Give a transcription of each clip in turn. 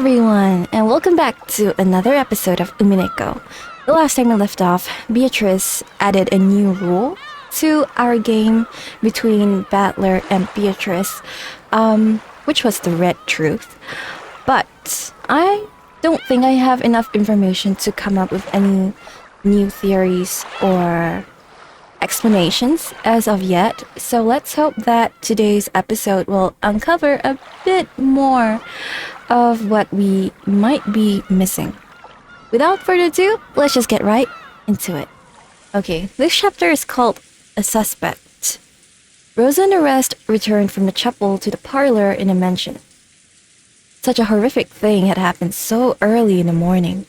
everyone, and welcome back to another episode of Umineko. The last time we left off, Beatrice added a new rule to our game between Battler and Beatrice, which was the red truth. But I don't think I have enough information to come up with any new theories or explanations as of yet, so let's hope that today's episode will uncover a bit more of what we might be missing. Without further ado, let's just get right into it. Okay, this chapter is called A Suspect. Rosa and the rest returned from the chapel to the parlor in a mansion. Such a horrific thing had happened so early in the morning.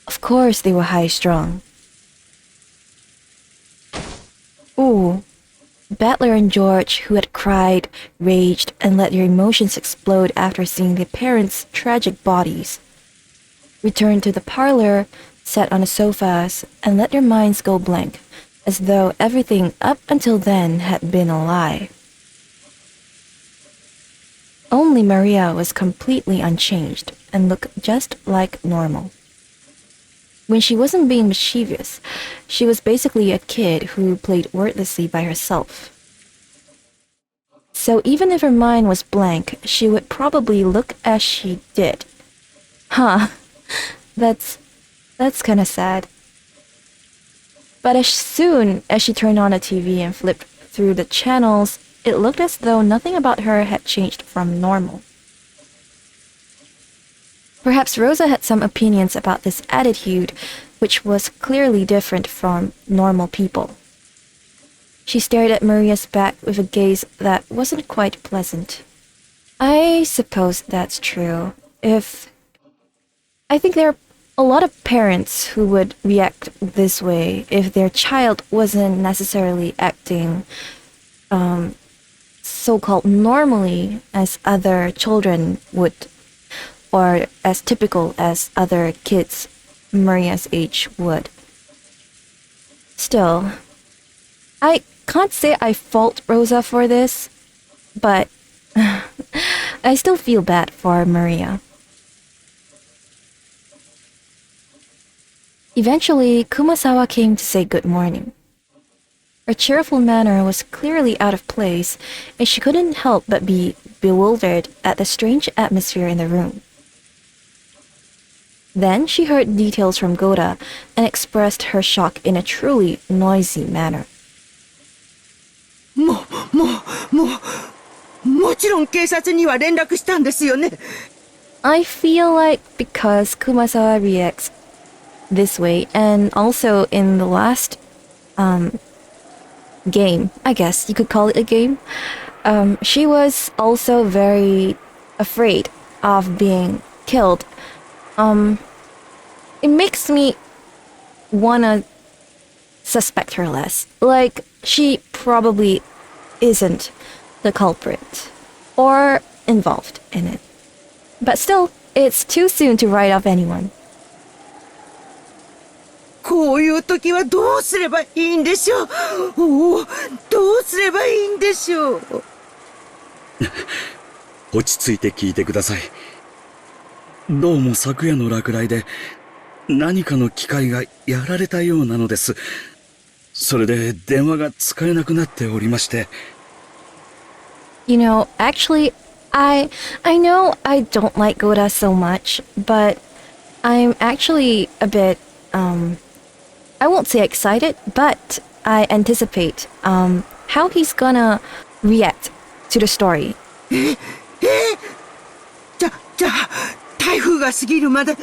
Of course they were high-strung. Ooh. Battler and George, who had cried, raged, and let their emotions explode after seeing their parents' tragic bodies, returned to the parlor, sat on the sofas, and let their minds go blank, as though everything up until then had been a lie. Only Maria was completely unchanged and looked just like normal. When she wasn't being mischievous, she was basically a kid who played wordlessly by herself. So even if her mind was blank, she would probably look as she did. Huh, that's kinda sad. But as soon as she turned on the TV and flipped through the channels, it looked as though nothing about her had changed from normal. Perhaps Rosa had some opinions about this attitude, which was clearly different from normal people. She stared at Maria's back with a gaze that wasn't quite pleasant. I suppose that's true. I think there are a lot of parents who would react this way if their child wasn't necessarily acting so-called normally as other children would, or as typical as other kids Maria's age would. Still, I can't say I fault Rosa for this, but I still feel bad for Maria. Eventually, Kumasawa came to say good morning. Her cheerful manner was clearly out of place, and she couldn't help but be bewildered at the strange atmosphere in the room. Then she heard details from Goda and expressed her shock in a truly noisy manner. もちろん警察には連絡したんですよね。I feel like because Kumasawa reacts this way, and also in the last game, I guess you could call it a game, she was also very afraid of being killed. It makes me wanna suspect her less. Like, she probably isn't the culprit or involved in it. But still, it's too soon to write off anyone. こういう時はどうすればいいんでしょう。おお、どうすればいいんでしょう。落ち着いて聞いてください。どうも昨夜の落雷で何かの機械がやられたようなのです。それで電話が使えなくなっておりまして。You know, actually, I know I don't like Goda so much, but I'm actually a bit, I won't say excited, but I anticipate, how he's gonna react to the story. じゃあ、台風が過ぎるまで警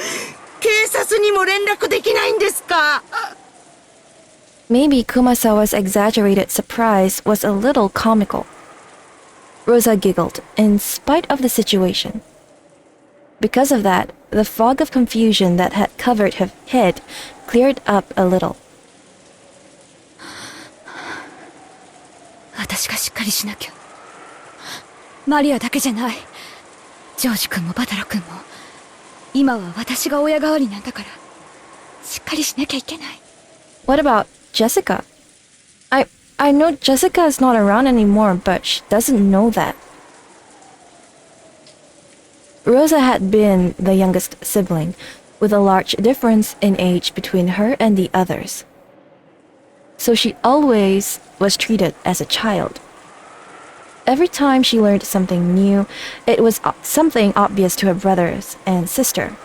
察にも連絡できないんですか？ Maybe Kumasawa's exaggerated surprise was a little comical. Rosa giggled, in spite of the situation. Because of that, the fog of confusion that had covered her head cleared up a little. 私がしっかりしなきゃ。マリアだけじゃない。ジョージ君もバタラ君も。今は私が親代わりなんだから。しっかりしなきゃいけない。What about Jessica? I know Jessica is not around anymore, but she doesn't know that. Rosa had been the youngest sibling, with a large difference in age between her and the others. So she always was treated as a child. Every time she learned something new, it was something obvious to her brothers and sister.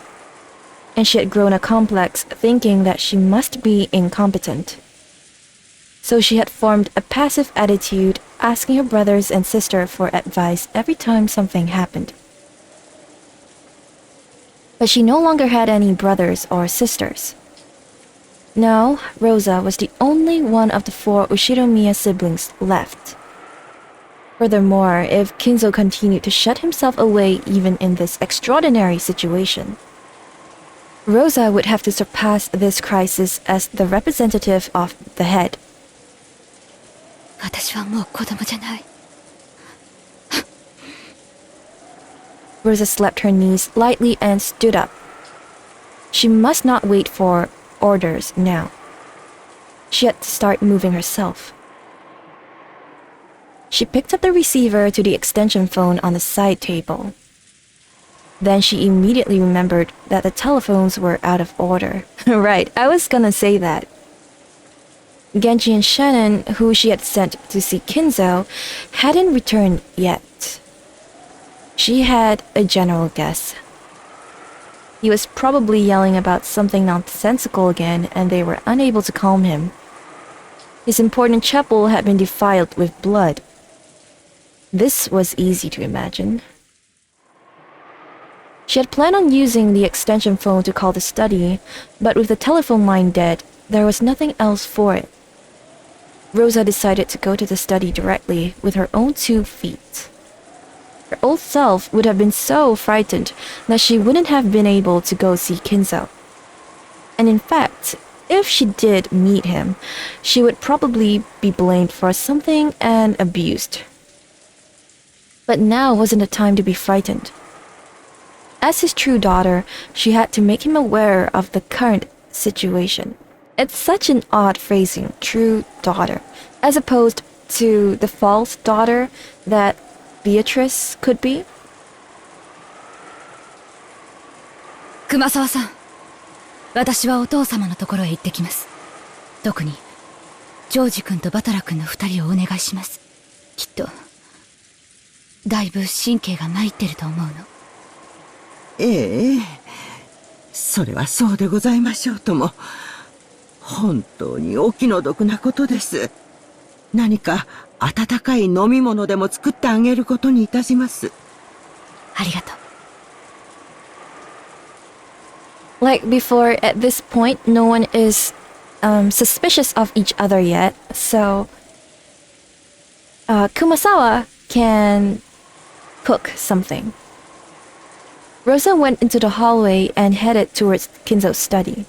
And she had grown a complex thinking that she must be incompetent. So she had formed a passive attitude, asking her brothers and sister for advice every time something happened. But she no longer had any brothers or sisters. Now, Rosa was the only one of the 4 Ushiromiya siblings left. Furthermore, if Kinzo continued to shut himself away even in this extraordinary situation, Rosa would have to surpass this crisis as the representative of the head. 私はもう子供じゃない。 Rosa slapped her knees lightly and stood up. She must not wait for orders now. She had to start moving herself. She picked up the receiver to the extension phone on the side table. Then she immediately remembered that the telephones were out of order. Right, I was gonna say that. Genji and Shannon, who she had sent to see Kinzo, hadn't returned yet. She had a general guess. He was probably yelling about something nonsensical again, and they were unable to calm him. His important chapel had been defiled with blood. This was easy to imagine. She had planned on using the extension phone to call the study, but with the telephone line dead, there was nothing else for it. Rosa decided to go to the study directly with her own 2 feet. Her old self would have been so frightened that she wouldn't have been able to go see Kinzo. And in fact, if she did meet him, she would probably be blamed for something and abused. But now wasn't the time to be frightened. As his true daughter, she had to make him aware of the current situation. It's such an odd phrasing, true daughter, as opposed to the false daughter that Beatrice could be. 熊沢さん、私はお父様のところへ行ってきます。特にジョージ君とバタラ君の2人をお願いします。きっとだいぶ神経が参ってると思うの。ええ、それはそうでございましょうとも。本当にお気の毒なことです。何か温かい飲み物でも作ってあげることにいたします。ありがとう。 Like before, at this point, no one is suspicious of each other yet, so Kumasawa can cook something. Rosa went into the hallway and headed towards Kinzo's study.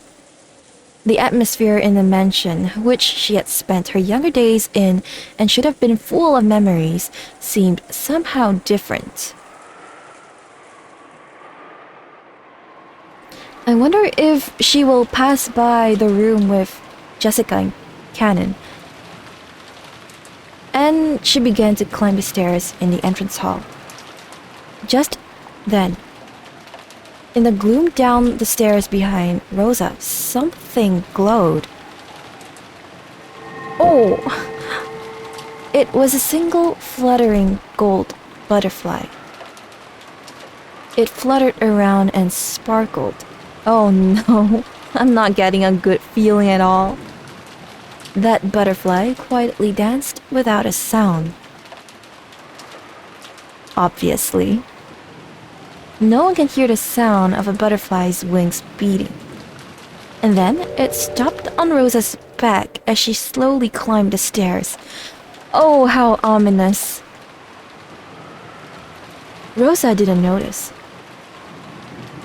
The atmosphere in the mansion, which she had spent her younger days in and should have been full of memories, seemed somehow different. I wonder if she will pass by the room with Jessica and Kanon. And she began to climb the stairs in the entrance hall. Just then, in the gloom down the stairs behind Rosa, something glowed. Oh! It was a single fluttering gold butterfly. It fluttered around and sparkled. Oh no, I'm not getting a good feeling at all. That butterfly quietly danced without a sound. Obviously. No one can hear the sound of a butterfly's wings beating. And then it stopped on Rosa's back as she slowly climbed the stairs. Oh, how ominous. Rosa didn't notice.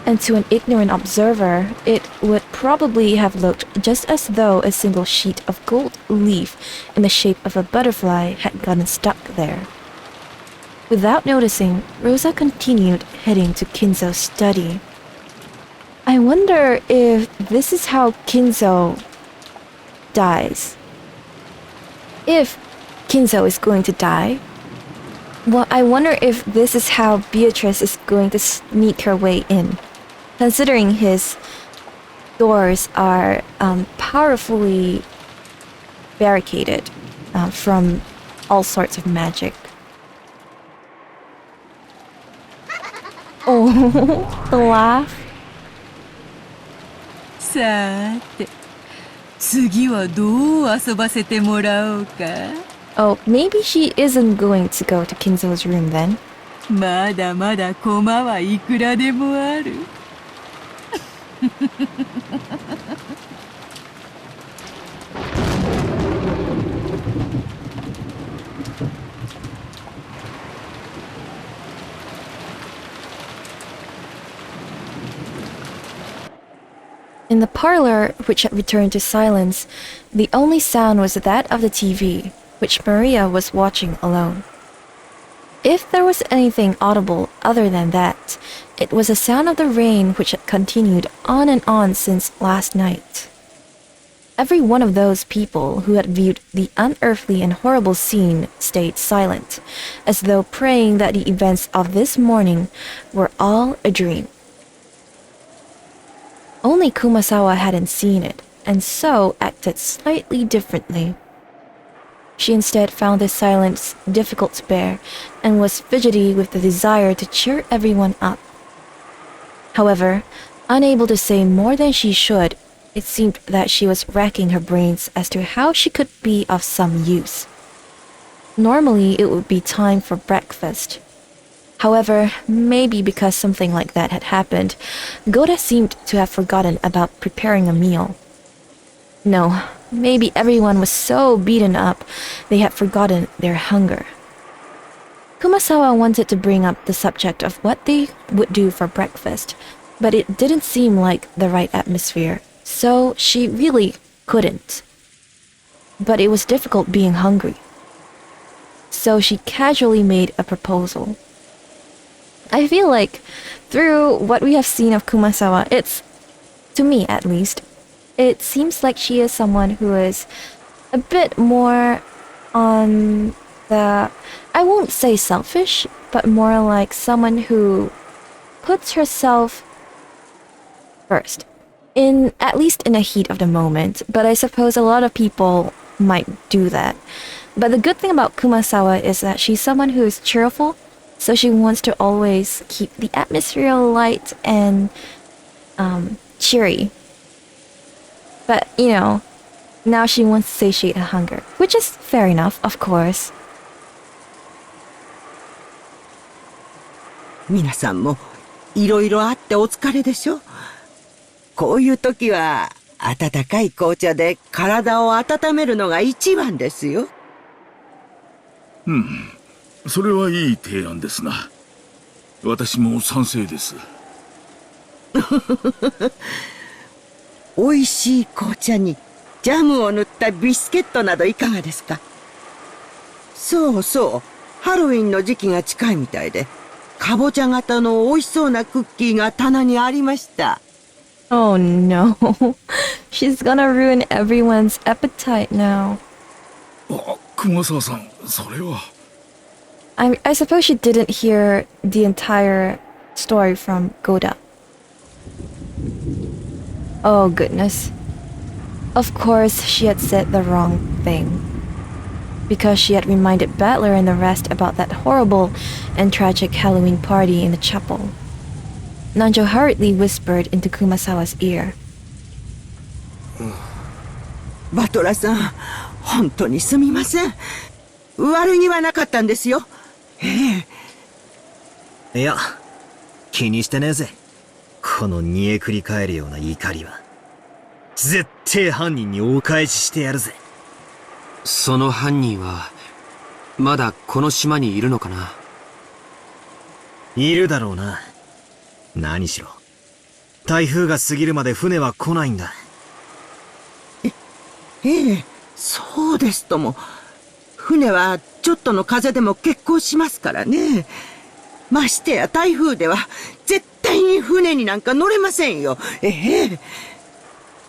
And to an ignorant observer, it would probably have looked just as though a single sheet of gold leaf in the shape of a butterfly had gotten stuck there. Without noticing, Rosa continued heading to Kinzo's study. I wonder if this is how Kinzo dies. If Kinzo is going to die, Well, I wonder if this is how Beatrice is going to sneak her way in, considering his doors are powerfully barricaded from all sorts of magic. Oh, the laugh. さーて、次はどう遊ばせてもらおうか。Oh, maybe she isn't going to go to Kinzo's room then. まだまだ駒はいくらでもある。In the parlor, which had returned to silence, the only sound was that of the TV, which Maria was watching alone. If there was anything audible other than that, it was the sound of the rain which had continued on and on since last night. Every one of those people who had viewed the unearthly and horrible scene stayed silent, as though praying that the events of this morning were all a dream. Only Kumasawa hadn't seen it, and so acted slightly differently. She instead found this silence difficult to bear, and was fidgety with the desire to cheer everyone up. However, unable to say more than she should, it seemed that she was racking her brains as to how she could be of some use. Normally, it would be time for breakfast. However, maybe because something like that had happened, Goda seemed to have forgotten about preparing a meal. No, maybe everyone was so beaten up they had forgotten their hunger. Kumasawa wanted to bring up the subject of what they would do for breakfast, but it didn't seem like the right atmosphere, so she really couldn't. But it was difficult being hungry. So she casually made a proposal. I feel like through what we have seen of Kumasawa, to me at least, it seems like she is someone who is a bit more on the, I won't say selfish, but more like someone who puts herself first, at least in the heat of the moment. But I suppose a lot of people might do that. But the good thing about Kumasawa is that she's someone who is cheerful, so she wants to always keep the atmosphere light and cheery. But, now she wants to satiate her hunger, which is fair enough, of course. 皆さんもいろいろあってお疲れでしょ。こういう時は温かい紅茶で体を温めるのが一番ですよ。それはいい提案ですな。私も賛成です。美味しい紅茶にジャムを塗ったビスケットなどいかがですか。そうそう、ハロウィンの時期が近いみたいで、かぼちゃ型の美味しそうなクッキーが棚にありました。Oh no, she's gonna ruin everyone's appetite now. あ、熊沢さん、それは。I suppose she didn't hear the entire story from Goda. Oh goodness. Of course, she had said the wrong thing. Because she had reminded Battler and the rest about that horrible and tragic Halloween party in the chapel. Nanjo hurriedly whispered into Kumasawa's ear. バトラさん、本当にすみません。悪気はなかったんですよ。いや、気にしてねえぜ。この煮えくり返るような怒りは。絶対犯人にお返ししてやるぜ。その犯人は、まだこの島にいるのかな。いるだろうな。何しろ。台風が過ぎるまで船は来ないんだ。そうですとも。船はちょっとの風でも欠航しますからね。ましてや台風では絶対に船になんか乗れませんよ。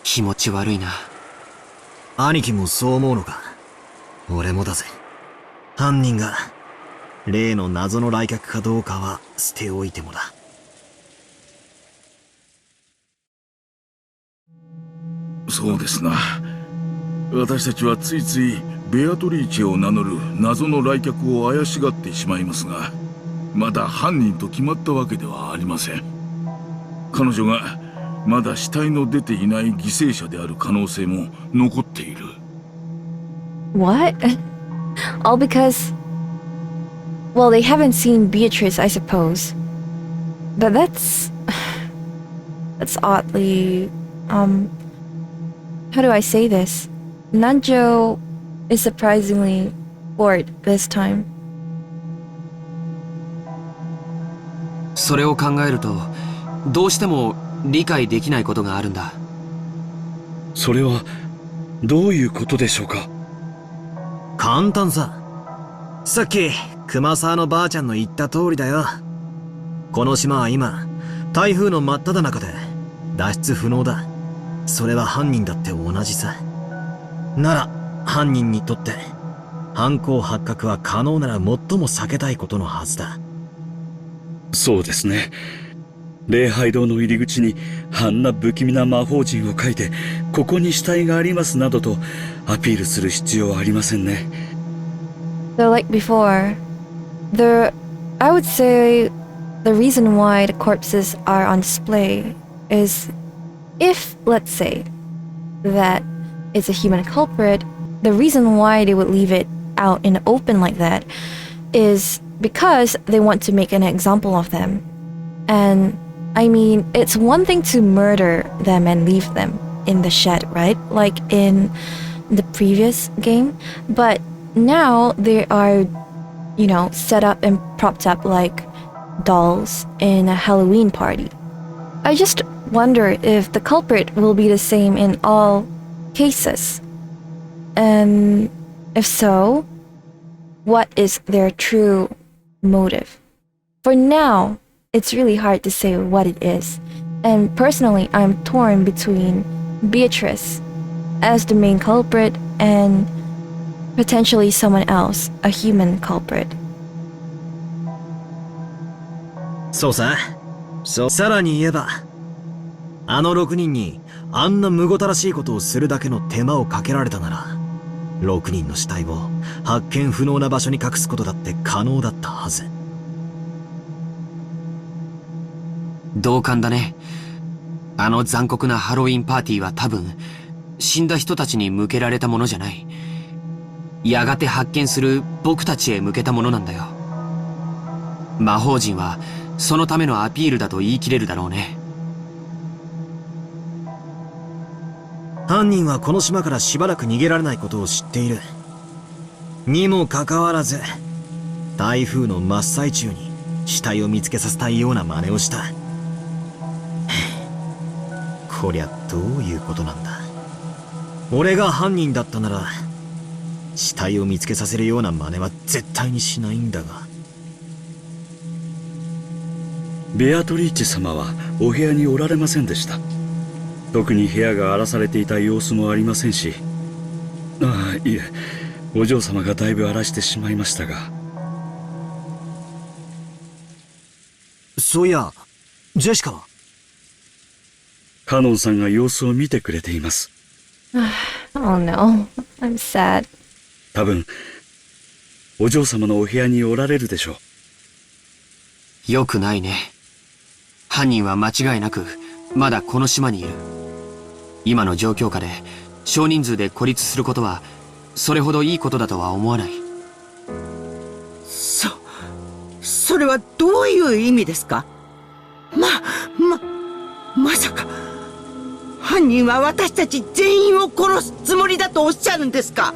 気持ち悪いな。兄貴もそう思うのか。俺もだぜ。犯人が例の謎の来客かどうかは捨ておいてもだ。そうですな。私たちはついついベアトリーチェを名乗る謎の来客を怪しがってしまいますが、まだ犯人と決まったわけではありません。彼女がまだ死体の出ていない犠牲者である可能性も残っている。What? All because... Well, they haven't seen Beatrice, I suppose. But that's... That's oddly... How do I say this? Nanjo is surprisingly bored this time. それを考えると、どうしても理解できないことがあるんだ。それはどういうことでしょうか？簡単さ。さっき熊沢のばあちゃんの言った通りだよ。この島は今台風の真っ只中で脱出不能だ。それは犯人だって同じさ。なら犯人にとって犯行発覚は可能なら最も避けたいことのはずだ。そうですね。礼拝堂の入り口にあんな不気味な魔法陣を書いて、ここに死体がありますなどとアピールする必要はありませんね。So like before, I would say the reason why the corpses are on display is if, let's say, that it's a human culprit, the reason why they would leave it out in the open like that is because they want to make an example of them. And I mean, it's one thing to murder them and leave them in the shed, right? Like in the previous game. But now they are, you know, set up and propped up like dolls in a Halloween party. I just wonder if the culprit will be the same in all cases. And if so, what is their true motive? For now, it's really hard to say what it is. And personally, I'm torn between Beatrice as the main culprit and potentially someone else, a human culprit. そうさ。そう。さらに言えば、あの6人にあんなむごたらしいことをするだけの手間をかけられたなら、6人の死体を発見不能な場所に隠すことだって可能だったはず。同感だね。あの残酷なハロウィンパーティーは多分、死んだ人たちに向けられたものじゃない。やがて発見する僕たちへ向けたものなんだよ。魔法陣はそのためのアピールだと言い切れるだろうね。犯人はこの島からしばらく逃げられないことを知っている。にもかかわらず、台風の真っ最中に死体を見つけさせたいような真似をした。こりゃどういうことなんだ。俺が犯人だったなら、死体を見つけさせるような真似は絶対にしないんだが。ベアトリーチェ様はお部屋におられませんでした。特に部屋が荒らされていた様子もありませんし。ああ、いえ、お嬢様がだいぶ荒らしてしまいましたが。そういや、ジェシカは？カノンさんが様子を見てくれています。Oh no, I'm sad. 多分、お嬢様のお部屋におられるでしょう。よくないね。犯人は間違いなく、まだこの島にいる。今の状況下で、少人数で孤立することは、それほどいいことだとは思わない。それはどういう意味ですか？まさか、犯人は私たち全員を殺すつもりだとおっしゃるんですか？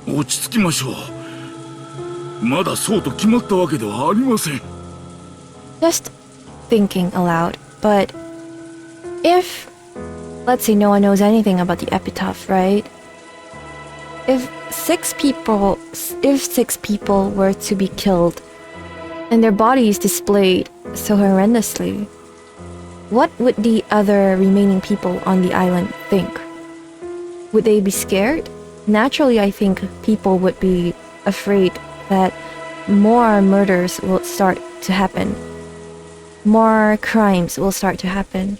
落ち着きましょう。まだそうと決まったわけではありません。Just thinking aloud, but if, let's say no one knows anything about the epitaph, right? If six people were to be killed and their bodies displayed so horrendously, what would the other remaining people on the island think? would they be scared? Naturally, I think people would be afraid that more murders will start to happen. More crimes will start to happen.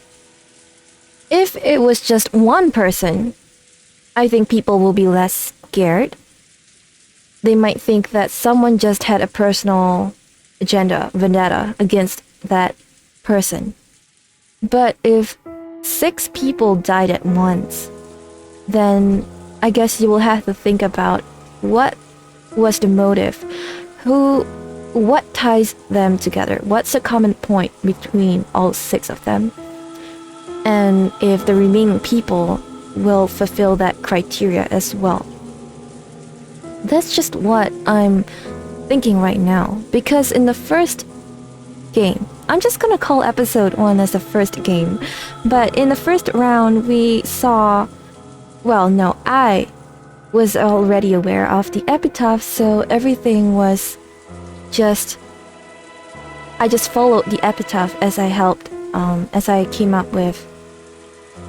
If it was just one person, I think people will be less scared. They might think that someone just had a personal agenda, vendetta against that person. But if 6 people died at once, then I guess you will have to think about what was the motive, what ties them together, what's the common point between all 6 of them, and if the remaining people will fulfill that criteria as well. That's just what I'm thinking right now, because in the first game, I'm just gonna call episode 1 as the first game, but in the first round we saw, well, no, I was already aware of the epitaph, so everything was I just followed the epitaph as I helped, as I came up with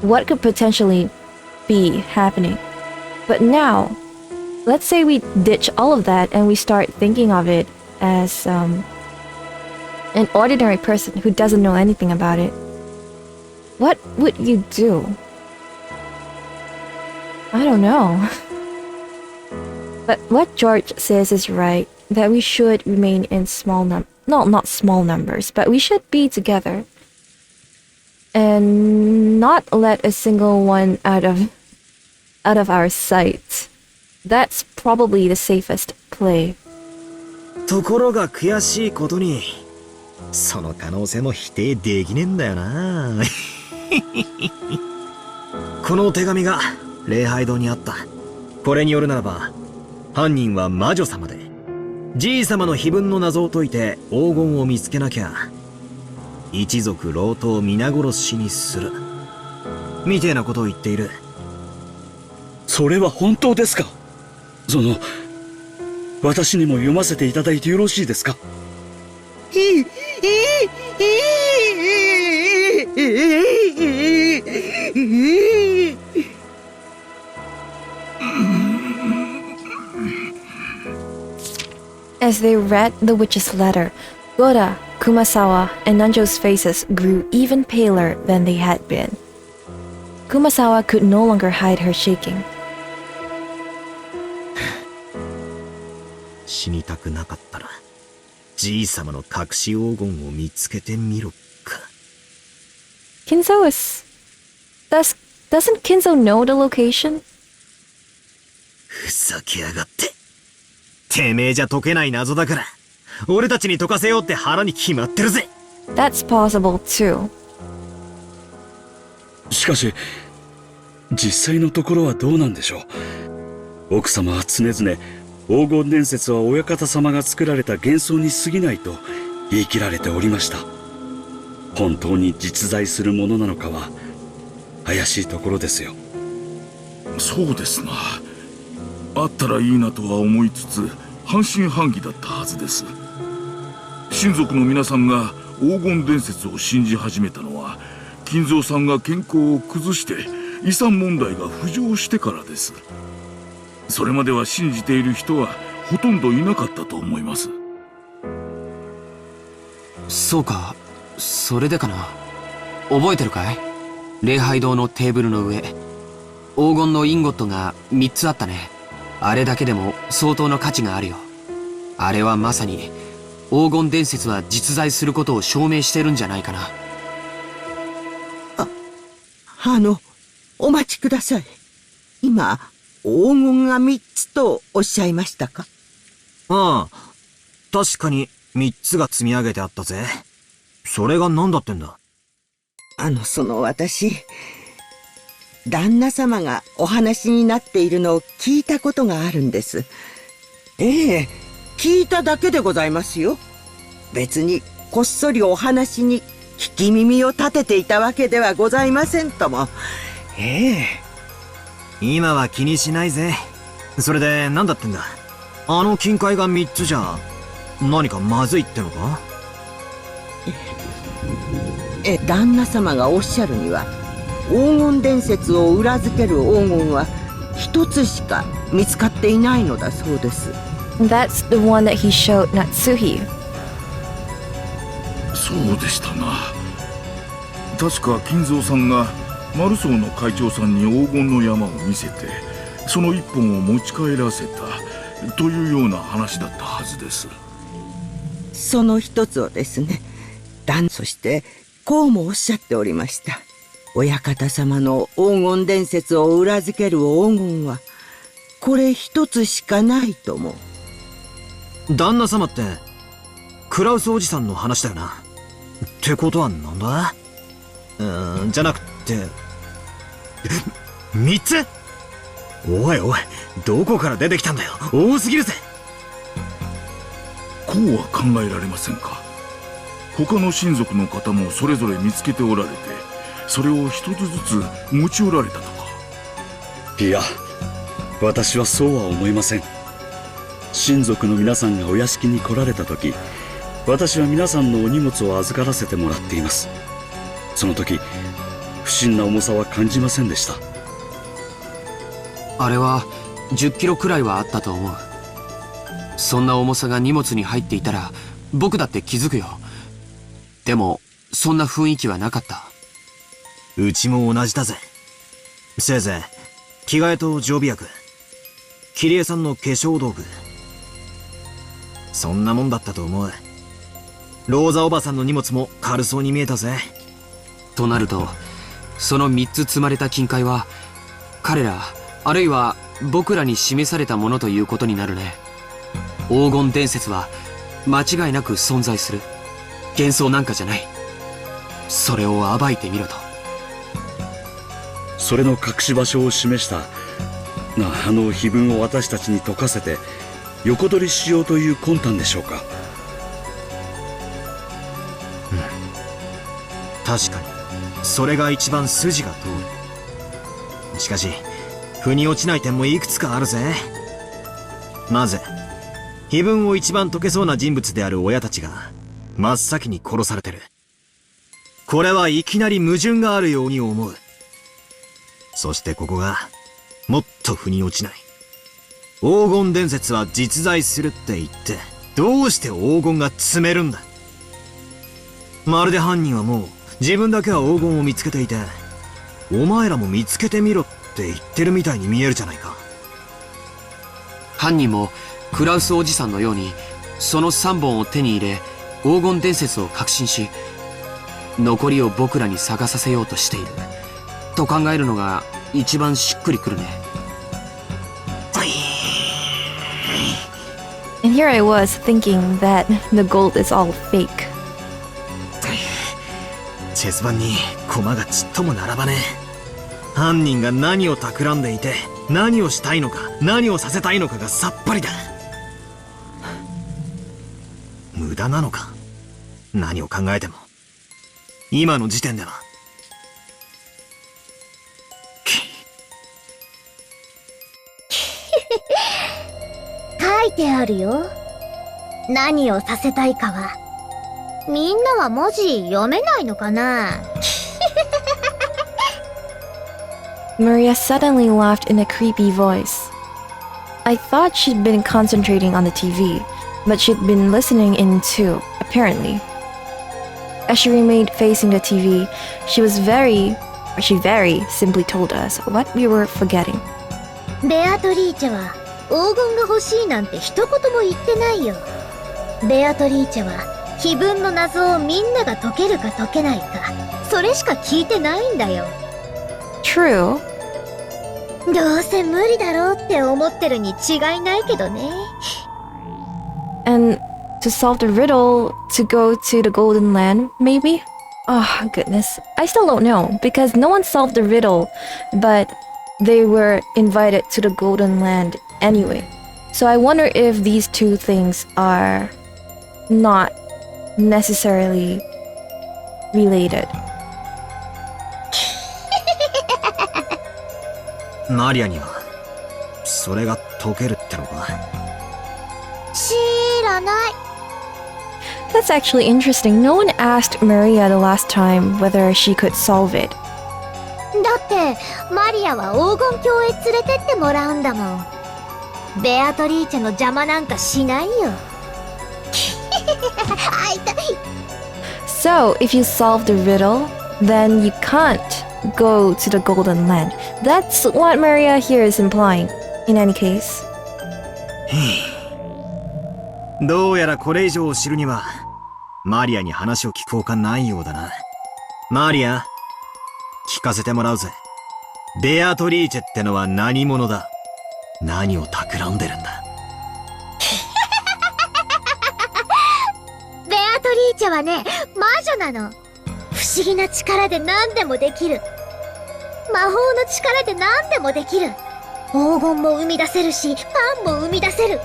what could potentially be happening. But now, let's say we ditch all of that and we start thinking of it as an ordinary person who doesn't know anything about it. What would you do? I don't know. But what George says is right, that we should remain in not small numbers, but we should be together. And not let a single one out of our sight. That's probably the safest play. ところが悔しいことに、その可能性も否定できねえんだよな。この手紙が礼拝堂にあった。これによるならば、犯人は魔女様で、じい様の碑文の謎を解いて黄金を見つけなきゃ、一族老頭を皆殺しにする。みてえなことを言っている。それは本当ですか？私にも読ませていただいてよろしいですか？As they read the witch's letter, Goda, Kumasawa, and Nanjo's faces grew even paler than they had been. Kumasawa could no longer hide her shaking. 死にたくなかったら、じい様の隠し黄金を見つけてみろか。Kinzo doesn't Kinzo know the location? ふざけやがって。てめえじゃ解けない謎だから、俺たちに解かせようって腹に決まってるぜ。That's possible too. しかし、実際のところはどうなんでしょう。奥様は常々、黄金伝説は親方様が作られた幻想に過ぎないと言い切られておりました。本当に実在するものなのかは怪しいところですよ。そうですな。あったらいいなとは思いつつ半信半疑だったはずです。親族の皆さんが黄金伝説を信じ始めたのは金蔵さんが健康を崩して遺産問題が浮上してからです。それまでは信じている人はほとんどいなかったと思います。そうか、それでかな。覚えてるかい？礼拝堂のテーブルの上、黄金のインゴットが3つあったね。あれだけでも相当の価値があるよ。あれはまさに黄金伝説は実在することを証明してるんじゃないかな。お待ちください。今、黄金が3つとおっしゃいましたか？ああ、確かに3つが積み上げてあったぜ。それが何だってんだ？私、旦那様がお話になっているのを聞いたことがあるんです。ええ、聞いただけでございますよ。別にこっそりお話に聞き耳を立てていたわけではございませんとも。ええ。今は気にしないぜ。それで何だってんだ？あの金塊が3つじゃ何かまずいってのか？旦那様がおっしゃるには、黄金伝説を裏付ける黄金は一つしか見つかっていないのだそうです。That's the one that he showed Natsuhi. そうでしたな。確か金蔵さんがマルソーの会長さんに黄金の山を見せて、その一本を持ち帰らせたというような話だったはずです。その一つをですね。そしてこうもおっしゃっておりました。親方様の黄金伝説を裏付ける黄金はこれ一つしかないとも。旦那様ってクラウスおじさんの話だよな。ってことはなんだ？じゃなくて3つ？おいおい、どこから出てきたんだよ。多すぎるぜ。こうは考えられませんか。他の親族の方もそれぞれ見つけておられて、それを一つずつ持ち寄られたとか。いや、私はそうは思いません。親族の皆さんがお屋敷に来られた時、私は皆さんのお荷物を預からせてもらっています。その時、不審な重さは感じませんでした。あれは10キロくらいはあったと思う。そんな重さが荷物に入っていたら僕だって気づくよ。でもそんな雰囲気はなかった。うちも同じだぜ。せいぜい着替えと常備薬、キリエさんの化粧道具、そんなもんだったと思う。ローザおばさんの荷物も軽そうに見えたぜ。となるとその3つ積まれた金塊は彼らあるいは僕らに示されたものということになるね。黄金伝説は間違いなく存在する。幻想なんかじゃない。それを暴いてみろと。それの隠し場所を示したあの碑文を私たちに解かせて横取りしようという魂胆でしょうか。確かにそれが一番筋が通る。しかし腑に落ちない点もいくつかあるぜ。まず碑文を一番解けそうな人物である親たちが真っ先に殺されてる。これはいきなり矛盾があるように思う。そしてここがもっと腑に落ちない。黄金伝説は実在するって言ってどうして黄金が積めるんだ。まるで犯人はもう自分だけは黄金を見つけていて、お前らも見つけてみろって言ってるみたいに見えるじゃないか。犯人もクラウスおじさんのようにその3本を手に入れ黄金伝説を確信し、残りを僕らに探させようとしていると考えるのが一番しっくりくるね。And here I was thinking that the gold is all fake. チェス盤に駒がちっとも並ばねえ。犯人が何を企んでいて何をしたいのか何をさせたいのかがさっぱりだ。無駄なのか。何を考えても今の時点では。書いてあるよ。何をさせたいかは。みんなは文字読めないのかな。Maria suddenly laughed in a creepy voice. I thought she'd been concentrating on the TV, but she'd been listening in too, apparently. As she remained facing the TV, she very simply told us what we were forgetting. ベアトリーチェは黄金が欲しいなんて一言も言ってないよ。ベアトリーチェは碑文の謎をみんなが解けるか解けないか、それしか聞いてないんだよ。True. どうせ無理だろうって思ってるに違いないけどね。And to solve the riddle, to go to the Golden Land, maybe? Oh, goodness. I still don't know, because no one solved the riddle, but they were invited to the Golden Land anyway. So I wonder if these two things are not necessarily related. マリアにはそれが解けるってのか。知らない。That's actually interesting. No one asked Maria the last time whether she could solve it. ってマリアは黄金鏡へ連れてってもらうんだもん。ベアトリーチェの邪魔なんかしないよ。あ、痛い。 So, if you solve the riddle, then you can't go to the Golden Land. That's what Maria here is implying. In any case. どうやらこれ以上を知るには、マリアに話を聞くほかないようだな。マリア、聞かせてもらうぜ。ベアトリーチェってのは何者だ？何を企んでるんだ？ベアトリーチェはね、魔女なの。不思議な力で何でもできる。魔法の力で何でもできる。黄金も生み出せるし、パンも生み出せる。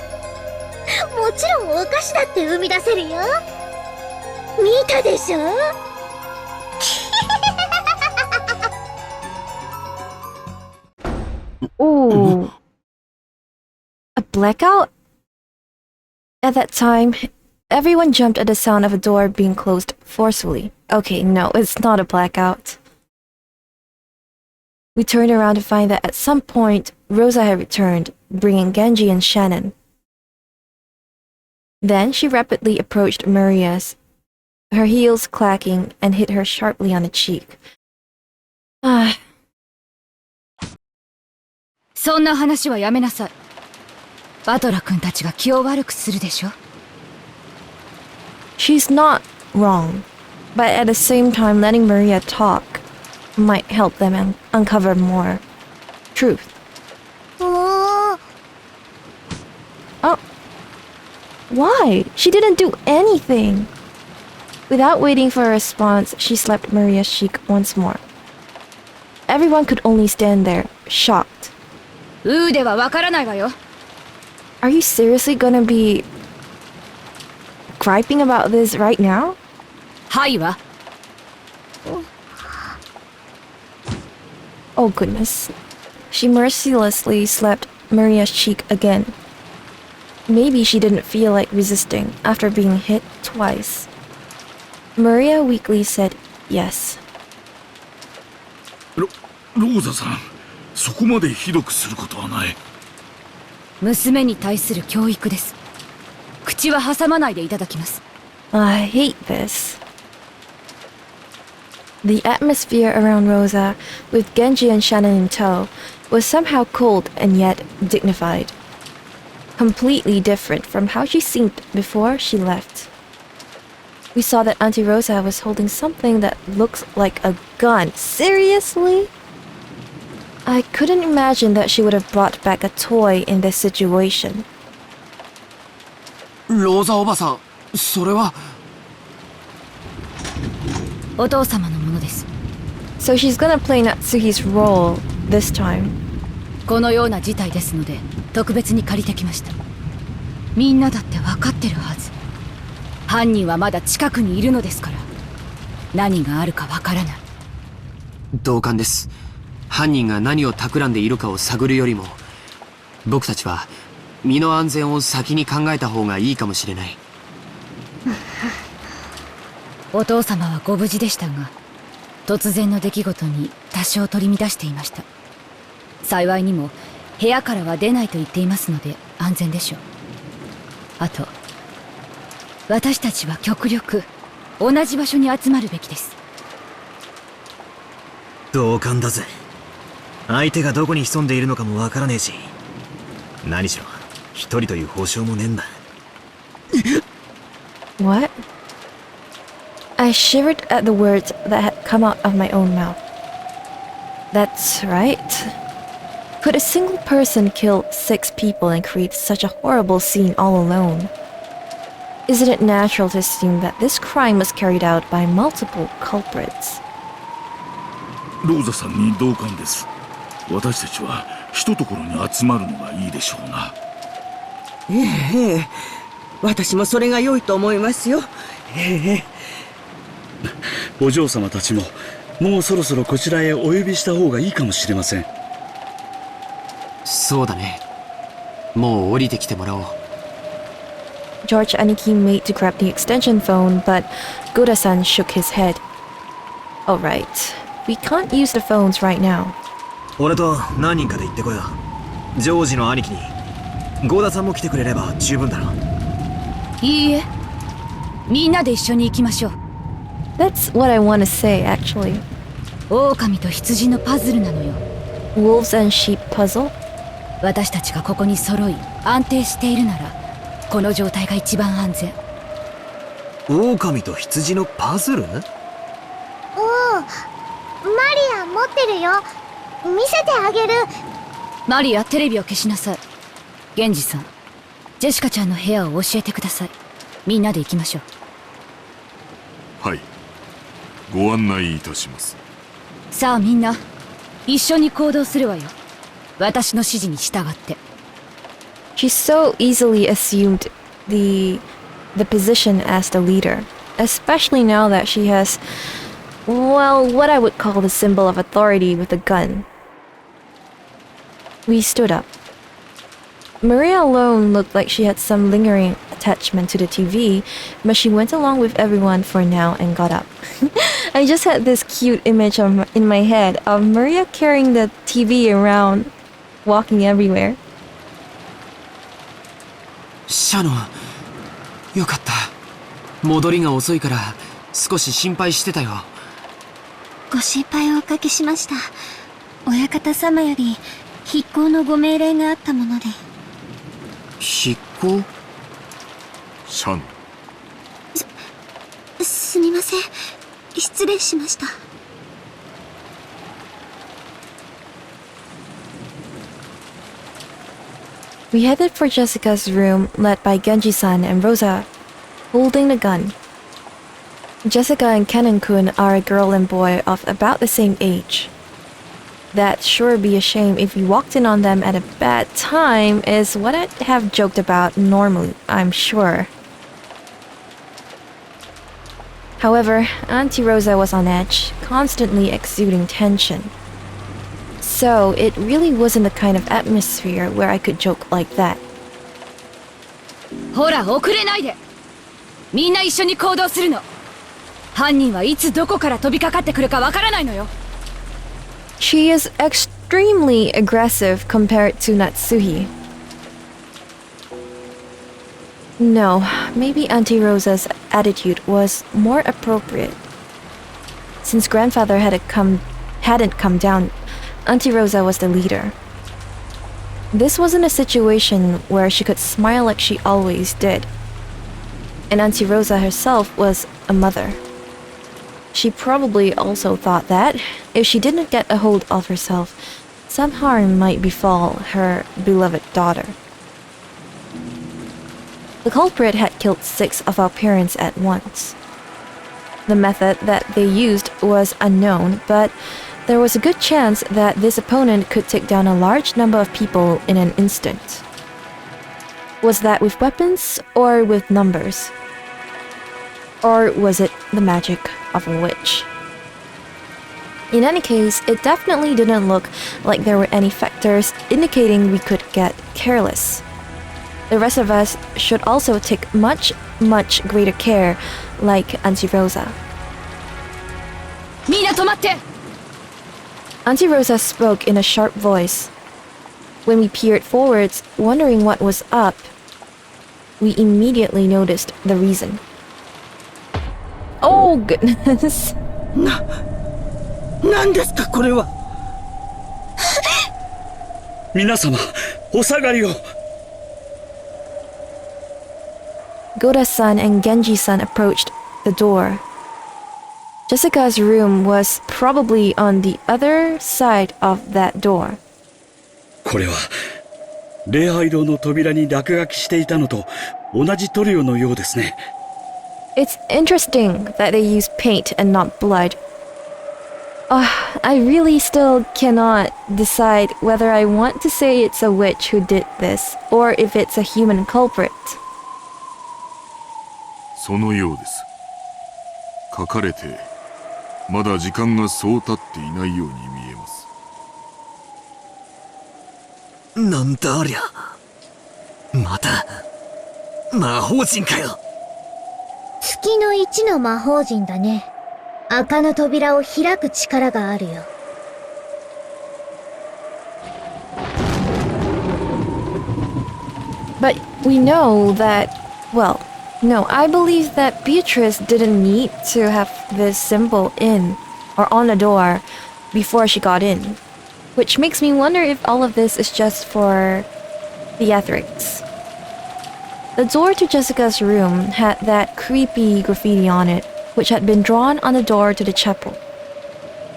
もちろんお菓子だって生み出せるよ。見たでしょ？Ooh. A blackout? At that time, everyone jumped at the sound of a door being closed forcefully. Okay, no, it's not a blackout. We turned around to find that at some point, Rosa had returned, bringing Genji and Shannon. Then she rapidly approached Maria's, her heels clacking, and hit her sharply on the cheek. Ah. そんな話はやめなさい。バトラ君たちが気を悪くするでしょ。She's not wrong, but at the same time letting Maria talk might help them uncover more truth. Oh. Why? She didn't do anything. Without waiting for a response, she slapped Maria's cheek once more. Everyone could only stand there, shocked. ではわからないわよ。Are you seriously gonna be griping about this right now? はいわ。Oh goodness. She mercilessly slapped Maria's cheek again. Maybe she didn't feel like resisting after being hit twice. Maria weakly said yes. ローザさん、そこまでひどくすることはない。娘に対する教育です。口は挟まないでいただきます。I hate this. The atmosphere around Rosa, with Genji and Shannon in tow, was somehow cold and yet dignified. Completely different from how she seemed before she left. We saw that Auntie Rosa was holding something that looks like a gun. Seriously? I couldn't imagine that she would have brought back a toy in this situation. ローザおばさん、それは。お父様のものです。So she's gonna play Natsuki's role this time. このような事態ですので、特別に借りてきました。みんなだって分かってるはず。犯人はまだ近くにいるのですから。何があるか分からない。同感です。犯人が何を企んでいるかを探るよりも、僕たちは身の安全を先に考えた方がいいかもしれない。お父様はご無事でしたが、突然の出来事に多少取り乱していました。幸いにも部屋からは出ないと言っていますので安全でしょう。あと、私たちは極力同じ場所に集まるべきです。同感だぜ。相手がどこに潜んでいるのかもわからねえし、何しろ一人という保証もねえんだ。What? I shivered at the words that had come out of my own mouth. That's right. Could a single person kill 6 people and create such a horrible scene all alone? Isn't it natural to assume that this crime was carried out by multiple culprits? ローザさんに同感です。私たちは一ところに集まるのがいいでしょうな。ええ、私もそれが良いと思いますよ。ええ。お嬢様たちももうそろそろこちらへお呼びした方がいいかもしれません。そうだね。もう降りてきてもらおう。George Aniki made to grab the extension phone, but Goda-san shook his head. Alright, we can't use the phones right now. 俺と何人かで行ってこよう。ジョージの兄貴にゴーダさんも来てくれれば十分だろ。いいえ、みんなで一緒に行きましょう。 That's what I want to say, actually. 狼と羊のパズルなのよ。 Wolves and sheep puzzle? 私たちがここに揃い安定しているならこの状態が一番安全。狼と羊のパズル？おお、マリア持ってるよ。見せてあげる。マリア、テレビを消しなさい。ゲンジさん、ジェシカちゃんの部屋を教えてください。みんなで行きましょう。はい、ご案内いたします。さあみんな一緒に行動するわよ。私の指示に従って。 She so easily assumed the position as the leader, especially now that she has, well, what I would call the symbol of authority with a gun. We stood up. Maria alone looked like she had some lingering attachment to the TV, but she went along with everyone for now and got up. I just had this cute image in my head of Maria carrying the TV around, walking everywhere. シャノン、よかった。戻りが遅いから少し心配してたよ。ご心配をおかけしました。親方様より筆行のご命令があったもので。筆行？シャン。すみません。失礼しました。We headed for Jessica's room, led by Genji-san and Rosa, holding the gun. Jessica and Kanon-kun are a girl and boy of about the same age. That'd sure be a shame if we walked in on them at a bad time is what I'd have joked about normally, I'm sure. However, Auntie Rosa was on edge, constantly exuding tension. So it really wasn't the kind of atmosphere where I could joke like that. ほら遅れないで。みんな一緒に行動するの。犯人はいつどこから飛びかかってくるかわからないのよ。 She is extremely aggressive compared to Natsuhi. No, maybe Auntie Rosa's attitude was more appropriate. Since grandfather hadn't come down, Auntie Rosa was the leader. This wasn't a situation where she could smile like she always did. And Auntie Rosa herself was a mother. She probably also thought that, if she didn't get a hold of herself, some harm might befall her beloved daughter. The culprit had killed 6 of our parents at once. The method that they used was unknown, but there was a good chance that this opponent could take down a large number of people in an instant. Was that with weapons or with numbers? Or was it the magic of a witch? In any case, it definitely didn't look like there were any factors indicating we could get careless. The rest of us should also take much, much greater care, like Auntie Rosa. みんな止まって。 Auntie Rosa spoke in a sharp voice. When we peered forwards, wondering what was up, we immediately noticed the reason. Oh goodness. 何ですかこれは。皆様、お下がりを。Goda-san and Genji-san approached the door. Jessica's room was probably on the other side of that door. これは礼拝堂の扉に落書きしていたのと同じ塗料のようですね。 It's interesting that they use paint and not blood. I really still cannot decide whether I want to say it's a witch who did this or if it's a human culprit. そのようです。書かれてまだ時間がそう経っていないように見えます。なんだありゃ。また魔法陣かよ。月の1の魔法陣だね。赤の扉を開く力があるよ。But we know that, well, no, I believe that Beatrice didn't need to have this symbol in or on the door before she got in. Which makes me wonder if all of this is just for theatrics. The door to Jessica's room had that creepy graffiti on it, which had been drawn on the door to the chapel.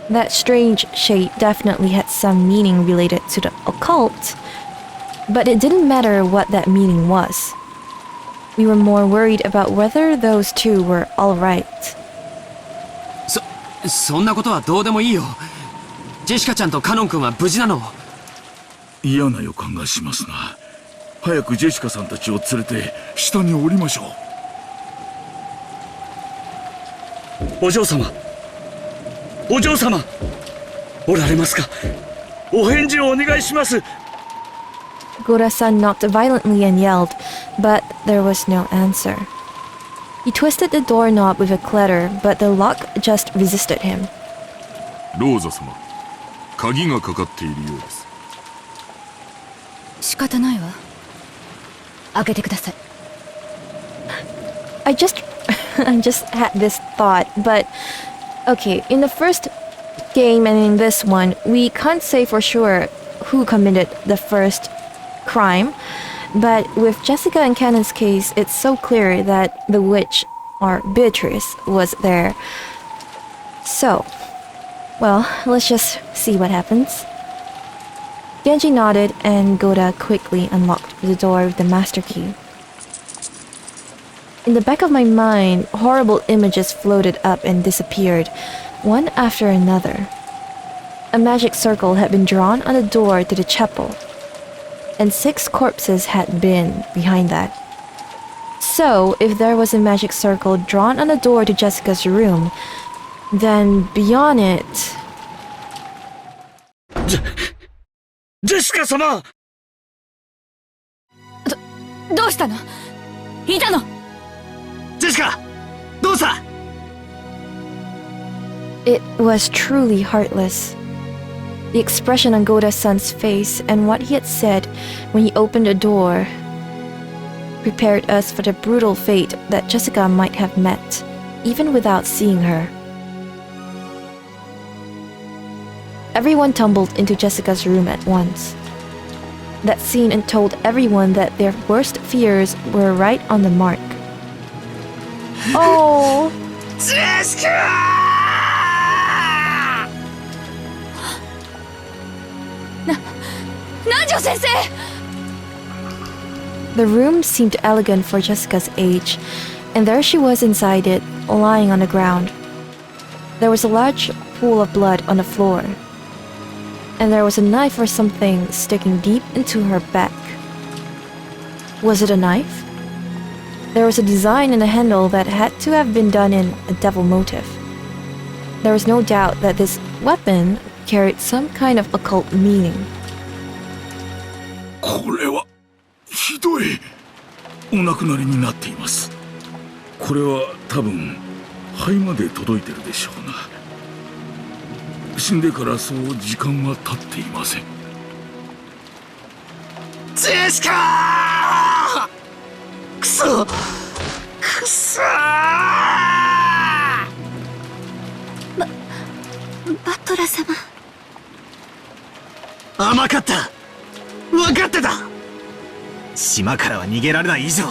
That strange shape definitely had some meaning related to the occult, but it didn't matter what that meaning was. We were more worried about whether those two were alright. そんなことはどうでもいいよ。ジェシカちゃんとカノン君は無事なの？嫌な予感がしますな。早くジェシカさんたちを連れて下に降りましょう。お嬢様、お嬢様、おられますか？お返事をお願いします。Gura-san knocked violently and yelled, but there was no answer. He twisted the doorknob with a clatter, but the lock just resisted him. ローザ様、鍵がかかっているようです。仕方ないわ。開けてください。I just had this thought, but okay, in the first game and in this one, we can't say for sure who committed the first crime, but with Jessica and Kanon's case, it's so clear that the witch, or Beatrice, was there. So, well, let's just see what happens. Genji nodded and Goda quickly unlocked the door with the master key. In the back of my mind, horrible images floated up and disappeared, one after another. A magic circle had been drawn on the door to the chapel, and 6 corpses had been behind that. So, if there was a magic circle drawn on the door to Jessica's room, then beyond it... ジェシカ様！どうしたの？いたの？ジェシカ！どうした？ It was truly heartless. The expression on Goda-san's face and what he had said when he opened the door prepared us for the brutal fate that Jessica might have met, even without seeing her. Everyone tumbled into Jessica's room at once. That scene told everyone that their worst fears were right on the mark. Oh! Jessica! 南條先生! The room seemed elegant for Jessica's age, and there she was inside it, lying on the ground. There was a large pool of blood on the floor, and there was a knife or something sticking deep into her back. Was it a knife? There was a design in the handle that had to have been done in a devil motif. There was no doubt that this weapon carried some kind of occult meaning. これはひどい。お亡くなりになっています。これは多分肺まで届いてるでしょうな。死んでからそう時間は経っていません。ジェシカ！くそ！くそ！バトラ様。甘かった。分かってた。島からは逃げられない以上、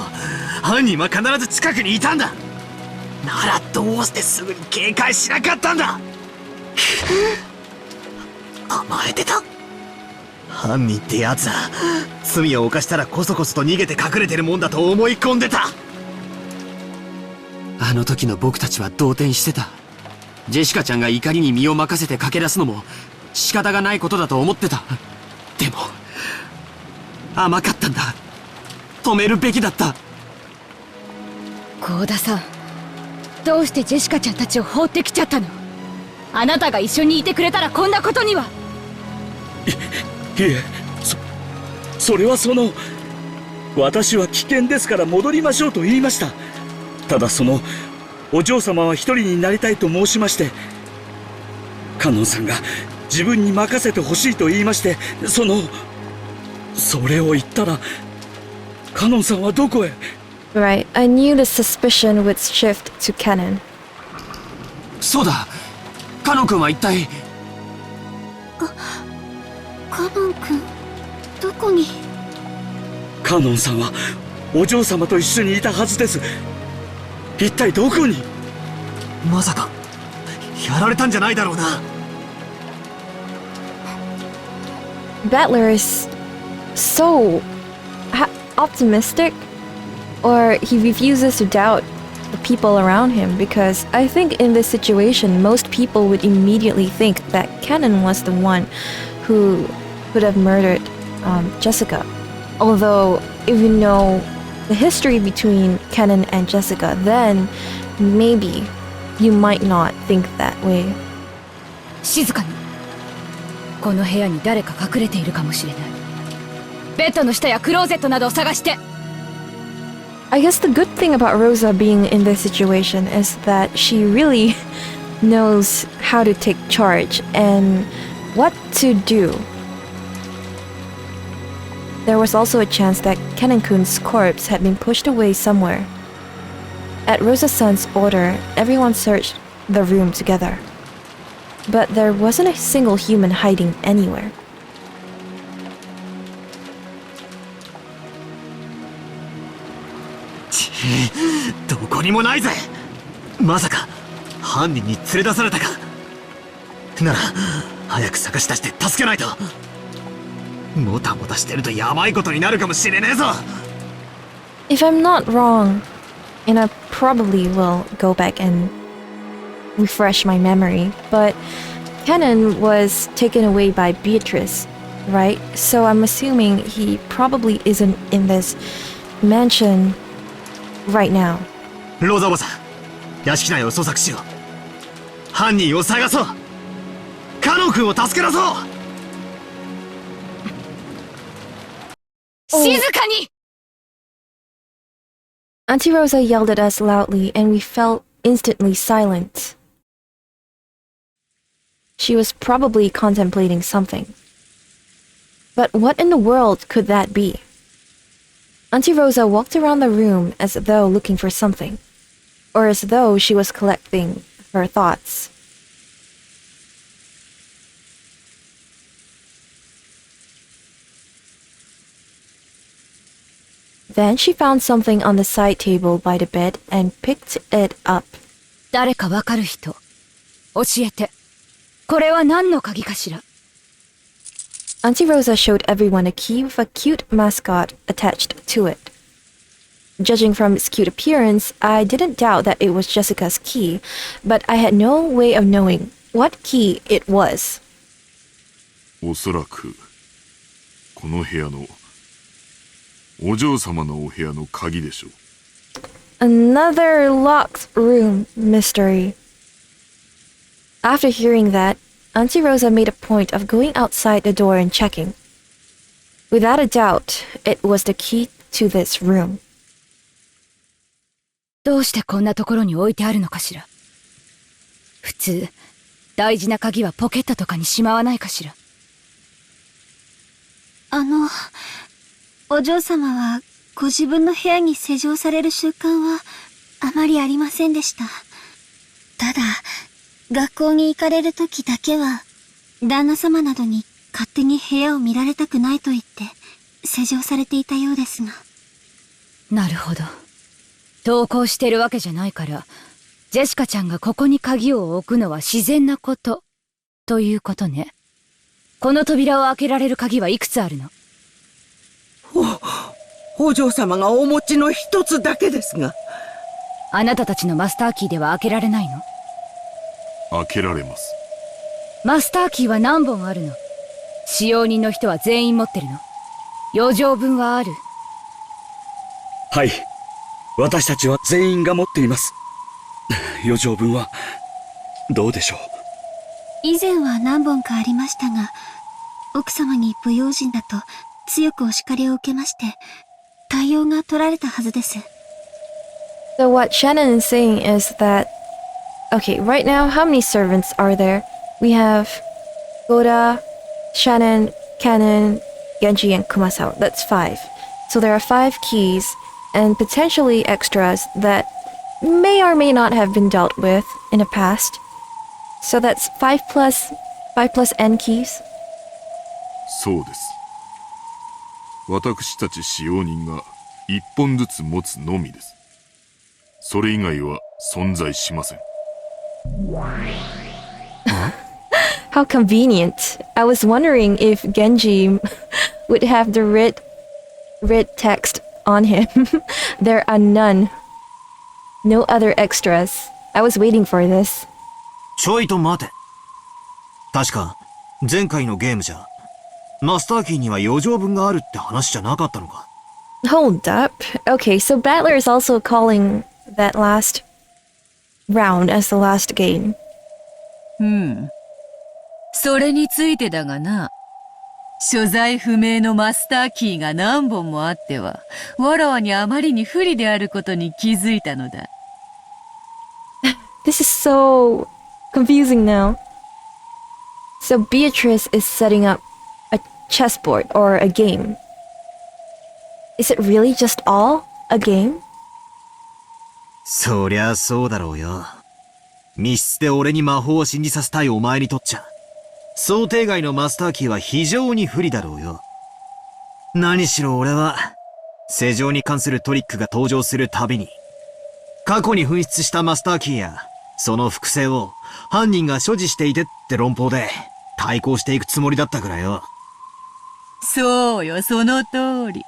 犯人は必ず近くにいたんだ。ならどうしてすぐに警戒しなかったんだ。甘えてた。犯人ってやつは罪を犯したらこそこそと逃げて隠れてるもんだと思い込んでた。あの時の僕たちは動転してた。ジェシカちゃんが怒りに身を任せて駆け出すのも仕方がないことだと思ってた。でも甘かったんだ。止めるべきだった。幸田さん、どうしてジェシカちゃんたちを放ってきちゃったの？あなたが一緒にいてくれたらこんなことには。いえ、それは私は危険ですから戻りましょうと言いました。ただお嬢様は一人になりたいと申しまして、カノンさんが自分に任せてほしいと言いまして、それを言ったら、カノンさんはどこへ？ Right, I knew the suspicion would shift to Kanon. そうだ、カノン君は一体。カノン君、どこに？カノンさんはお嬢様と一緒にいたはずです。一体どこに？まさかやられたんじゃないだろうな。Battler is so optimistic, or he refuses to doubt the people around him, because I think in this situation most people would immediately think that Kanon was the one who could have murdered Jessica. Although if you know the history between Kanon and Jessica, then maybe you might not think that way. 静かに。この部屋に誰か隠れているかもしれない。ベッドの下やクローゼットなどを探して。I guess the good thing about Rosa being in this situation is that she really knows how to take charge and what to do. There was also a chance that Kanon-kun's corpse had been pushed away somewhere. At Rosa-san's order, everyone searched the room together. But there wasn't a single human hiding anywhere. どこにもないぜ。まさか犯人に連れ出されたか。なら早く探し出して助けないと。もたもたしてるとやばいことになるかもしれねえぞ。 If I'm not wrong, and I probably will go back and refresh my memory, but Kanon was taken away by Beatrice, right? So I'm assuming he probably isn't in this mansion right now. ローザおばさん、屋敷内を捜索しよう。犯人を探そう。カノン君を助け出そう。静かに！ Auntie Rosa yelled at us loudly, and we fell instantly silent. She was probably contemplating something. But what in the world could that be? Auntie Rosa walked around the room as though looking for something, or as though she was collecting her thoughts. Then she found something on the side table by the bed and picked it up. 誰かわかる人、教えて。これは何の鍵かしら？ Auntie Rosa showed everyone a key with a cute mascot attached to it. Judging from its cute appearance, I didn't doubt that it was Jessica's key, but I had no way of knowing what key it was. おそらくこの部屋のお嬢様のお部屋の鍵でしょう。 Another locked room mystery. After hearing that, Auntie Rosa made a point of going outside the door and checking. Without a doubt, it was the key to this room. どうしてこんなところに置いてあるのかしら？普通、大事な鍵はポケットとかにしまわないかしら？お嬢様はご自分の部屋に施錠される習慣はあまりありませんでした。ただ、学校に行かれる時だけは、旦那様などに勝手に部屋を見られたくないと言って施錠されていたようですが。なるほど。登校してるわけじゃないから、ジェシカちゃんがここに鍵を置くのは自然なこと、ということね。この扉を開けられる鍵はいくつあるの？お嬢様がお持ちの一つだけですが。あなたたちのマスターキーでは開けられないの？開けられます。マスターキーは何本あるの？使用人の人は全員持ってるの？余剰分はある？はい。私たちは全員が持っています。余剰分は、どうでしょう。以前は何本かありましたが、奥様に不用心だと強くお叱りを受けまして、対応が取られたはずです。So what Shannon is saying is that, okay, right now, how many servants are there? We have Goda, Shannon, Kanon, Genji, and Kumasawa. That's 5. So there are 5 keys, and potentially extras that may or may not have been dealt with in the past. So that's 5 plus N keys. そうです。私たち使用人が1本ずつ持つのみです。それ以外は存在しません。How convenient. I was wondering if Genji would have the writ text on him. There are none. No other extras. I was waiting for this. ちょいと待て。確か、前回のゲームじゃ、マスターキーには余剰分があるって話じゃなかったのか。Hold up. Okay, so Battler is also calling that last round as the last game. それについてだがな、所在不明のマスターキーが何本もあっては、わらわにあまりに不利であることに気づいたのだ。This is so confusing now. So Beatrice is setting up a chessboard or a game. Is it really just all a game? そりゃそうだろうよ。密室で俺に魔法を信じさせたいお前にとっちゃ、想定外のマスターキーは非常に不利だろうよ。何しろ俺は、世情に関するトリックが登場するたびに、過去に紛失したマスターキーや、その複製を犯人が所持していてって論法で対抗していくつもりだったからよ。そうよ、その通り。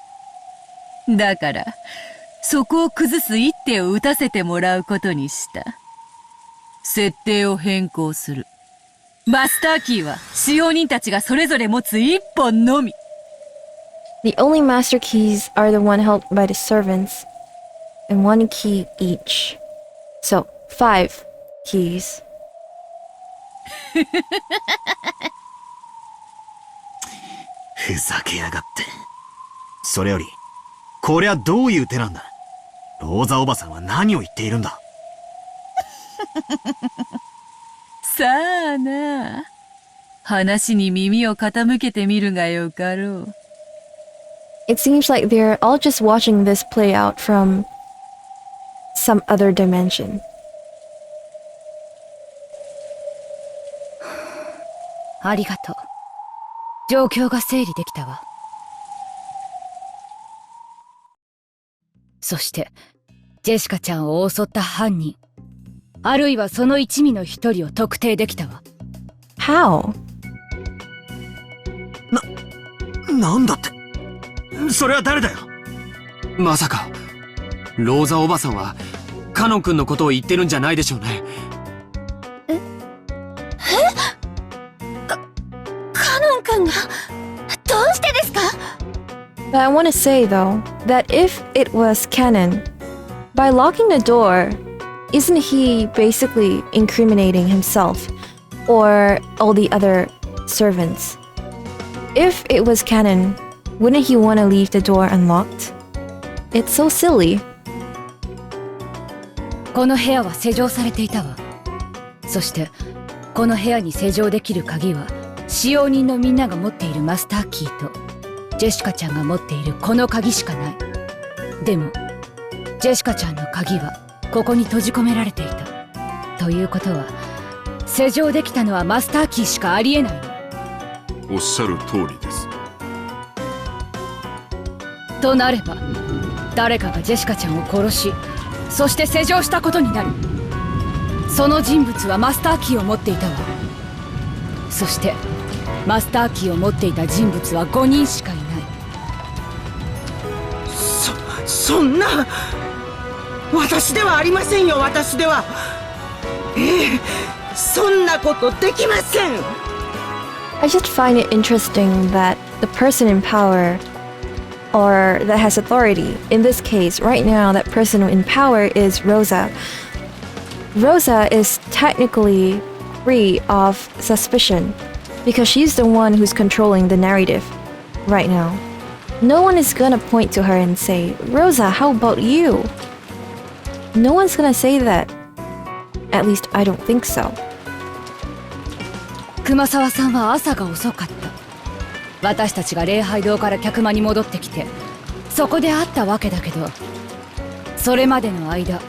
だから、そこを崩す一手を打たせてもらうことにした。設定を変更する。マスターキーは使用人たちがそれぞれ持つ一本のみ。The only master keys are the one held by the servants, and 1 key each. So, 5 keys. ふざけやがって。それより、こりゃどういう手なんだ。ローザおばさんは何を言っているんだ。さあな。話に耳を傾けてみるがよかろう。It seems like they're all just watching this play out from some other dimension. ありがとう。状況が整理できたわ。そして、ジェシカちゃんを襲った犯人、あるいはその一味の一人を特定できたわ。How? なんだって。それは誰だよ。まさか、ローザおばさんは、カノン君のことを言ってるんじゃないでしょうね。カノン君がどうしてですか？ But I want to say though, that if it was Kanon, by locking the door, isn't he basically incriminating himself or all the other servants? If it was Kanon, wouldn't he want to leave the door unlocked? It's so silly. この部屋は施錠されていたわ。そして、この部屋に施錠できる鍵は、使用人のみんなが持っているマスターキーと、ジェシカちゃんが持っているこの鍵しかない。でも、ジェシカちゃんの鍵は、ここに閉じ込められていた。ということは、施錠できたのはマスターキーしかありえないの。おっしゃる通りです。となれば、誰かがジェシカちゃんを殺し、そして施錠したことになる。その人物はマスターキーを持っていたわ。そして、マスターキーを持っていた人物は5人しかいない。そんな。私ではありませんよ、私では。そんなことできません。I just find it interesting that the person in power or that has authority, in this case, right now, that person in power is Rosa. Rosa is technically free of suspicion because she's the one who's controlling the narrative right now. No one is gonna point to her and say, Rosa, how about you? No one's gonna say that. At least I don't think so. 熊沢さんは朝が遅かった。私たちが礼拝堂から客間に戻ってきて、そこで会ったわけだけど、それまでの間、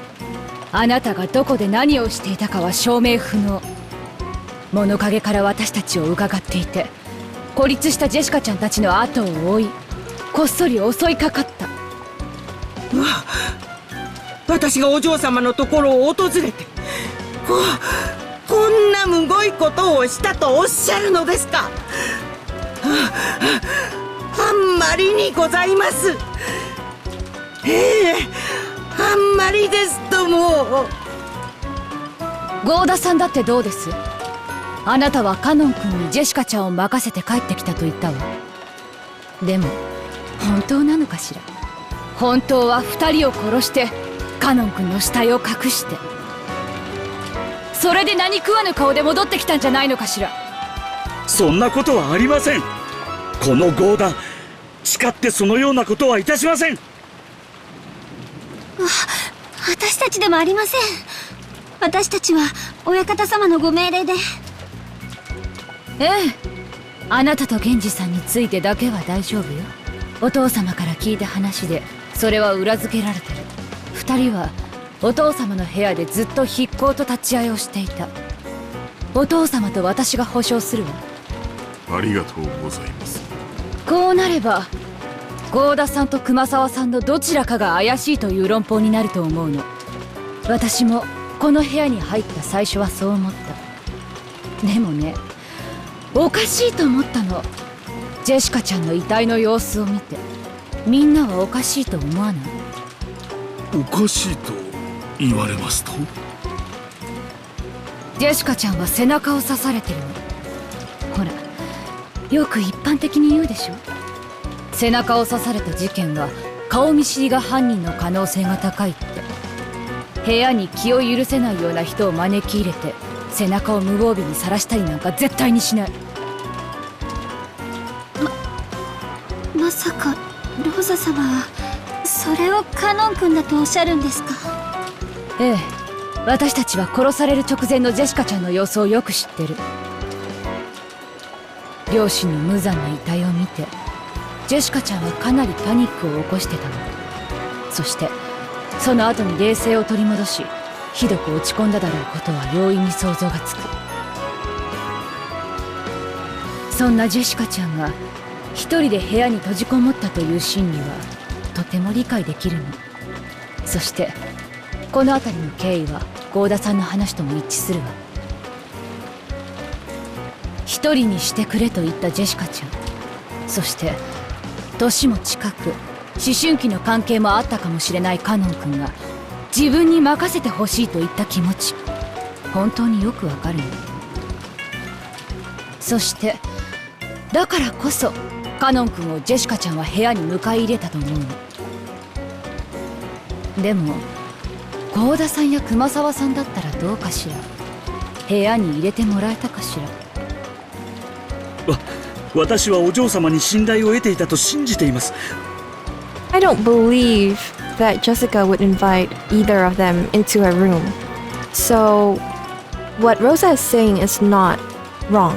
あなたがどこで何をしていたかは証明不能。物陰から私たちを伺っていて、孤立したジェシカちゃんたちの後を追い、こっそり襲いかかった。私がお嬢様のところを訪れて、こんなむごいことをしたとおっしゃるのですか。あんまりにございます。あんまりですとも。郷田さんだってどうです？あなたはカノン君にジェシカちゃんを任せて帰ってきたと言ったわ。でも本当なのかしら。本当は2人を殺してカノン君の死体を隠して、それで何食わぬ顔で戻ってきたんじゃないのかしら。そんなことはありません。この強打、誓ってそのようなことはいたしません。私たちでもありません。私たちは親方様のご命令で。ええ、あなたと源氏さんについてだけは大丈夫よ。お父様から聞いた話でそれは裏付けられてる。2人はお父様の部屋でずっと筆行と立ち会いをしていた。お父様と私が保証するわ。ありがとうございます。こうなれば郷田さんと熊沢さんのどちらかが怪しいという論法になると思うの。私もこの部屋に入った最初はそう思った。でもね、おかしいと思ったの。ジェシカちゃんの遺体の様子を見て。みんなはおかしいと思わない？おかしいと言われますと？ジェシカちゃんは背中を刺されてるの。ほら、よく一般的に言うでしょ。背中を刺された事件は顔見知りが犯人の可能性が高いって。部屋に気を許せないような人を招き入れて背中を無防備にさらしたりなんか絶対にしない。まさかローザ様はそれをカノン君だとおっしゃるんですか？ええ、私たちは殺される直前のジェシカちゃんの様子をよく知ってる。両親の無残な遺体を見てジェシカちゃんはかなりパニックを起こしてたの。そしてその後に冷静を取り戻し、ひどく落ち込んだだろうことは容易に想像がつく。そんなジェシカちゃんが一人で部屋に閉じこもったという心理はとても理解できるの。そしてこの辺りの経緯は郷田さんの話とも一致するわ。一人にしてくれと言ったジェシカちゃん、そして年も近く思春期の関係もあったかもしれないカノン君が自分に任せてほしいと言った気持ち、本当によくわかるの。そしてだからこそカノン君をジェシカちゃんは部屋に迎え入れたと思うの。でも郷田さんや熊沢さんだったらどうかしら。部屋に入れてもらえたかしら。私はお嬢様に信頼を得ていたと信じています。I don't believe that Jessica would invite either of them into her room. So, what Rosa is saying is not wrong.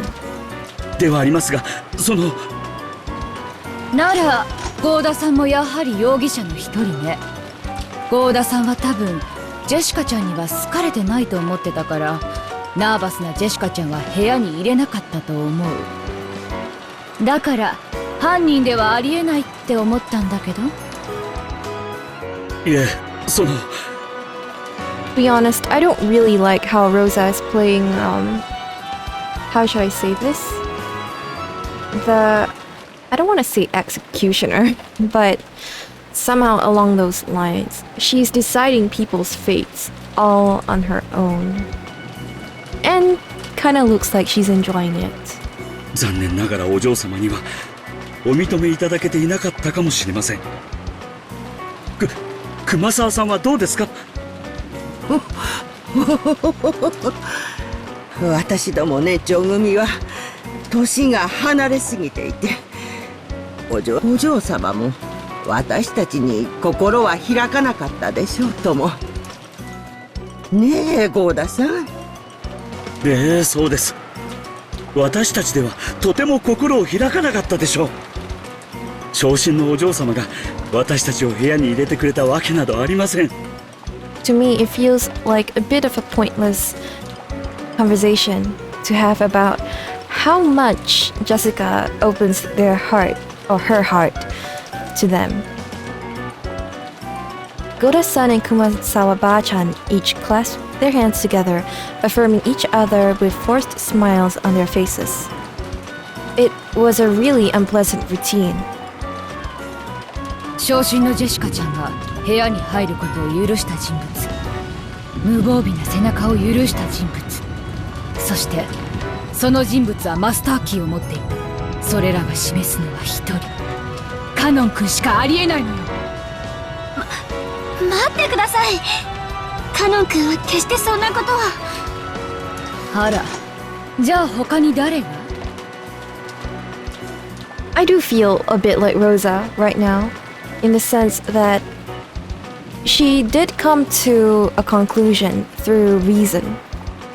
ではありますが、なら郷田さんもやはり容疑者の一人ね。郷田さんは多分ジェシカちゃんには好かれてないと思ってたから、ナーバスなジェシカちゃんは部屋に入れなかったと思う。だから犯人ではありえないって思ったんだけど。いえ、To be honest, I don't really like how Rosa is playing, how should I say this? I don't want to say executioner, but somehow along those lines, she's deciding people's fates all on her own. And kinda looks like she's enjoying it. 残念ながらお嬢様にはお認めいただけていなかったかもしれません。熊沢さんはどうですか？私どもね、女組は年が離れすぎていて、お嬢様も私たちに心は開かなかったでしょうとも。ねえ、ゴーダさん。そうです。私たちではとても心を開かなかったでしょう。長身のお嬢様が私たちを部屋に入れてくれたわけなどありません。To me, it feels like a bit of a pointless conversation to have about how much Jessica opens their heart or her heart to them. Goda-san and Kumasawa-ba-chan each clasped their hands together, affirming each other with forced smiles on their faces. It was a really unpleasant routine. 昇進のジェシカちゃんが部屋に入ることを許した人物、無防備な背中を許した人物、そしてその人物はマスターキーを持っている。それらが示すのは一人、カノン君しかありえないのよ。待ってください。カノン君は決してそんなことは。あら、じゃあ他に誰が？ I do feel a bit like Rosa right now, in the sense that she did come to a conclusion through reason,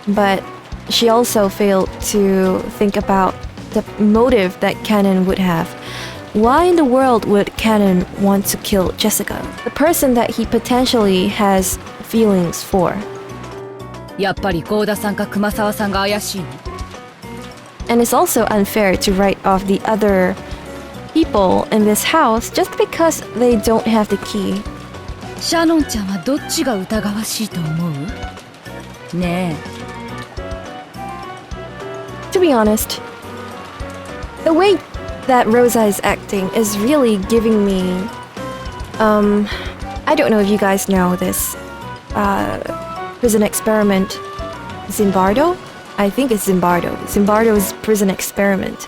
but she also failed to think about the motive that Kanon would have. Why in the world would Kanon want to kill Jessica, the person that he potentially has feelings for? やっぱり幸田さんか熊沢さんが怪しいの。 And it's also unfair to write off the other people in this house just because they don't have the key. シャノンちゃんはどっちが疑わしいと思う？ねえ。 To be honest, the way that Rosa is acting is really giving me I don't know if you guys know this prison experiment Zimbardo? I think it's Zimbardo. Zimbardo's prison experiment,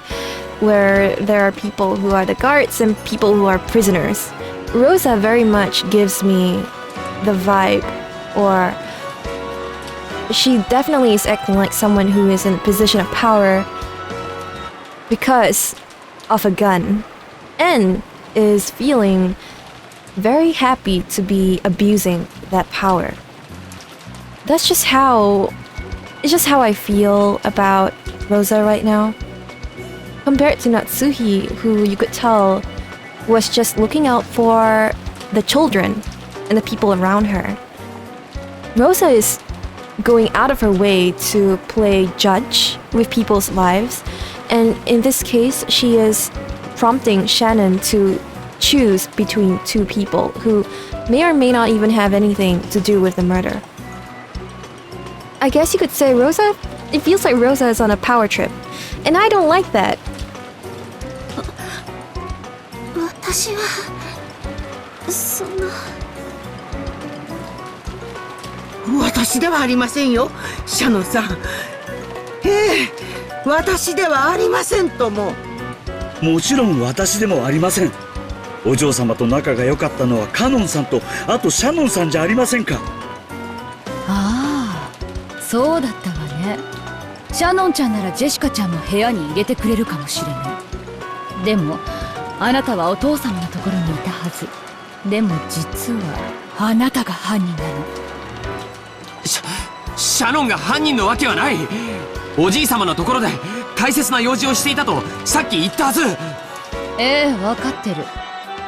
where there are people who are the guards and people who are prisoners. Rosa very much gives me the vibe, or she definitely is acting like someone who is in a position of power because of a gun, and is feeling very happy to be abusing that power. It's just how I feel about Rosa right now. Compared to Natsuhi, who you could tell was just looking out for the children and the people around her. Rosa is going out of her way to play judge with people's lives, and in this case, she is prompting Shannon to choose between two people who may or may not even have anything to do with the murder. I guess you could say it feels like Rosa is on a power trip, and I don't like that. 私はそんな。私ではありませんよ、シャノンさん。私ではありませんとも。もちろん私でもありません。お嬢様と仲が良かったのはカノンさんと、あとシャノンさんじゃありませんか。ああ、そうだったわね。シャノンちゃんならジェシカちゃんも部屋に入れてくれるかもしれない。でもあなたはお父様のところにいたはず。でも実はあなたが犯人なの。シャノンが犯人のわけはない。おじい様のところで大切な用事をしていたとさっき言ったはず。分かってる。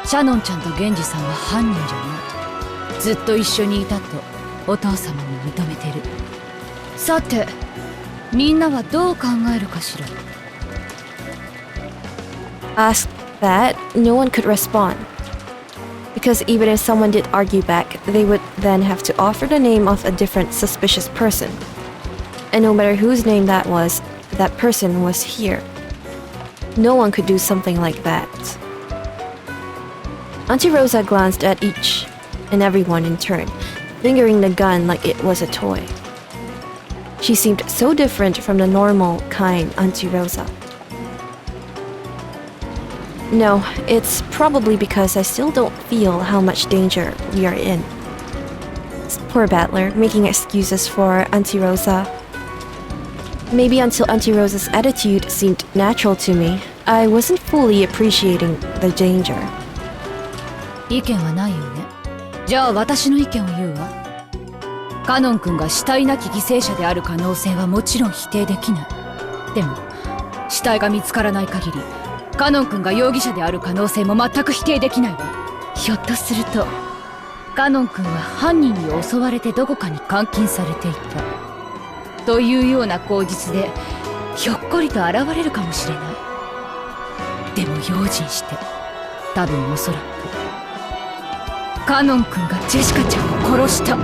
シャノンちゃんとゲンジさんは犯人じゃない。ずっと一緒にいたとお父様も認めてる。さてみんなはどう考えるかしら。 Asked that, no one could respond. Because even if someone did argue back, they would then have to offer the name of a different suspicious person. And no matter whose name that person was here. No one could do something like that. Auntie Rosa glanced at each and everyone in turn, fingering the gun like it was a toy. She seemed so different from the normal, kind Auntie Rosa. No, it's probably because I still don't feel how much danger we are in. Poor Battler, making excuses for Auntie Rosa. Maybe until Auntie Rosa's attitude seemed natural to me, I wasn't fully appreciating the danger. 意見はないよね。じゃあ私の意見を言うわ。カノン君が死体なき犠牲者である可能性はもちろん否定できない。でも死体が見つからない限りカノン君が容疑者である可能性も全く否定できないわ。ひょっとするとカノン君は犯人に襲われてどこかに監禁されていたというような口実でひょっこりと現れるかもしれない。でも用心して。多分おそらくカノン君がジェシカちゃんを殺した。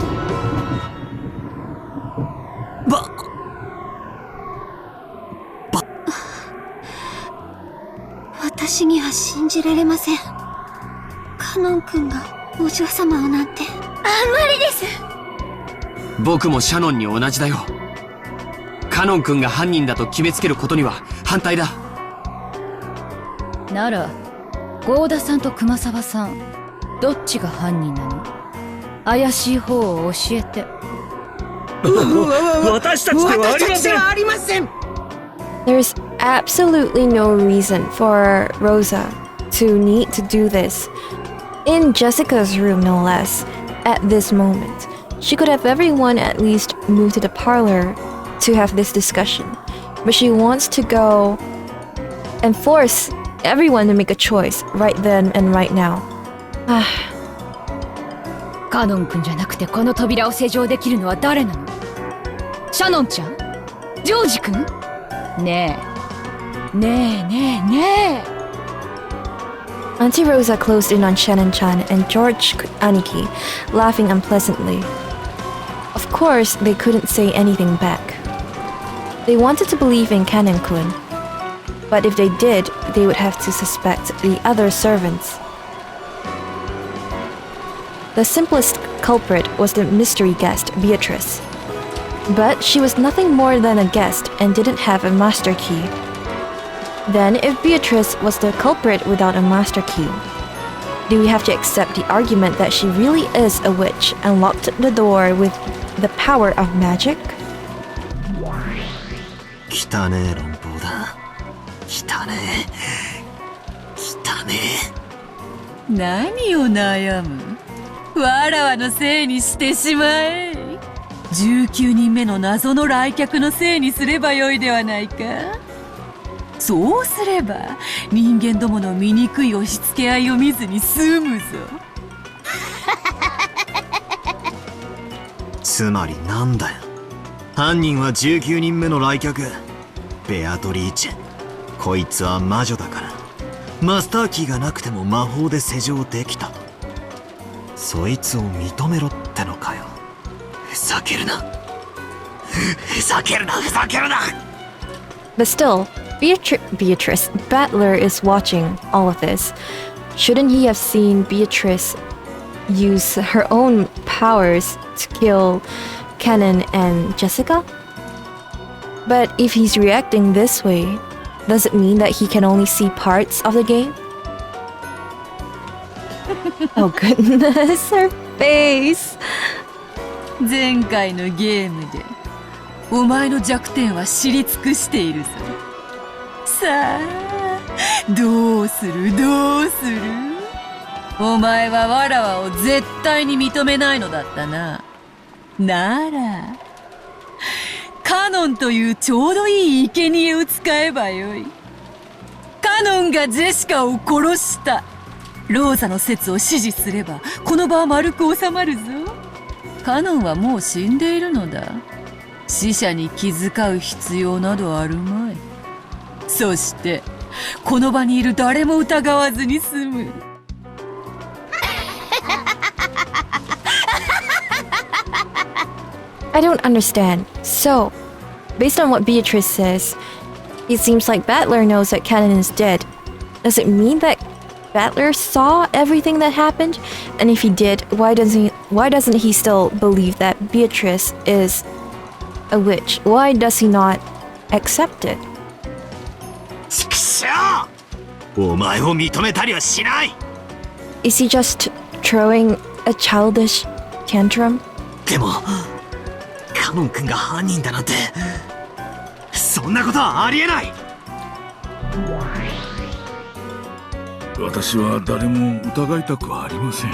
私には信じられません。カノン君がお嬢様をなんて。あんまりです。僕もシャノンに同じだよ。カノン君が犯人だと決めつけることには反対だ。なら郷田さんと熊沢さん、どっちが犯人なの？怪しい方を教えて。私たちではありません。There's absolutely no reason for Rosa to need to do this. In Jessica's room, no less, at this moment. She could have everyone at least move to the parlor to have this discussion. But she wants to go and force everyone to make a choice right then and right now. カノン君じゃなくてこの扉を施錠できるのは誰なの？シャノンちゃん？ジョージ君？ねえねえねえねえ。Auntie Rosa closed in on Shannon-chan and George Aniki, laughing unpleasantly. Of course, they couldn't say anything back. They wanted to believe in Kanon-kun, but if they did, they would have to suspect the other servants. The simplest culprit was the mystery guest, Beatrice. But she was nothing more than a guest and didn't have a master key. Then, if Beatrice was the culprit without a master key, do we have to accept the argument that she really is a witch and locked the door with the power of magic? 汚ねえ論法だ。汚ねえ。汚ねえ。何を悩む？わらわのせいにしてしまえ。19人目の謎の来客のせいにすればよいではないか。そうすれば人間どもの醜い押し付け合いを見ずに済むぞ。つまりなんだよ。犯人は19人目の来客。ベアトリーチェ。こいつは魔女だからマスターキーがなくても魔法で施錠できた。そいつを認めろってのかよ。ふざけるな。ふざけるな、ふざけるな。 But still, Beatrice, Battler is watching all of this. Shouldn't he have seen Beatrice use her own powers to kill Kanon and Jessica? But if he's reacting this way, does it mean that he can only see parts of the game? Oh goodness, her face! 前回のゲームでお前の弱点は知り尽くしているぞ。さあ、どうするどうする？お前はわらわを絶対に認めないのだったな。ならカノンというちょうどいい生贄を使えばよい。カノンがジェシカを殺した。ローザの説を支持すればこの場は丸く収まるぞ。カノンはもう死んでいるのだ。死者に気遣う必要などあるまい。そしてこの場にいる誰も疑わずに済む。I don't understand. So, based on what Beatrice says, it seems like Battler knows that Kanon is dead. Does it mean that Battler saw everything that happened? And if he did, why doesn't he still believe that Beatrice is a witch? Why does he not accept it? ちくしょう！お前を認めたりはしない！ Is he just throwing a childish tantrum? でもカノン君が犯人だなんてそんなことはありえない。私は誰も疑いたくはありません。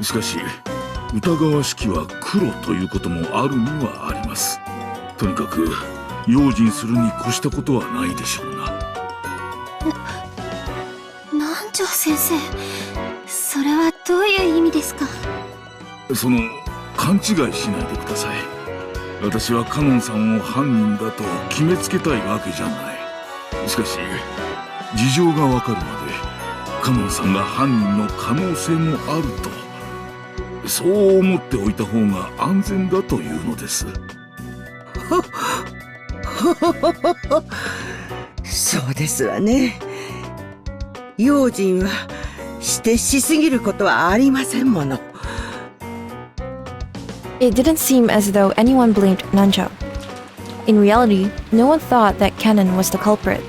しかし疑わしきは黒ということもあるにはあります。とにかく用心するに越したことはないでしょうな。南條先生、それはどういう意味ですか？勘違いしないでください。私はカノンさんを犯人だと決めつけたいわけじゃない。しかし事情がわかるまでカノンさんが犯人の可能性もあると、そう思っておいた方が安全だというのです。そうですわね。用心はしてしすぎることはありませんもの。It didn't seem as though anyone blamed Nanjo. In reality, no one thought that Kanon was the culprit.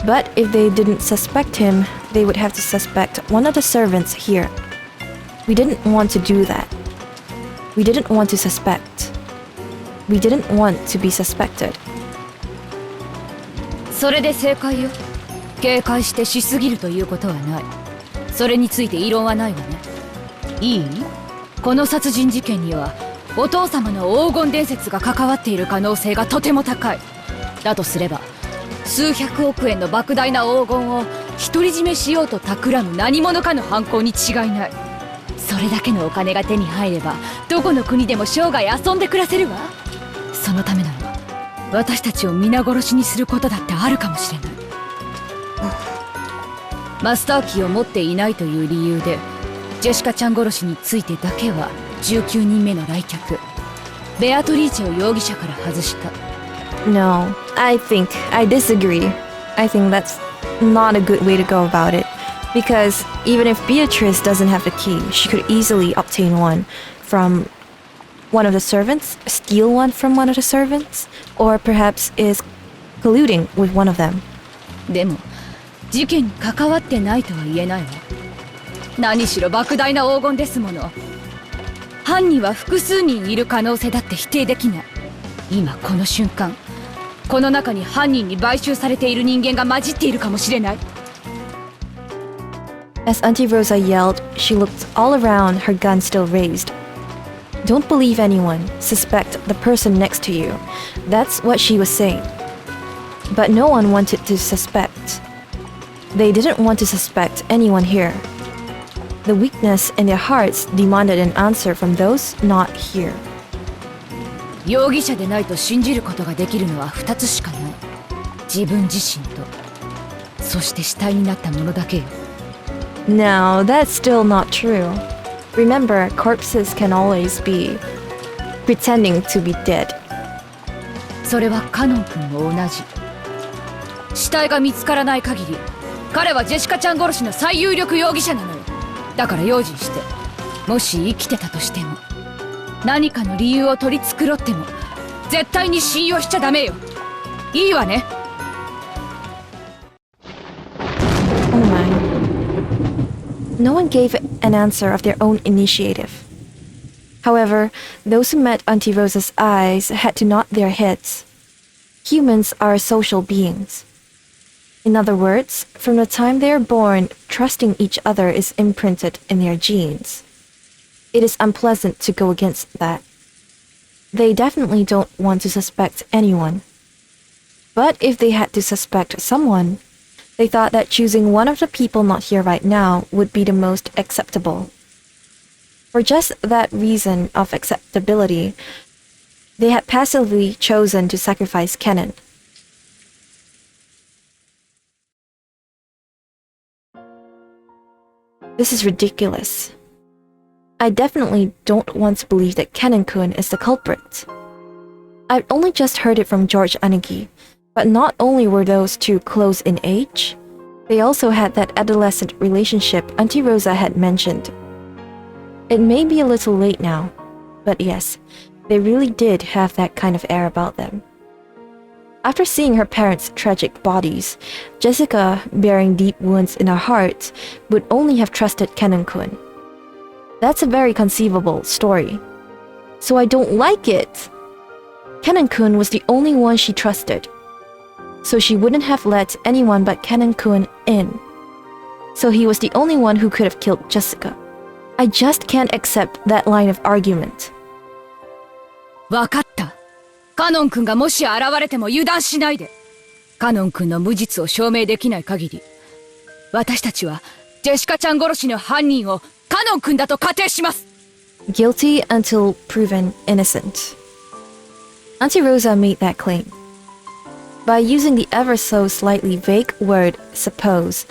But if they didn't suspect him, they would have to suspect one of the servants here. We didn't want to do that. We didn't want to suspect. We didn't want to be suspected. それで正解よ。警戒してしすぎるということはない。それについて異論はないわね。いい？この殺人事件にはお父様の黄金伝説が関わっている可能性がとても高い。だとすれば数百億円の莫大な黄金を独り占めしようと企む何者かの犯行に違いない。それだけのお金が手に入ればどこの国でも生涯遊んで暮らせるわ。そのためなら私たちを皆殺しにすることだってあるかもしれない。マスターキーを持っていないという理由でジェシカちゃん殺しについてだけは19人目の来客ベアトリーチェを容疑者から外した。 No, I disagree. I think that's not a good way to go about it. Because even if Beatrice doesn't have the key, she could easily obtain one from one of the servants, steal one from one of the servants, or perhaps is colluding with one of them. でも事件に関わってないとは言えないわ。何しろ莫大な黄金ですもの。犯人は複数人いる可能性だって否定できない。今この瞬間この中に犯人に買収されている人間が混じっているかもしれない。 As Auntie Rosa yelled, she looked all around, her gun still raised. Don't believe anyone, suspect the person next to you. That's what she was saying. But no one wanted to suspect. They didn't want to suspect anyone here. The weakness in their hearts demanded an answer from those not here. 容疑者でないと信じることができるのは2つしかない。自分自身と、そして死体になったものだけよ。No, that's still not true. Remember, corpses can always be pretending to be dead. それはカノン君も同じ。死体が見つからない限り、彼はジェシカちゃん殺しの最有力容疑者なのよ。だから用心して、もし生きてたとしても、何かの理由を取り繕っても、絶対に信用しちゃダメよ。いいわね。Oh my. No one gave an answer of their own initiative. However, those who met Auntie Rosa's eyes had to nod their heads. Humans are social beings. In other words, from the time they are born, trusting each other is imprinted in their genes. It is unpleasant to go against that. They definitely don't want to suspect anyone. But if they had to suspect someone, they thought that choosing one of the people not here right now would be the most acceptable. For just that reason of acceptability, they had passively chosen to sacrifice Kanon. This is ridiculous. I definitely don't want to believe that Kanon-kun is the culprit. I've only just heard it from George Anagi, but not only were those two close in age, they also had that adolescent relationship Auntie Rosa had mentioned. It may be a little late now, but yes, they really did have that kind of air about them. After seeing her parents' tragic bodies, Jessica, bearing deep wounds in her heart, would only have trusted Kanon-kun. That's a very conceivable story. So I don't like it! Kanon-kun was the only one she trusted. So she wouldn't have let anyone but Kanon-kun in. So he was the only one who could have killed Jessica. I just can't accept that line of argument. わかった。カノン君がもし現れても油断しないで。カノン君の無実を証明できない限り、私たちはジェシカちゃん殺しの犯人をカノン君だと仮定します。Guilty until proven innocent. Auntie Rosa made that claim. By using the ever so slightly vague word suppose,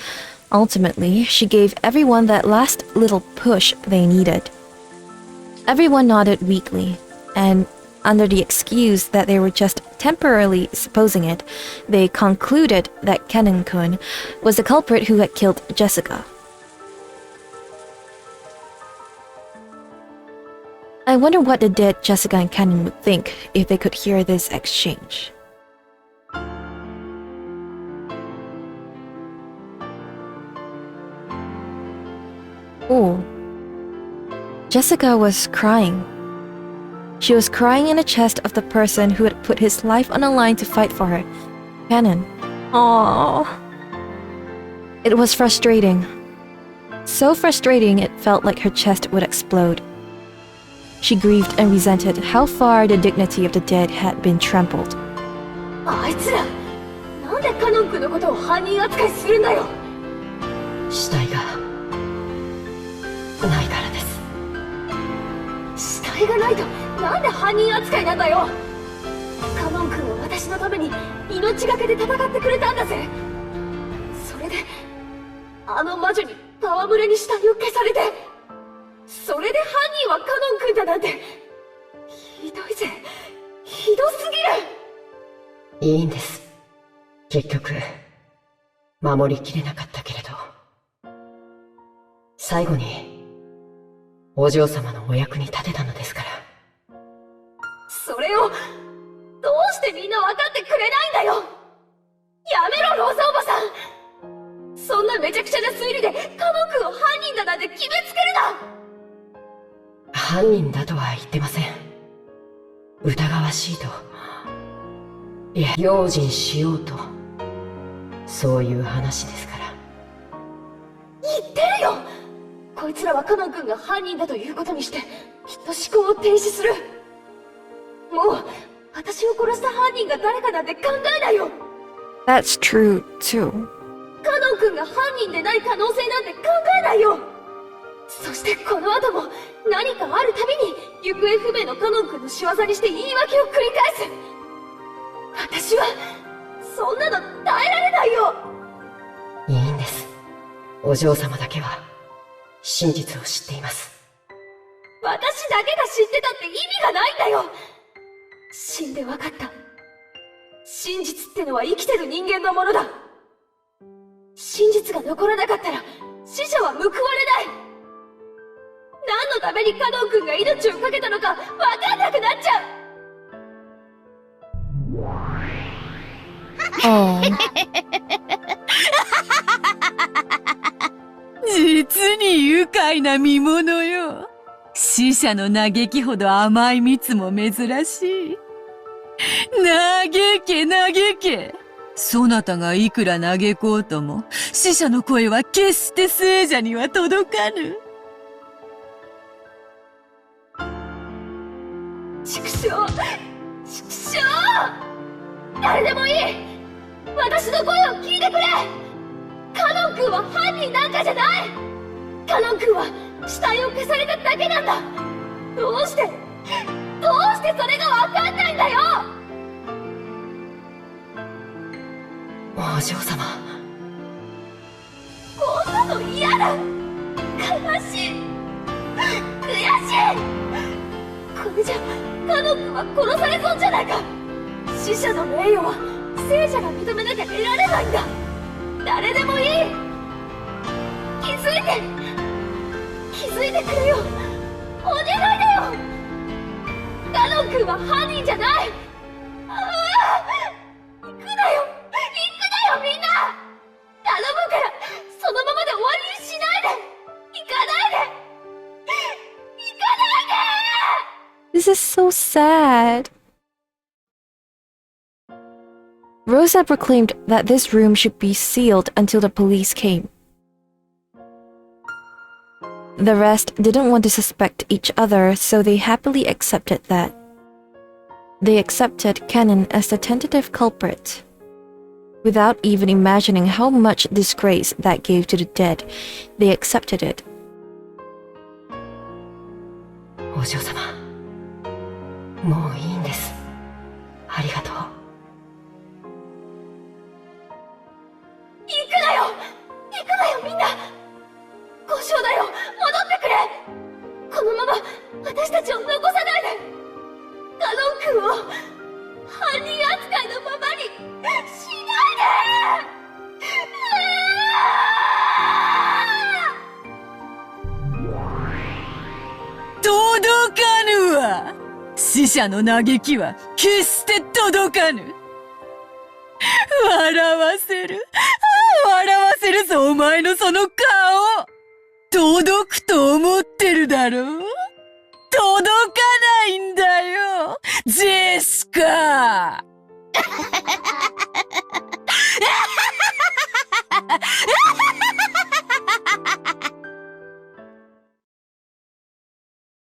ultimately, she gave everyone that last little push they needed. Everyone nodded weakly, and under the excuse that they were just temporarily supposing it, they concluded that Kanon-kun was the culprit who had killed Jessica. I wonder what the dead Jessica and Kanon would think if they could hear this exchange. Oh. Jessica was crying. She was crying in the chest of the person who had put his life on the line to fight for her, Kanon. Aww. It was frustrating. So frustrating it felt like her chest would explode. She grieved and resented how far the dignity of the dead had been trampled. あいつら、なんでカノン君のことを犯人扱いするんだよ。死体がないからです。死体がないとなんで犯人扱いなんだよ。カノン君は私のために命がけで戦ってくれたんだぜ。それであの魔女に戯れに死体を消されて、それで犯人はカノン君だなんて、ひどいぜ。ひどすぎる。いいんです。結局守りきれなかったけれど、最後にお嬢様のお役に立てたのですから。それをどうしてみんな分かってくれないんだよ。やめろ、ローザおばさん。そんなめちゃくちゃな推理でカノン君を犯人だなんて決めつけるな。犯人だとは言ってません。疑わしいと、いや用心しようと、そういう話ですから。言ってるよ。こいつらはカノン君が犯人だということにしてきっと思考を停止する。もう私を殺した犯人が誰かなんて考えないよ。 That's true, too. カノン君が犯人でない可能性なんて考えないよ。そしてこの後も何かあるたびに行方不明のカノン君の仕業にして言い訳を繰り返す。私はそんなの耐えられないよ。いいんです。お嬢様だけは真実を知っています。私だけが知ってたって意味がないんだよ。死んで分かった。真実ってのは生きてる人間のものだ。真実が残らなかったら死者は報われない。何のためにカノン君が命を懸けたのか分かんなくなっちゃう。実に愉快な見物よ。死者の嘆きほど甘い蜜も珍しい。嘆け嘆け。そなたがいくら嘆こうとも、死者の声は決して聖者には届かぬ。畜生！畜生！誰でもいい！私の声を聞いてくれ！カノン君は犯人なんかじゃない！カノン君は死体を消されただけなんだ！どうしてそれがわかんないんだよ！お嬢様。こんなの嫌だ！悲しい！悔しい！これじゃカノン君は殺されそうじゃないか。死者の名誉は聖者が認めなきゃ得られないんだ。誰でもいい。気づいてくれよ。お願いだよ。カノン君は犯人じゃない。行くなよみんな。頼むからそのままで終わりにしないで。行かないで。 This is so sad. Rosa proclaimed that this room should be sealed until the police came. The rest didn't want to suspect each other, so they happily accepted that. They accepted Kanon as the tentative culprit. Without even imagining how much disgrace that gave to the dead, they accepted it. お嬢様、もういいんです。ありがとう。行くなよみんな。交渉だよ、戻ってくれ。このまま私たちを残さないで。カノン君を犯人扱いのままにしないで。届かぬわ。死者の嘆きは決して届かぬ。笑わせるぞ、お前のその顔。届くと思ってるだろう。届かないんだよ、ジェシカ。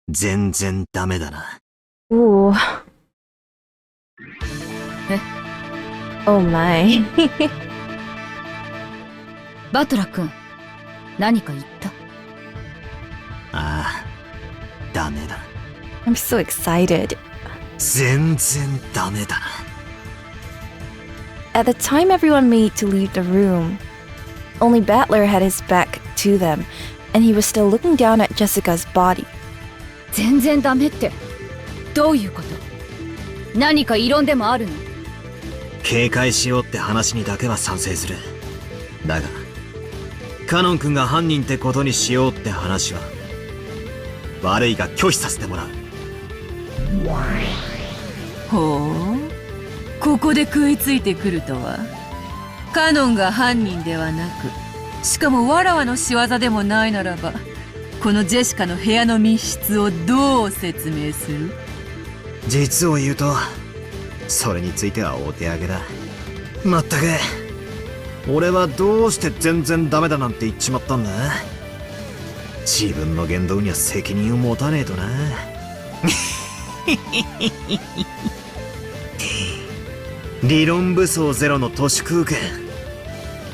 全然ダメだな。Ooh. Oh my. バトラ君、何か言った？ああ、ダメだ。I'm so excited. 全然ダメだな。At the time everyone made to leave the room, only Battler had his back to them, and he was still looking down at Jessica's body. 全然ダメってどういうこと？何か異論でもあるの？警戒しようって話にだけは賛成する。だがカノン君が犯人ってことにしようって話は悪いが拒否させてもらう。ほう、ここで食いついてくるとは。カノンが犯人ではなく、しかもわらわの仕業でもないならば、このジェシカの部屋の密室をどう説明する？実を言うとそれについてはお手上げだ。まったく俺はどうして全然ダメだなんて言っちまったんだ。自分の言動には責任を持たねえとな。理論武装ゼロの都市空間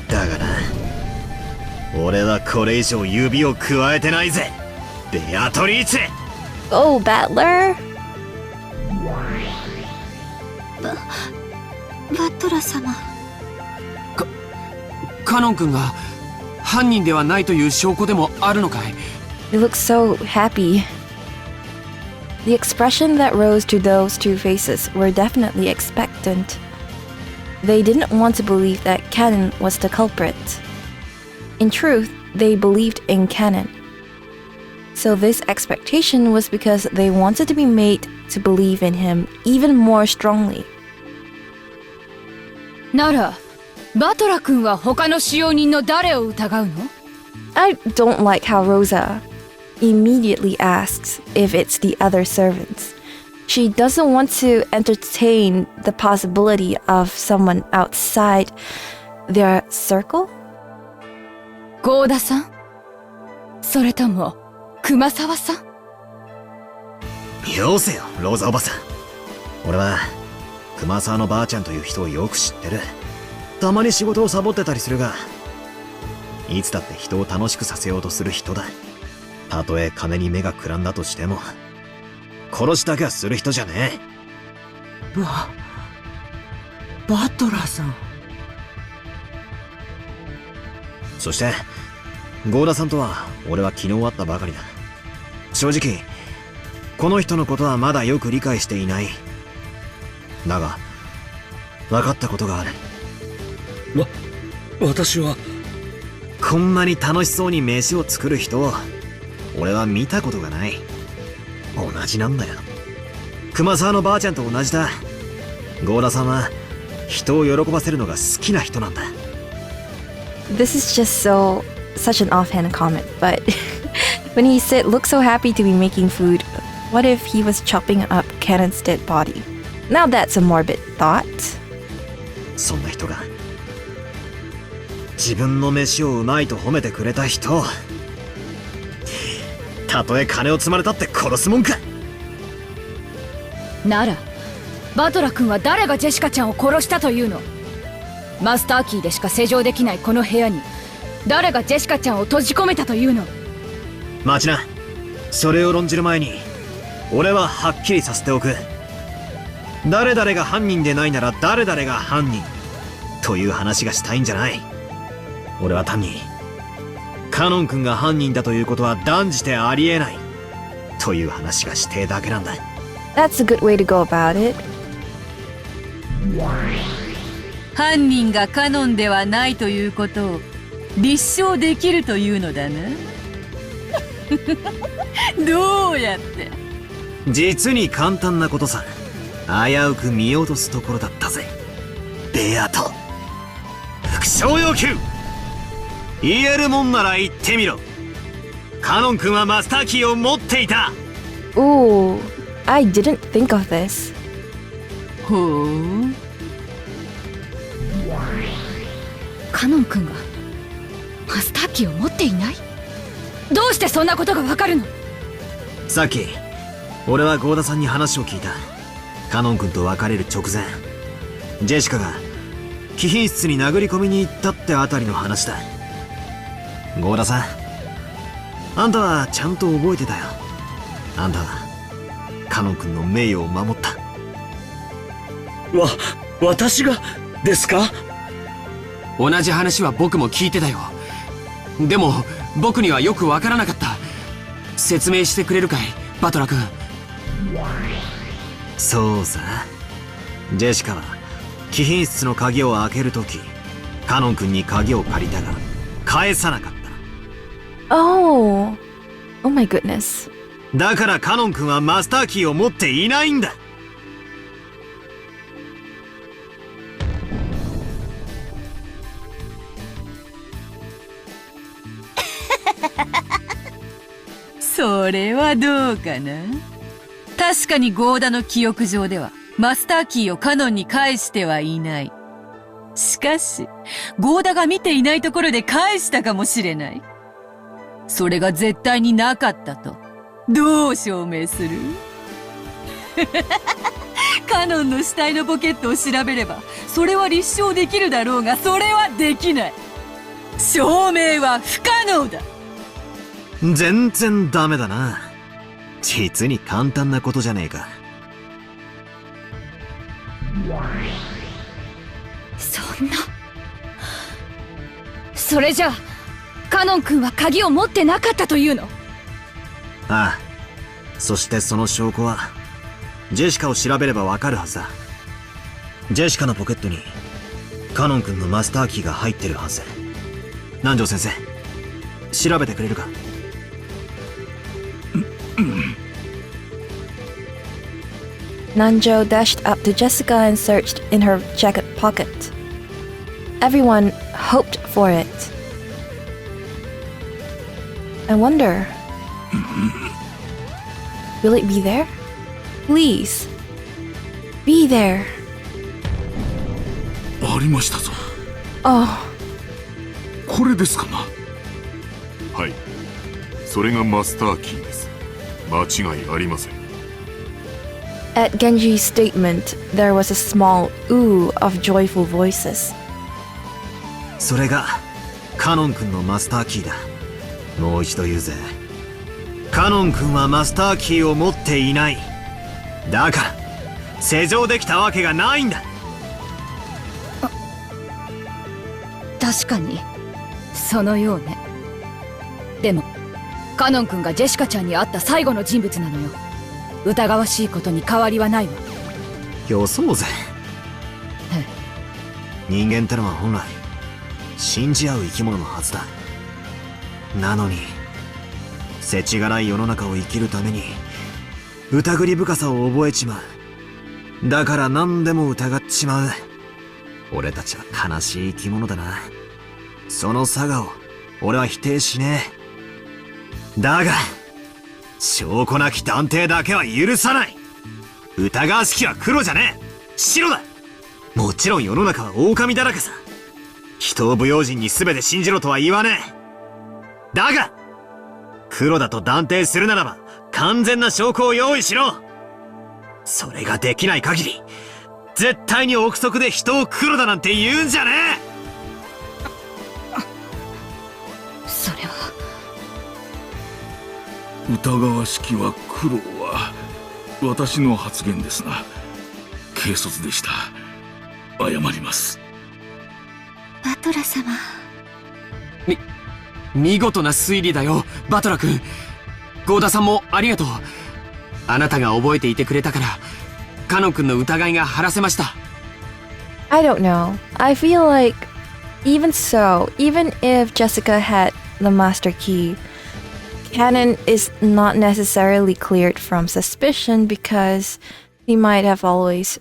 だがな、俺はこれ以上指を加えてないぜ、ベアトリーチェ。 Oh, Battler! バトラ様。カノン君が犯人ではないという証拠でもあるのかい？ They look so happy. The expression that rose to those two faces were definitely expectant. They didn't want to believe that Kanon was the culprit. In truth, they believed in Kanon. So this expectation was because they wanted to be made to believe in him even more strongly. ならバトラ君は他の使用人の誰を疑うの？ I don't like how Rosa immediately asks if it's the other servants. She doesn't want to entertain the possibility of someone outside their circle. 郷田さん？それとも熊沢さん？よせよ、ローザおばさん。俺は熊沢のばあちゃんという人をよく知ってる。たまに仕事をサボってたりするが、いつだって人を楽しくさせようとする人だ。たとえ金に目がくらんだとしても殺しだけはする人じゃねえ。バトラーさん。そして郷田さんとは俺は昨日会ったばかりだ。正直この人のことはまだよく理解していない。だが分かったことがある。私はこんなに楽しそうに飯を作る人を俺は見たことがない。同じなんだよ。熊沢のばあちゃんと同じだ。郷田さんは人を喜ばせるのが好きな人なんだ。This is just such an offhand comment, but when he said, "Look so happy to be making food," what if he was chopping up Kanon's dead body? Now that's a morbid thought. そんな人が自分の飯をうまいと褒めてくれた人、たとえ金を積まれたって殺すもんか。ならバトラ君は誰がジェシカちゃんを殺したというの？マスターキーでしか施錠できないこの部屋に誰がジェシカちゃんを閉じ込めたというの？待ちな。それを論じる前に俺ははっきりさせておく。誰々が犯人でないなら誰々が犯人という話がしたいんじゃない。俺は単にカノン君が犯人だということは断じてありえないという話がしてだけなんだ。 That's a good way to go about it. 犯人がカノンではないということを立証できるというのだな。どうやって？実に簡単なことさ。危うく見落とすところだったぜ。ベアト、副賞要求言えるもんなら言ってみろ。カノン君はマスターキーを持っていた。 Ooh, I didn't think of this. ほう。カノン君がマスターキーを持っていない？どうしてそんなことがわかるの？さっき俺はゴーダさんに話を聞いた。カノン君と別れる直前、ジェシカが貴賓室に殴り込みに行ったってあたりの話だ。ゴーダさん、あんたはちゃんと覚えてたよ。あんたはカノン君の名誉を守った。私がですか？同じ話は僕も聞いてたよ。でも僕にはよくわからなかった。説明してくれるかい、バトラ君。そうさ、ジェシカは貴賓室の鍵を開けるときカノン君に鍵を借りたが返さなかった。 Oh my goodness. だからカノン君はマスターキーを持っていないんだ。それはどうかな。確かにゴーダの記憶上ではマスターキーをカノンに返してはいない。しかしゴーダが見ていないところで返したかもしれない。それが絶対になかったとどう証明する？カノンの死体のポケットを調べればそれは立証できるだろうが、それはできない。証明は不可能だ。全然ダメだな。実に簡単なことじゃねえか。そんな。それじゃあカノン君は鍵を持ってなかったというの？ああ、そしてその証拠はジェシカを調べればわかるはずだ。ジェシカのポケットにカノン君のマスターキーが入ってるはず。南條先生、調べてくれるか？Nanjo dashed up to Jessica and searched in her jacket pocket. Everyone hoped for it. I wonder, will it be there? Please, be there. ありましたぞ。Oh, これですかな。はい、それがマスターキーです。間違いありません。 at Genji's statement, there was a small ooh of joyful voices. それがカノン君のマスターキーだ。もう一度言うぜ。カノン君はマスターキーを持っていない。だから施錠できたわけがないんだ。確かにそのようね。でもカノン君がジェシカちゃんに会った最後の人物なのよ。疑わしいことに変わりはないわ。予想ぜ。人間ってのは本来信じ合う生き物のはずだ。なのに世知辛い世の中を生きるために疑り深さを覚えちまう。だから何でも疑っちまう。俺たちは悲しい生き物だな。その差がを俺は否定しねえ。だが証拠なき断定だけは許さない。疑わしきは黒じゃねえ、白だ。もちろん世の中は狼だらけさ。人を不用心に全て信じろとは言わねえ。だが黒だと断定するならば、完全な証拠を用意しろ。それができない限り、絶対に憶測で人を黒だなんて言うんじゃねえ。それは。疑わしきは黒は、私の発言ですな。軽率でした。謝ります。バトラ様。見事な推理だよ、バトラ君。ゴーダさんもありがとう。あなたが覚えていてくれたから、カノン君の疑いが晴らせました。I don't know. I feel like, even so, even if Jessica had the master key, Kanon is not necessarily cleared from suspicion because he might have always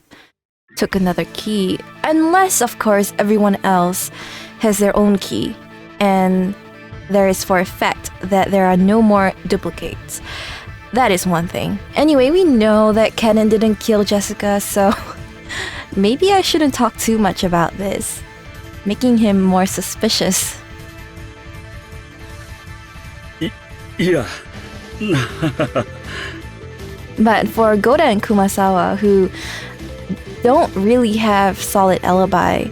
took another key, unless, of course, everyone else has their own key, and there is for a fact that there are no more duplicates. That is one thing. Anyway, we know that Kanon didn't kill Jessica, so maybe I shouldn't talk too much about this, making him more suspicious. いや、But for Goda and Kumasawa, who don't really have solid alibi,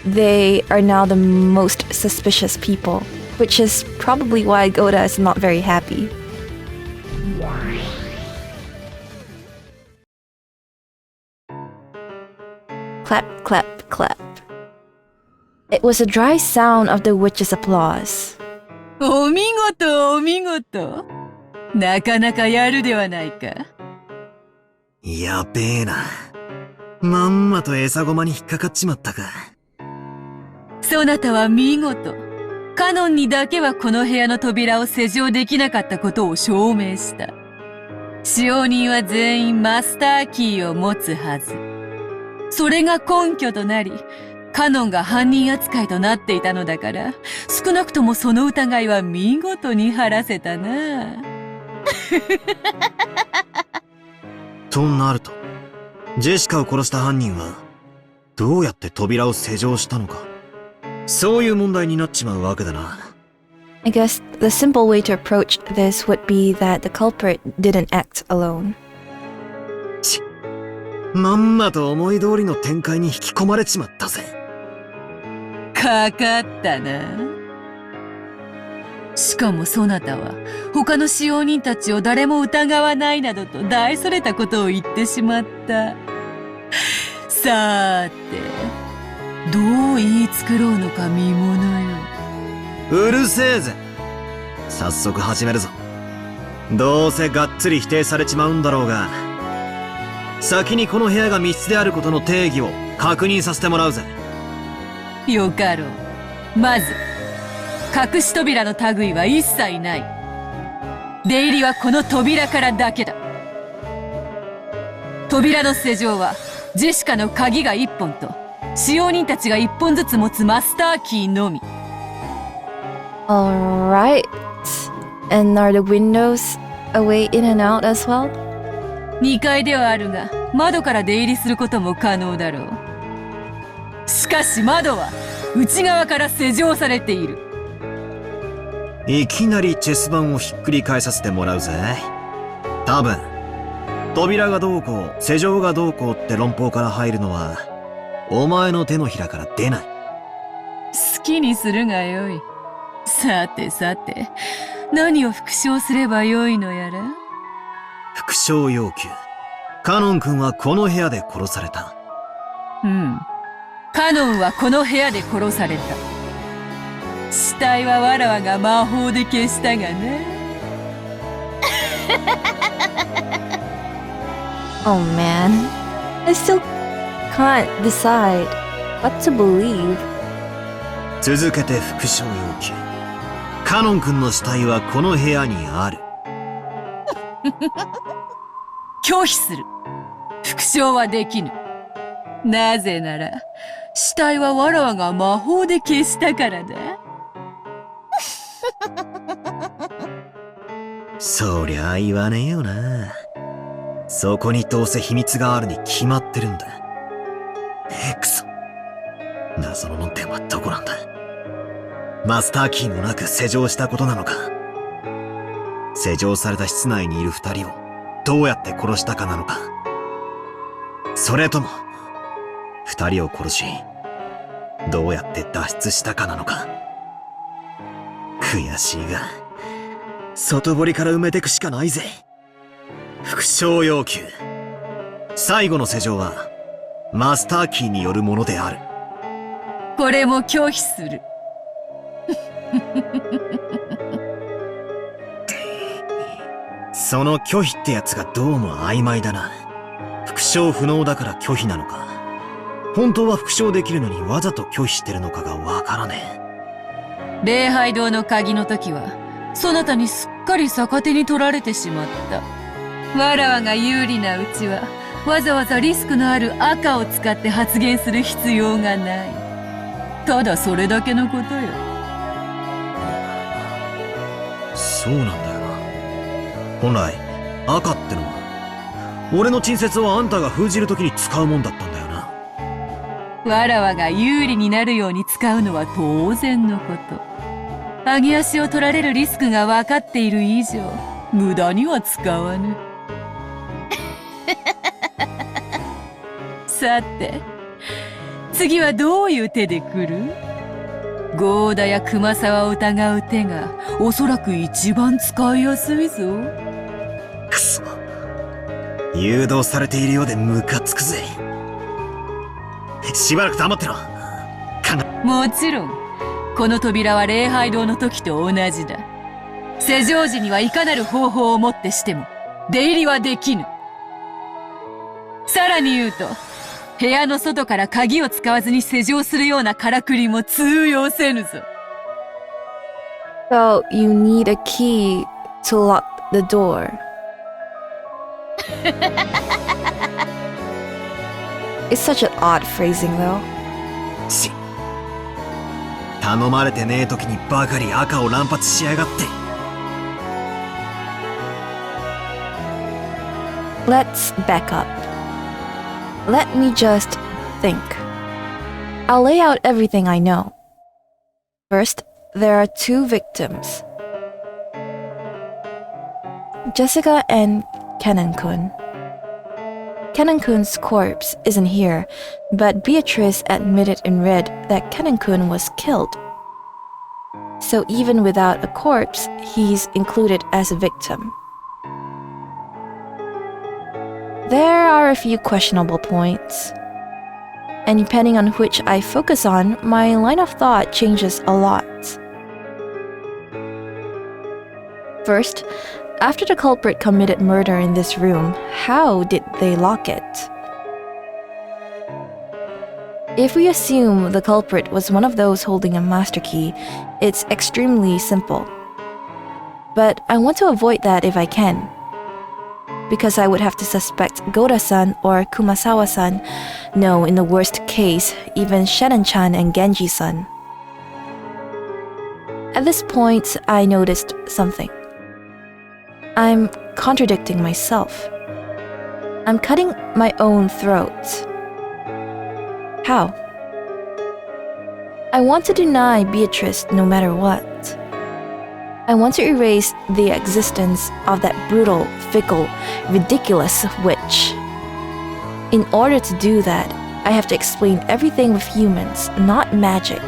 they are now the most suspicious people, which is probably why Goda is not very happy. Clap, clap, clap. It was a dry sound of the witch's applause. お見事、お見事。なかなかやるではないか。やべえな。まんまと餌ごまに引っかかっちまったか。そなたは見事。カノンにだけはこの部屋の扉を施錠できなかったことを証明した。使用人は全員マスターキーを持つはず。それが根拠となり、カノンが犯人扱いとなっていたのだから、少なくともその疑いは見事に晴らせたな。となると、ジェシカを殺した犯人は、どうやって扉を施錠したのか。そういう問題になっちまうわけだな。I guess the simple way to approach this would be that the culprit didn't act alone. まんまと思い通りの展開に引き込まれちまったぜ。かかったな。しかもそなたは他の使用人たちを誰も疑わないなどと大それたことを言ってしまった。さーて、どう言い作ろうのか見ものよ。うるせえぜ。早速始めるぞ。どうせがっつり否定されちまうんだろうが、先にこの部屋が密室であることの定義を確認させてもらうぜ。よかろう。まず、隠し扉の類は一切ない。出入りはこの扉からだけだ。扉の施錠は、ジェシカの鍵が1本と、使用人たちが1本ずつ持つマスターキーのみ。Alright. And are the windows a way in and out as well? 2階ではあるが、窓から出入りすることも可能だろう。しかし窓は内側から施錠されている。いきなりチェス盤をひっくり返させてもらうぜ。多分、扉がどうこう、施錠がどうこうって論法から入るのは、お前の手のひらから出ない。好きにするがよい。さてさて、何を復唱すればよいのやら。復唱要求。カノン君はこの部屋で殺された。うん。カノンはこの部屋で殺された。死体はわらわが魔法で消したがね。Oh man. I still can't decide what to believe. 続けて復唱要求。カノン君の死体はこの部屋にある。拒否する。復唱はできぬ。なぜなら、死体はわらわが魔法で消したからだ。そりゃ言わねえよな。そこにどうせ秘密があるに決まってるんだ。くそ。謎の論点はどこなんだ。マスターキーもなく施錠したことなのか。施錠された室内にいる二人をどうやって殺したかなのか。それとも、二人を殺し、どうやって脱出したかなのか。悔しいが、外堀から埋めてくしかないぜ。復唱要求。最後の施錠は、マスターキーによるものである。これも拒否する。その拒否ってやつがどうも曖昧だな。復唱不能だから拒否なのか、本当は復唱できるのにわざと拒否してるのかがわからねえ。礼拝堂の鍵の時は、そなたにすっかり逆手に取られてしまった。わらわが有利なうちは、わざわざリスクのある赤を使って発言する必要がない。ただそれだけのことよ。そうなんだよな。本来、赤ってのは、俺の陳説をあんたが封じるときに使うもんだったんだよな。わらわが有利になるように使うのは当然のこと。上げ足を取られるリスクが分かっている以上、無駄には使わぬ。さて、次はどういう手で来る？ゴーダや熊沢を疑う手がおそらく一番使いやすいぞ。くそ。誘導されているようでムカつくぜ。しばらく黙ってろ。もちろん、この扉は礼拝堂の時と同じだ。施錠時にはいかなる方法をもってしても出入りはできぬ。さらに言うと、部屋の外から鍵を使わずに施錠するようなからくりも通用せぬぞ。So you need a key to lock the door. It's such an odd phrasing though. 頼まれてねえ時にばかり赤を乱発しやがって。Let's back up. Let me just think. I'll lay out everything I know. First, there are two victims. Jessica and Kanon-kun. Kanon-kun's corpse isn't here, but Beatrice admitted in red that Kanon-kun was killed. So even without a corpse, he's included as a victim. There are a few questionable points, and depending on which I focus on, my line of thought changes a lot. First, after the culprit committed murder in this room, how did they lock it? If we assume the culprit was one of those holding a master key, it's extremely simple. But I want to avoid that if I can, because I would have to suspect Goda-san or Kumasawa-san, no, in the worst case, even Shannon-chan and Genji-san. At this point, I noticed something. I'm contradicting myself. I'm cutting my own throat. How? I want to deny Beatrice no matter what. I want to erase the existence of that brutal, fickle, ridiculous witch. In order to do that, I have to explain everything with humans, not magic.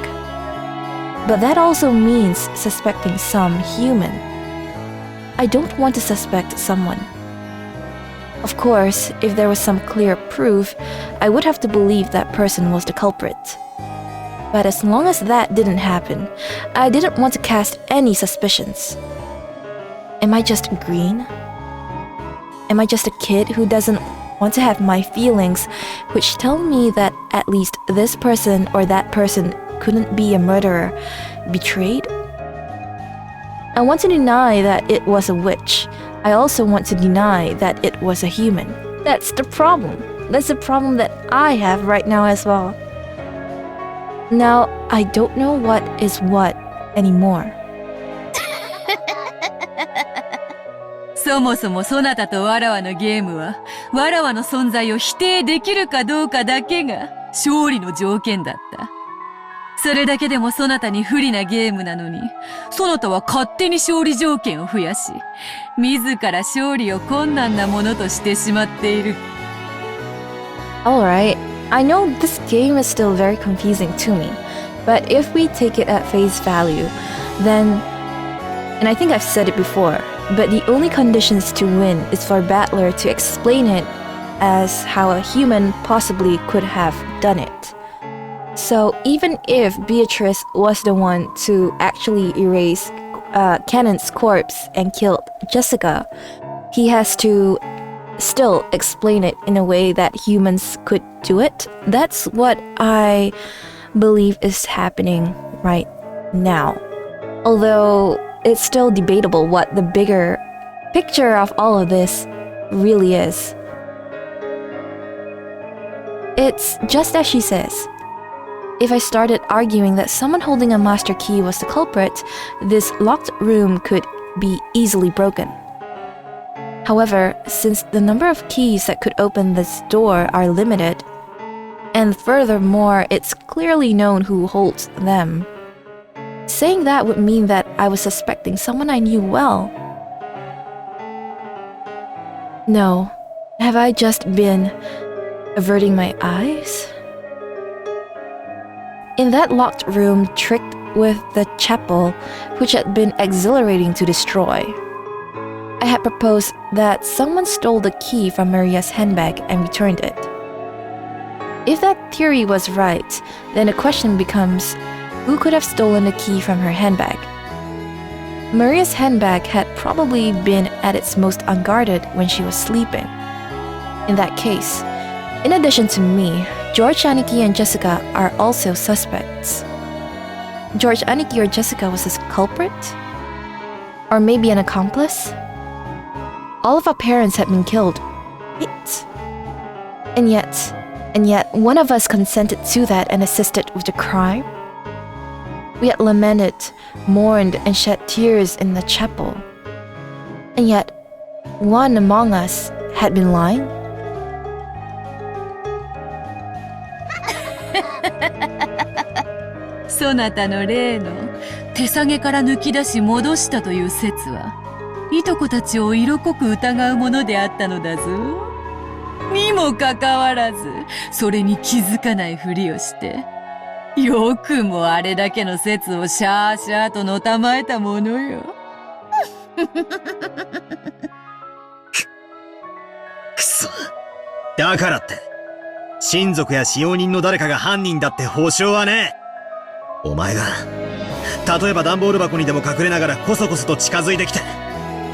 But that also means suspecting some human. I don't want to suspect someone. Of course, if there was some clear proof, I would have to believe that person was the culprit. But as long as that didn't happen, I didn't want to cast any suspicions. Am I just green? Am I just a kid who doesn't want to have my feelings, which tell me that at least this person or that person couldn't be a murderer, betrayed? I want to deny that it was a witch. I also want to deny that it was a human. That's the problem. That's the problem that I have right now as well. Now, I don't know what is what anymore. そもそもそなたとわらわのゲームは、わらわの存在を否定できるかどうかだけが勝利の条件だった。それだけでもそなたに不利なゲームなのに、そなたは勝手に勝利条件を増やし、自ら勝利を困難なものとしてしまっている。Alright, I know this game is still very confusing to me, but if we take it at face value, then, and I think I've said it before, but the only conditions to win is for Battler to explain it as how a human possibly could have done it. So even if Beatrice was the one to actually erase Kanon's corpse and killed Jessica, he has to still explain it in a way that humans could do it. That's what I believe is happening right now. Although it's still debatable what the bigger picture of all of this really is. It's just as she says. If I started arguing that someone holding a master key was the culprit, this locked room could be easily broken. However, since the number of keys that could open this door are limited, and furthermore, it's clearly known who holds them, saying that would mean that I was suspecting someone I knew well. No, have I just been averting my eyes? In that locked room tricked with the chapel, which had been exhilarating to destroy, I had proposed that someone stole the key from Maria's handbag and returned it. If that theory was right, then the question becomes, who could have stolen the key from her handbag? Maria's handbag had probably been at its most unguarded when she was sleeping. In that case, in addition to me, George Aniki and Jessica are also suspects. George Aniki or Jessica was his culprit? Or maybe an accomplice? All of our parents had been killed. Wait. And yet, one of us consented to that and assisted with the crime? We had lamented, mourned, and shed tears in the chapel. And yet, one among us had been lying? そなたの例の手提げから抜き出し戻したという説はいとこたちを色濃く疑うものであったのだぞ。にもかかわらずそれに気づかないふりをしてよくもあれだけの説をシャーシャーとのたまえたものよ。くそ。だからって親族や使用人の誰かが犯人だって保証はねえ。お前が例えば段ボール箱にでも隠れながらコソコソと近づいてきて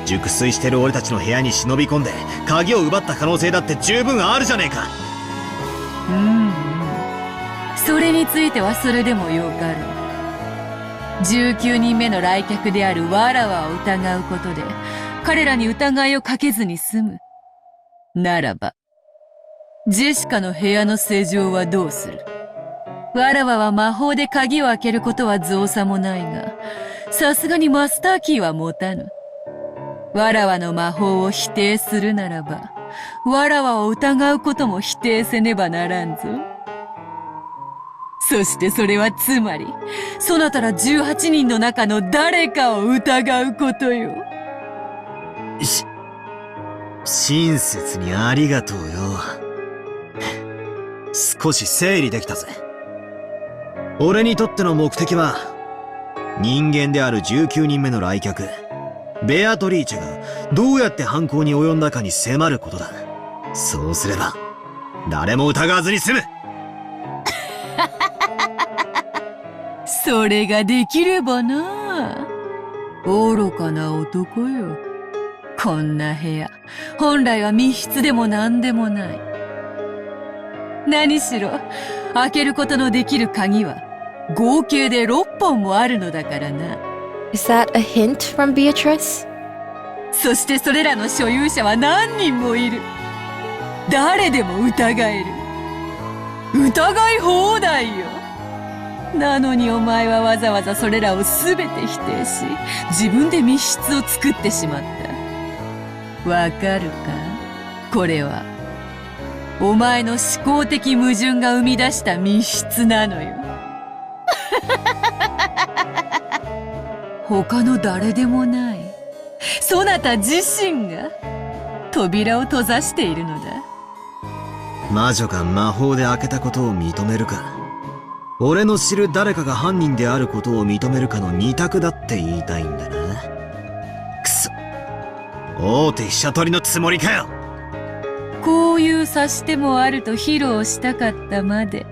熟睡してる俺たちの部屋に忍び込んで鍵を奪った可能性だって十分あるじゃねえか。それについてはそれでもよかろう。19人目の来客であるわらわを疑うことで彼らに疑いをかけずに済むならば、ジェシカの部屋の施錠はどうする？わらわは魔法で鍵を開けることは造作もないが、さすがにマスターキーは持たぬ。わらわの魔法を否定するならば、わらわを疑うことも否定せねばならんぞ。そしてそれはつまり、そなたら18人の中の誰かを疑うことよ。親切にありがとうよ。少し整理できたぜ。俺にとっての目的は、人間である19人目の来客、ベアトリーチェがどうやって犯行に及んだかに迫ることだ。そうすれば、誰も疑わずに済む。それができればな。愚かな男よ。こんな部屋、本来は密室でも何でもない。何しろ、開けることのできる鍵は、合計で6本もあるのだからな。Is that a hint from Beatrice? そしてそれらの所有者は何人もいる。誰でも疑える。疑い放題よ。なのにお前はわざわざそれらを全て否定し、自分で密室を作ってしまった。わかるか？これは、お前の思考的矛盾が生み出した密室なのよ。他の誰でもない、そなた自身が扉を閉ざしているのだ。魔女が魔法で開けたことを認めるか、俺の知る誰かが犯人であることを認めるかの二択だって言いたいんだな。くそ、大手飛車取りのつもりかよ。こういう指し手もあると披露したかったまで。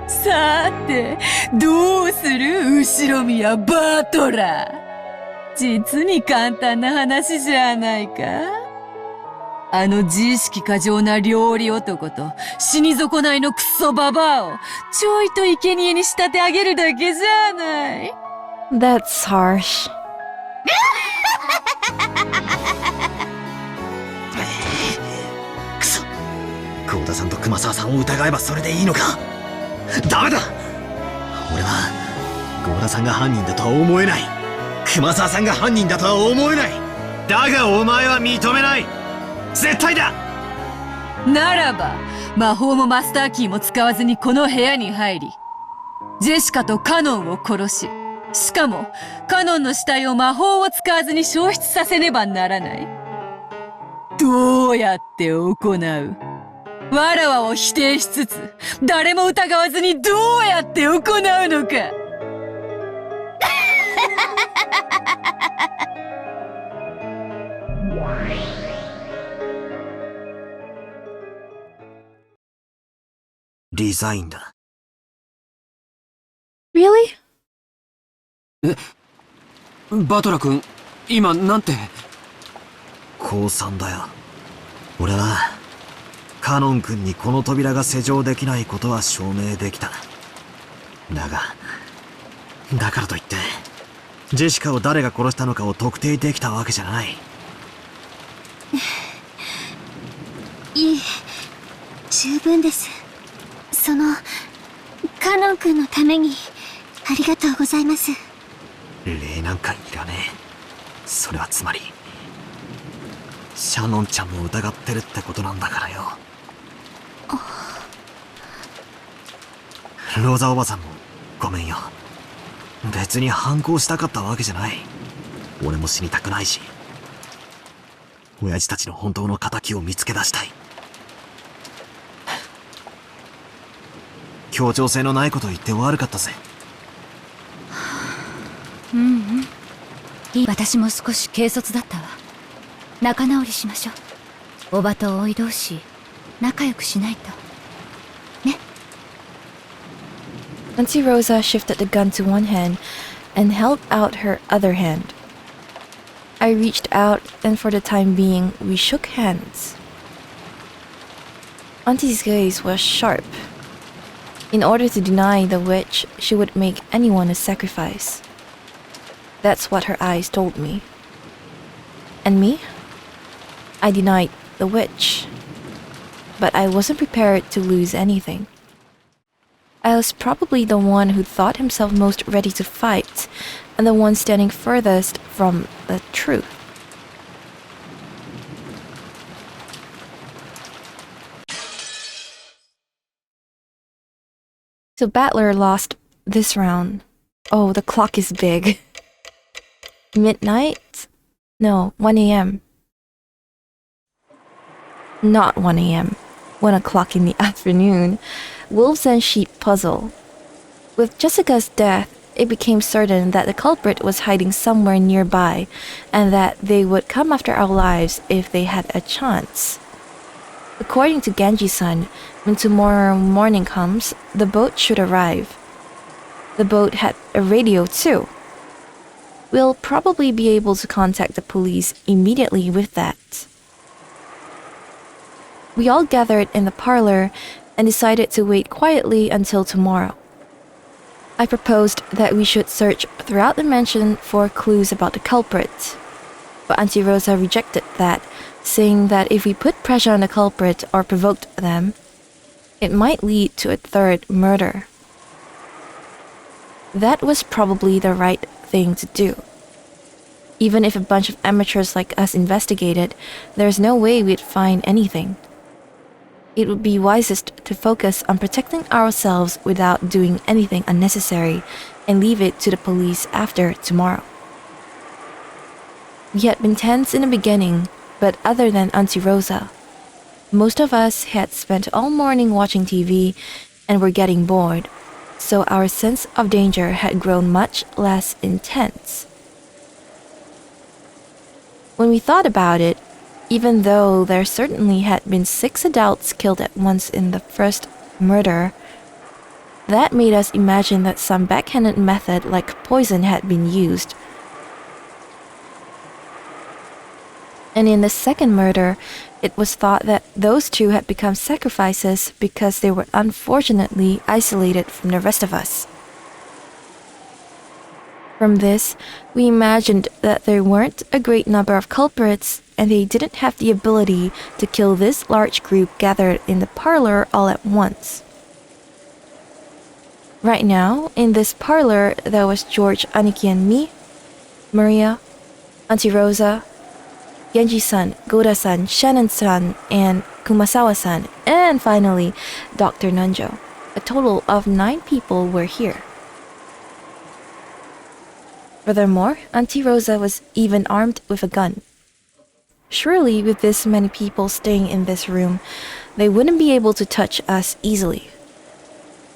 さて、どうする後ろ宮バトラー。実に簡単な話じゃないか。あの自意識過剰な料理男と死に損ないのクソババアをちょいと生贄に仕立て上げるだけじゃない。That's harsh. くそ、幸田さんと熊沢さんを疑えばそれでいいのか。ダメだ。俺は幸田さんが犯人だとは思えない、熊沢さんが犯人だとは思えない。だがお前は認めない。絶対だ。ならば魔法もマスターキーも使わずにこの部屋に入り、ジェシカとカノンを殺し、しかもカノンの死体を魔法を使わずに消失させねばならない。どうやって行う？わらわを否定しつつ誰も疑わずにどうやって行うのか。リザインだ。Really? バトラ君、今なんて。降参だよ。俺はカノン君にこの扉が施錠できないことは証明できた。だからといってジェシカを誰が殺したのかを特定できたわけじゃない。いえ、十分です。カノン君のためにありがとうございます。礼なんかいらねえ。それはつまりシャノンちゃんも疑ってるってことなんだからよ。ローザおばさんもごめんよ。別に反抗したかったわけじゃない。俺も死にたくないし、親父たちの本当の仇を見つけ出したい。協調性のないこと言って悪かったぜ。いい。私も少し軽率だったわ。仲直りしましょう。おばとおい同士仲良くしないとね。Auntie Rosa shifted the gun to one hand and held out her other hand. I reached out, and for the time being, we shook hands. Auntie's gaze was sharp. In order to deny the witch, she would make anyone a sacrifice. That's what her eyes told me. And me? I denied the witch. But I wasn't prepared to lose anything. I was probably the one who thought himself most ready to fight, and the one standing furthest from the truth. So Battler lost this round. Oh, the clock is big. Midnight? No, 1 a.m. Not 1 a.m. 1 o'clock in the afternoon. Wolves and sheep puzzle. With Jessica's death, it became certain that the culprit was hiding somewhere nearby, and that they would come after our lives if they had a chance. According to Genji-san, when tomorrow morning comes, the boat should arrive. The boat had a radio too. We'll probably be able to contact the police immediately with that. We all gathered in the parlor and decided to wait quietly until tomorrow. I proposed that we should search throughout the mansion for clues about the culprit, but Auntie Rosa rejected that, saying that if we put pressure on the culprit or provoked them, it might lead to a third murder. That was probably the right thing to do. Even if a bunch of amateurs like us investigated, there's no way we'd find anything. it would be wisest to focus on protecting ourselves without doing anything unnecessary and leave it to the police after tomorrow. We had been tense in the beginning, but other than Auntie Rosa, most of us had spent all morning watching TV and were getting bored, so our sense of danger had grown much less intense. When we thought about it, even though there certainly had been 6 adults killed at once in the first murder, that made us imagine that some backhanded method like poison had been used. And in the second murder, it was thought that those 2 had become sacrifices because they were unfortunately isolated from the rest of us. From this, we imagined that there weren't a great number of culprits and they didn't have the ability to kill this large group gathered in the parlor all at once. Right now, in this parlor, there was George, Aniki, and me, Maria, Auntie Rosa, Genji-san, Goda-san, Shannon-san, and Kumasawa-san, and finally, Dr. Nanjo. A total of 9 people were here. Furthermore, Auntie Rosa was even armed with a gun. Surely, with this many people staying in this room, they wouldn't be able to touch us easily.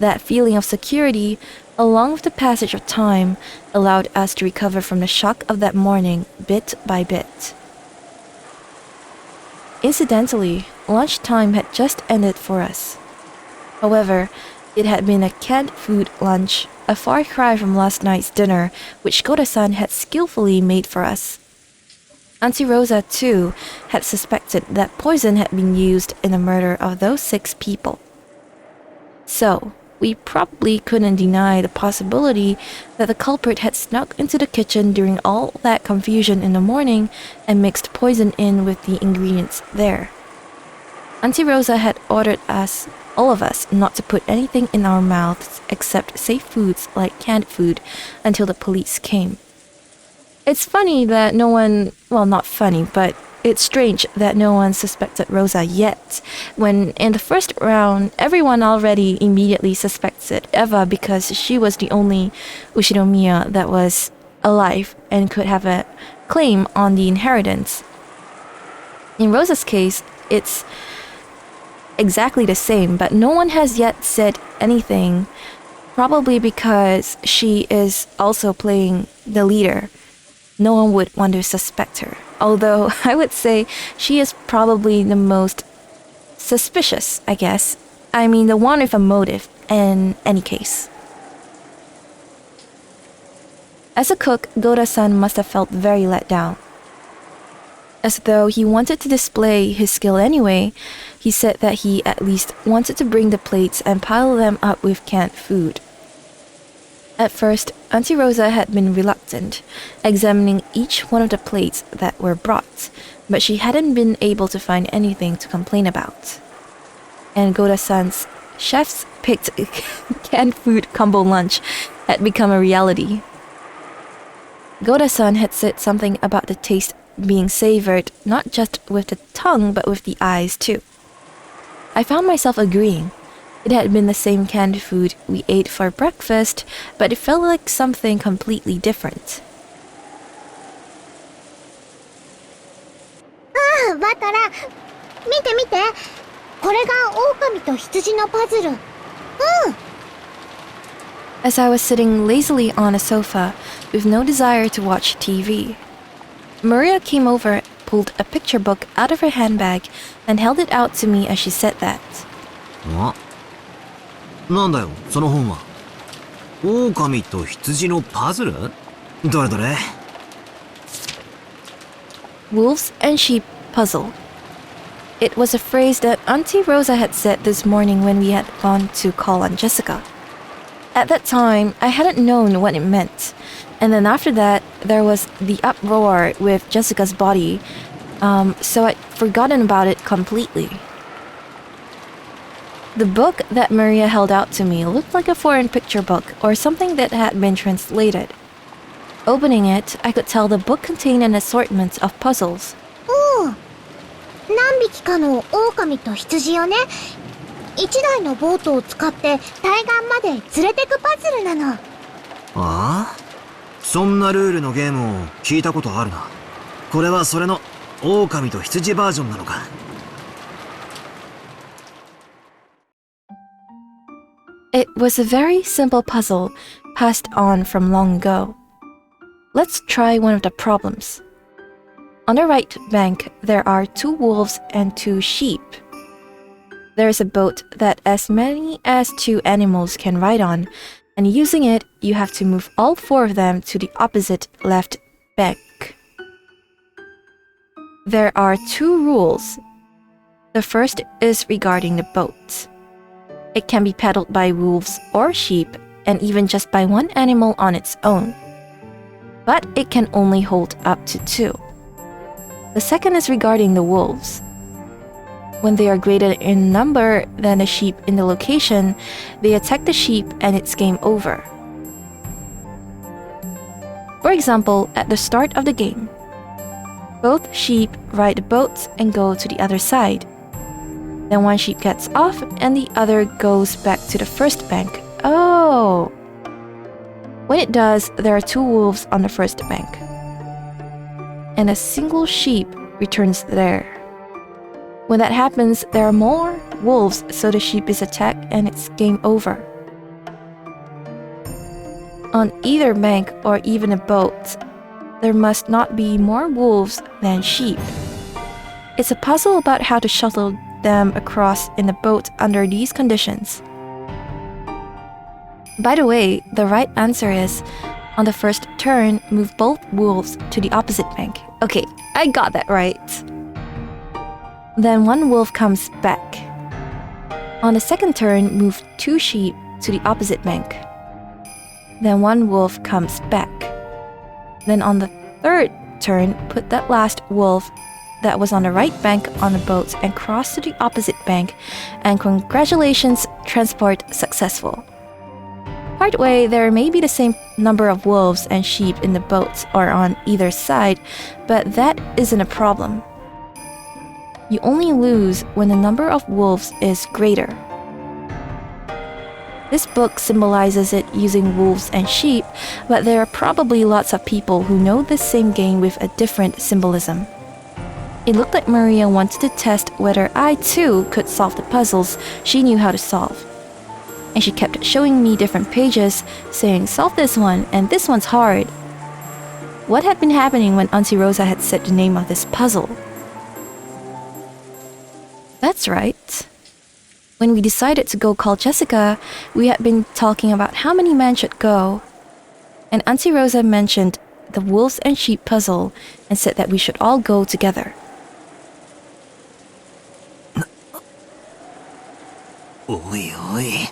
That feeling of security, along with the passage of time, allowed us to recover from the shock of that morning bit by bit. Incidentally, lunchtime had just ended for us. However, it had been a canned food lunch, a far cry from last night's dinner, which Goda-san had skillfully made for us. Auntie Rosa, too, had suspected that poison had been used in the murder of those 6 people. So, we probably couldn't deny the possibility that the culprit had snuck into the kitchen during all that confusion in the morning and mixed poison in with the ingredients there. Auntie Rosa had ordered us, all of us, not to put anything in our mouths except safe foods like canned food until the police came. It's funny that no one, well, not funny, but it's strange that no one suspected Rosa yet, when in the first round, everyone already immediately suspected Eva because she was the only Ushiromiya that was alive and could have a claim on the inheritance. In Rosa's case, it's exactly the same, but no one has yet said anything, probably because she is also playing the leader. No one would want to suspect her. Although I would say she is probably the most suspicious, I guess. I mean, the one with a motive in any case. As a cook, Goda-san must have felt very let down. As though he wanted to display his skill anyway, he said that he at least wanted to bring the plates and pile them up with canned food. At first, Auntie Rosa had been reluctant, examining each one of the plates that were brought, but she hadn't been able to find anything to complain about. And Goda-san's chef's picked canned food combo lunch had become a reality. Goda-san had said something about the taste being savored not just with the tongue but with the eyes too. I found myself agreeing. It had been the same canned food we ate for breakfast, but it felt like something completely different. Ah, バトラ、見て見て。これが狼と羊のパズル。As I was sitting lazily on a sofa with no desire to watch TV, Maria came over, pulled a picture book out of her handbag, and held it out to me as she said that. なんだよ、その本は。狼と羊のパズル？どれどれ？ Wolves and sheep puzzle. It was a phrase that Auntie Rosa had said this morning when we had gone to call on Jessica. At that time, I hadn't known what it meant. And then after that, there was the uproar with Jessica's body, so I'd forgotten about it completely. The book that Maria held out to me looked like a foreign picture book or something that had been translated. Opening it, I could tell the book contained an assortment of puzzles. 何匹かの狼と羊をね、一台のボートを使って対岸まで連れてくパズルなの。ああ、そんなルールのゲームを聞いたことあるな。これはそれの狼と羊バージョンなのか。It was a very simple puzzle passed on from long ago. Let's try one of the problems. On the right bank, there are 2 wolves and 2 sheep. There is a boat that as many as 2 animals can ride on, and using it, you have to move all 4 of them to the opposite left bank. There are 2 rules. The first is regarding the boat. It can be paddled by wolves or sheep, and even just by 1 animal on its own. But it can only hold up to 2. The second is regarding the wolves. When they are greater in number than the sheep in the location, they attack the sheep and it's game over. For example, at the start of the game, both sheep ride the boat and go to the other side. Then one sheep gets off and the other goes back to the first bank. Oh! When it does, there are 2 wolves on the first bank. And a single sheep returns there. When that happens, there are more wolves, so the sheep is attacked and it's game over. On either bank or even a boat, there must not be more wolves than sheep. It's a puzzle about how to shuttle them across in the boat under these conditions. By the way, the right answer is, on the first turn, move both wolves to the opposite bank. Okay, I got that right. Then 1 wolf comes back. On the second turn, move 2 sheep to the opposite bank. Then 1 wolf comes back. Then on the third turn, put that last wolf that was on the right bank on the boat and cross to the opposite bank, and congratulations, transport successful. Partway, there may be the same number of wolves and sheep in the boats or on either side, but that isn't a problem. You only lose when the number of wolves is greater. This book symbolizes it using wolves and sheep, but there are probably lots of people who know this same game with a different symbolism. It looked like Maria wanted to test whether I too could solve the puzzles she knew how to solve. And she kept showing me different pages, saying, "Solve this one, and this one's hard." What had been happening when Auntie Rosa had said the name of this puzzle? That's right. When we decided to go call Jessica, we had been talking about how many men should go. And Auntie Rosa mentioned the wolves and sheep puzzle and said that we should all go together. Oi, oi.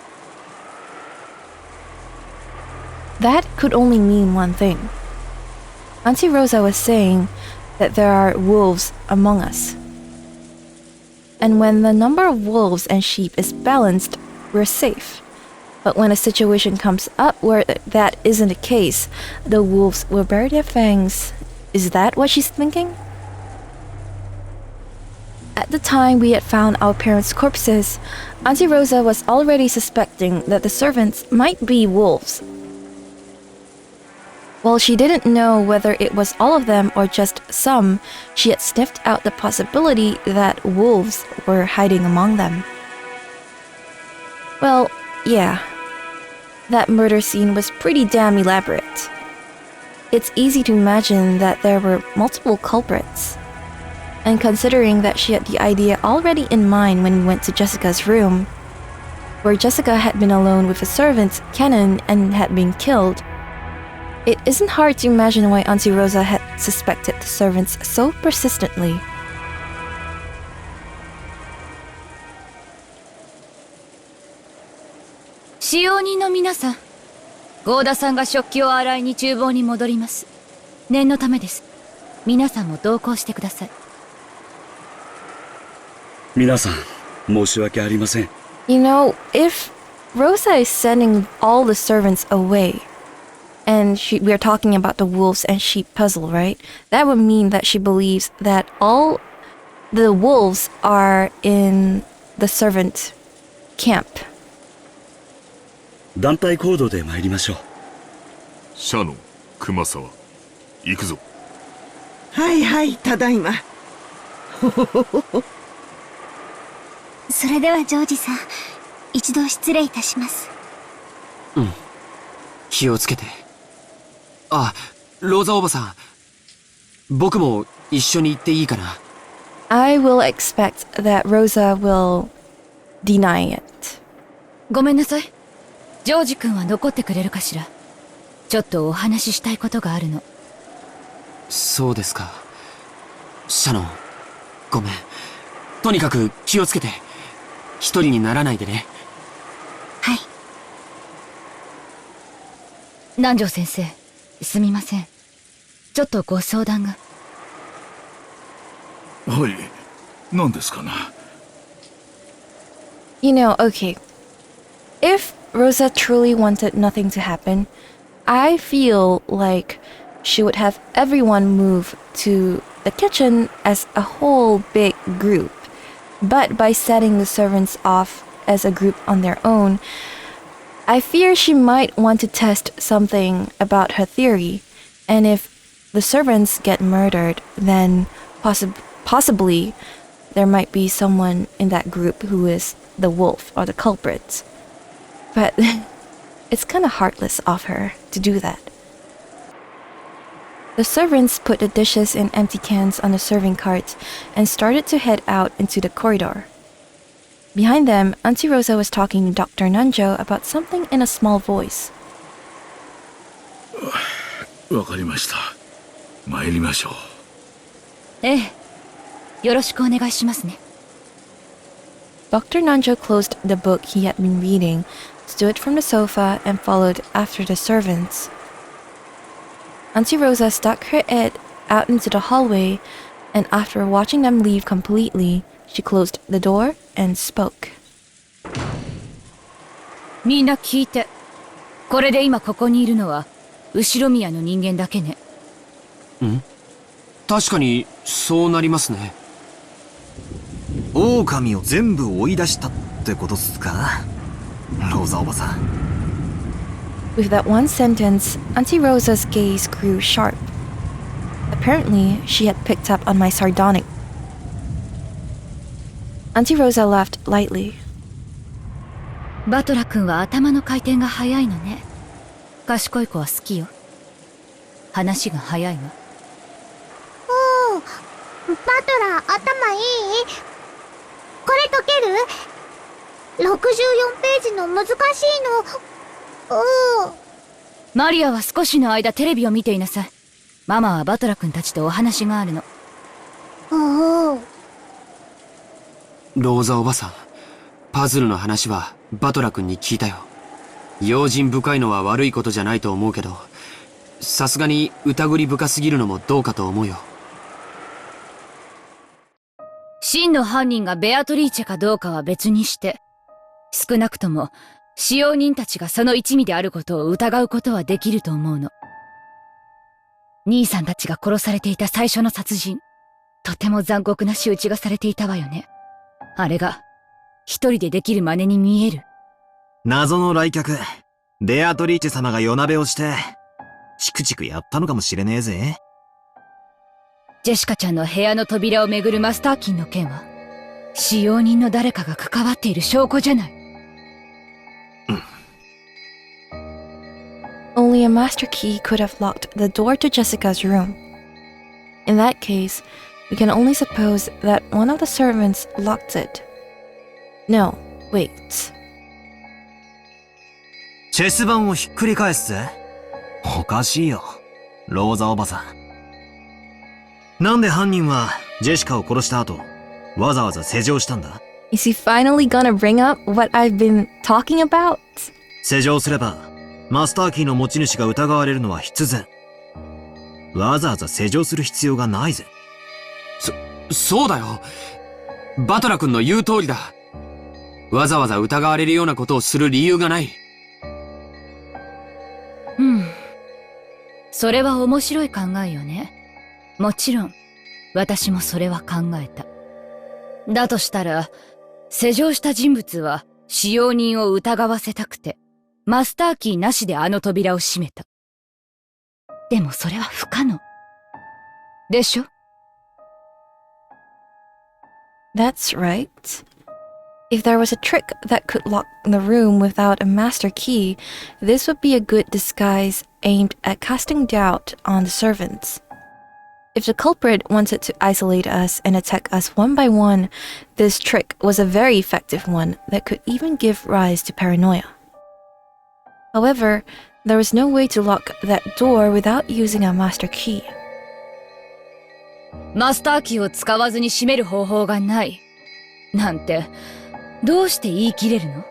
That could only mean one thing. Auntie Rosa was saying that there are wolves among us. And when the number of wolves and sheep is balanced, we're safe. But when a situation comes up where that isn't the case, the wolves will bury their fangs. Is that what she's thinking? At the time we had found our parents' corpses, Auntie Rosa was already suspecting that the servants might be wolves. While she didn't know whether it was all of them or just some, she had sniffed out the possibility that wolves were hiding among them. Well, yeah. That murder scene was pretty damn elaborate. It's easy to imagine that there were multiple culprits. And considering that she had the idea already in mind when we went to Jessica's room, where Jessica had been alone with a servant, Kanon, and had been killed, it isn't hard to imagine why Auntie Rosa had suspected the servants so persistently. "使用人の皆さん、郷田さんが食器を洗いに厨房に戻ります。念のためです。皆さんも同行してください。皆さん、申し訳ありません。You know, if Rosa is sending all the servants away, and we're talking about the wolves and sheep puzzle, right? That would mean that she believes that all the wolves are in the servant camp. 団体行動で参りましょう。シャノン、熊沢、行くぞ。はいはい、ただいま。それではジョージさん、一度失礼いたします。うん。気をつけて。あ、ローザおばさん。僕も一緒に行っていいかな。I will expect that Rosa will deny it. ごめんなさい。ジョージ君は残ってくれるかしら。ちょっとお話ししたいことがあるの。そうですか。シャノン、ごめん。とにかく気をつけて。一人にならないでね。はい。南條先生、すみません。ちょっとご相談が。はい、何ですかな。You know, okay. If Rosa truly wanted nothing to happen, I feel like she would have everyone move to the kitchen as a whole big group. But by setting the servants off as a group on their own, I fear she might want to test something about her theory. And if the servants get murdered, then possibly there might be someone in that group who is the wolf or the culprit. But it's kind of heartless of her to do that. The servants put the dishes and empty cans on the serving cart and started to head out into the corridor. Behind them, Auntie Rosa was talking to Dr. Nanjo about something in a small voice. わかりました。参りましょう。ええ。よろしくお願いしますね。Dr. Nanjo closed the book he had been reading, stood from the sofa, and followed after the servants. Auntie Rosa stuck her head out into the hallway, and after watching them leave completely, she closed the door and spoke. みんな聞いて。これで今ここにいるのは、後宮の人間だけね。ん？確かに、そうなりますね。狼を全部追い出したってことっすか？ローザおばさん。With that one sentence, Auntie Rosa's gaze grew sharp. Apparently, she had picked up on my sardonic. Auntie Rosa laughed lightly. バトラ君は頭の回転が早いのね。賢い子は好きよ。話が早いわ。おー、バトラー頭いい？これ解ける？ 64 ページの難しいの。おー。マリアは少しの間テレビを見ていなさい。ママはバトラ君たちとお話があるの。おー。ローザおばさん、パズルの話はバトラ君に聞いたよ。用心深いのは悪いことじゃないと思うけど、さすがに疑り深すぎるのもどうかと思うよ。真の犯人がベアトリーチェかどうかは別にして、少なくとも使用人たちがその一味であることを疑うことはできると思うの。兄さんたちが殺されていた最初の殺人、とても残酷な仕打ちがされていたわよね。あれが一人でできる真似に見える。謎の来客、ベアトリーチェ様が夜鍋をして、チクチクやったのかもしれねえぜ。ジェシカちゃんの部屋の扉をめぐるマスターキンの件は、使用人の誰かが関わっている証拠じゃない。Only a master key could have locked the door to Jessica's room. In that case, we can only suppose that one of the servants locked it. No, wait. チェス盤をひっくり返すぜ。おかしいよ、ローザおばさん。なんで犯人はジェシカを殺した後、わざわざ施錠したんだ？ Is he finally gonna bring up what I've been talking about? 施錠すれば、マスターキーの持ち主が疑われるのは必然。わざわざ施錠する必要がないぜ。そうだよ。バトラ君の言う通りだ。わざわざ疑われるようなことをする理由がない。うん。それは面白い考えよね。もちろん、私もそれは考えた。だとしたら、施錠した人物は使用人を疑わせたくて、マスターキーなしであの扉を閉めた。でもそれは不可能。でしょ？ That's right. If there was a trick that could lock the room without a master key, this would be a good disguise aimed at casting doubt on the servants. If the culprit wanted to isolate us and attack us one by one, this trick was a very effective one that could even give rise to paranoia. However, there was no way to lock that door without using a master key. マスターキーを使わずに閉める方法がない。なんて、どうして言い切れるの？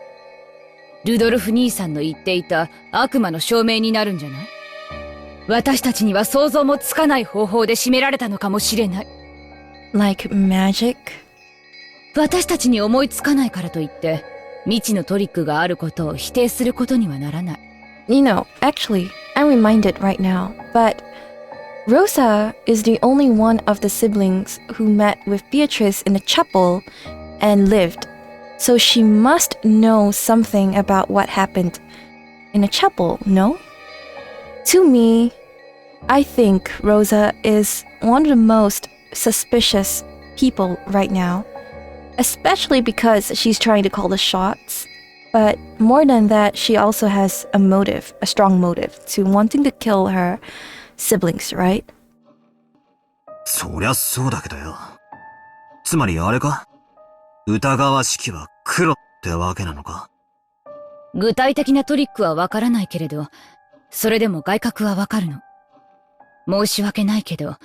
ルドルフ兄さんの言っていた悪魔の証明になるんじゃない？私たちには想像もつかない方法で閉められたのかもしれない。Like magic? 私たちに思いつかないからといって、未知のトリックがあることを否定することにはならない。You know, actually, I'm reminded right now, but Rosa is the only one of the siblings who met with Beatrice in the chapel and lived. So she must know something about what happened in the chapel, no? To me, I think Rosa is one of the most suspicious people right now, especially because she's trying to call the shots. But more than that, she also has a motive, a strong motive to wanting to kill her siblings, right? そりゃそうだけどよ。つまりあれか？疑わしきは黒ってわけなのか？具体的なトリックはわからないけれど、それでも外角はわかるの。申し訳ないけど、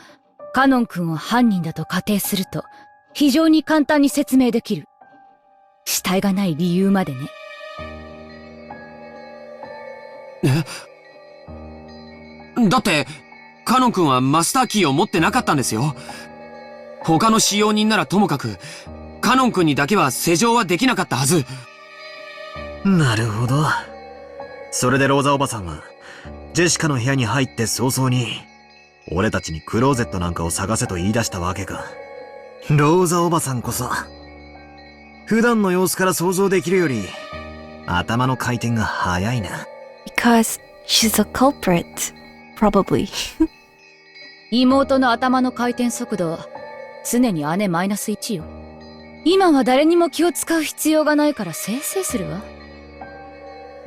カノン君を犯人だと仮定すると、非常に簡単に説明できる。死体がない理由までね。だって、カノン君はマスターキーを持ってなかったんですよ。他の使用人ならともかく、カノン君にだけは施錠はできなかったはず。なるほど。それでローザおばさんは、ジェシカの部屋に入って早々に、俺たちにクローゼットなんかを探せと言い出したわけか。ローザおばさんこそ、普段の様子から想像できるより、頭の回転が早いな。Because she's a culprit, probably. 妹の頭の回転速度は、常に姉マイナス1よ。今は誰にも気を使う必要がないからせいせいするわ。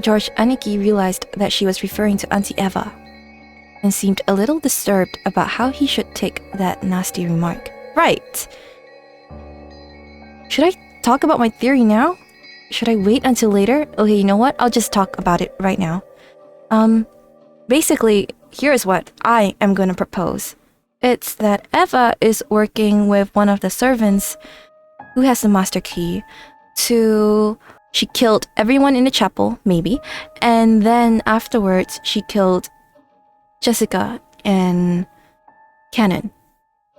George Aniki realized that she was referring to Auntie Eva and seemed a little disturbed about how he should take that nasty remark. Right. Should I talk about my theory now? Should I wait until later? Okay, you know what? I'll just talk about it right now. Basically, here's what I am going to propose. It's that Eva is working with one of the servants who has the master key to... She killed everyone in the chapel, maybe, and then afterwards she killed Jessica and Kanon.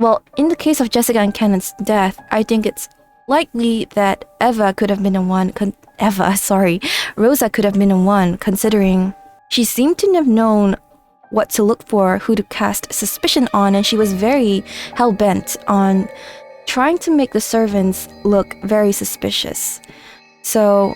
Well, in the case of Jessica and Kanon's death, I think it's likely that Rosa could have been the one, considering she seemed to have known what to look for, who to cast suspicion on, and she was very hell-bent on trying to make the servants look very suspicious. So,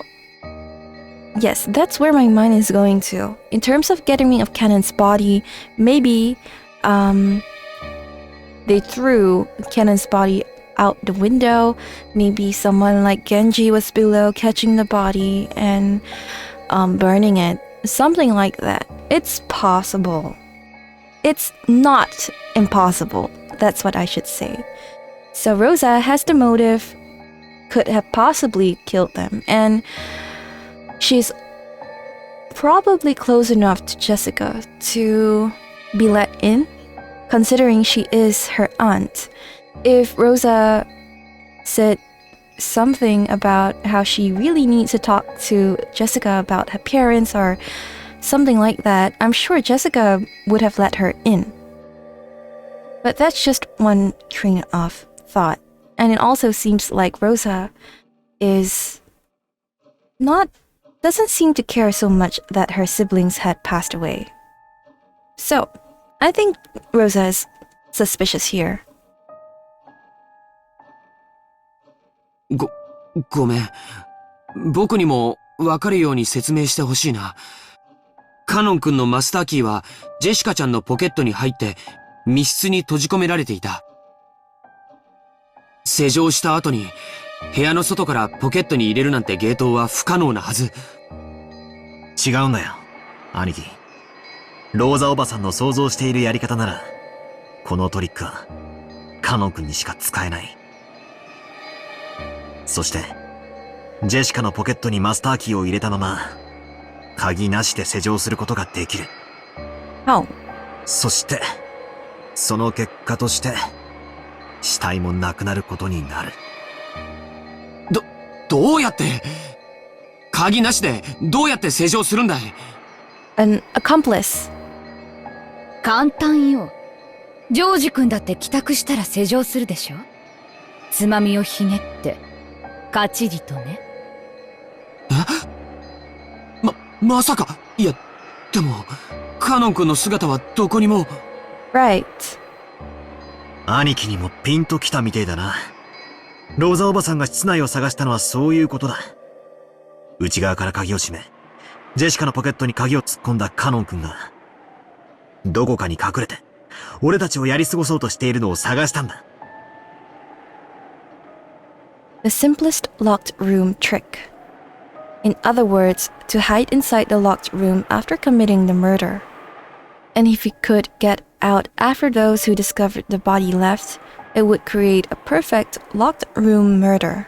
yes, that's where my mind is going to. In terms of getting rid of Kanon's body, maybe they threw Kanon's body out the window. Maybe someone like Genji was below catching the body and burning it. Something like that. It's possible. It's not impossible. That's what I should say. So Rosa has the motive, could have possibly killed them, and she's probably close enough to Jessica to be let in, considering she is her aunt. If Rosa said something about how she really needs to talk to Jessica about her parents or something like that, I'm sure Jessica would have let her in. But that's just one train of thought. And it also seems like Rosa doesn't seem to care so much that her siblings had passed away. So, I think Rosa is suspicious here. ごめん。僕にもわかるように説明してほしいな。カノン君のマスターキーはジェシカちゃんのポケットに入って密室に閉じ込められていた。施錠した後に部屋の外からポケットに入れるなんて芸当は不可能なはず。違うんだよ、兄貴。ローザおばさんの想像しているやり方なら、このトリックはカノン君にしか使えない。そして、ジェシカのポケットにマスターキーを入れたまま、鍵なしで施錠することができる。How? そして、その結果として、死体もなくなることになる。どうやって、鍵なしでどうやって施錠するんだい？ An accomplice. 簡単よ。ジョージ君だって帰宅したら施錠するでしょ。つまみをひねって、カチリとね。まさか。いや、でも、カノン君の姿はどこにも。Right. 兄貴にもピンときたみてえだな。ローザおばさんが室内を探したのはそういうことだ。内側から鍵を閉め、ジェシカのポケットに鍵を突っ込んだカノン君が、どこかに隠れて、俺たちをやり過ごそうとしているのを探したんだ。The simplest locked room trick. In other words, to hide inside the locked room after committing the murder. And if he could get out after those who discovered the body left, it would create a perfect locked room murder.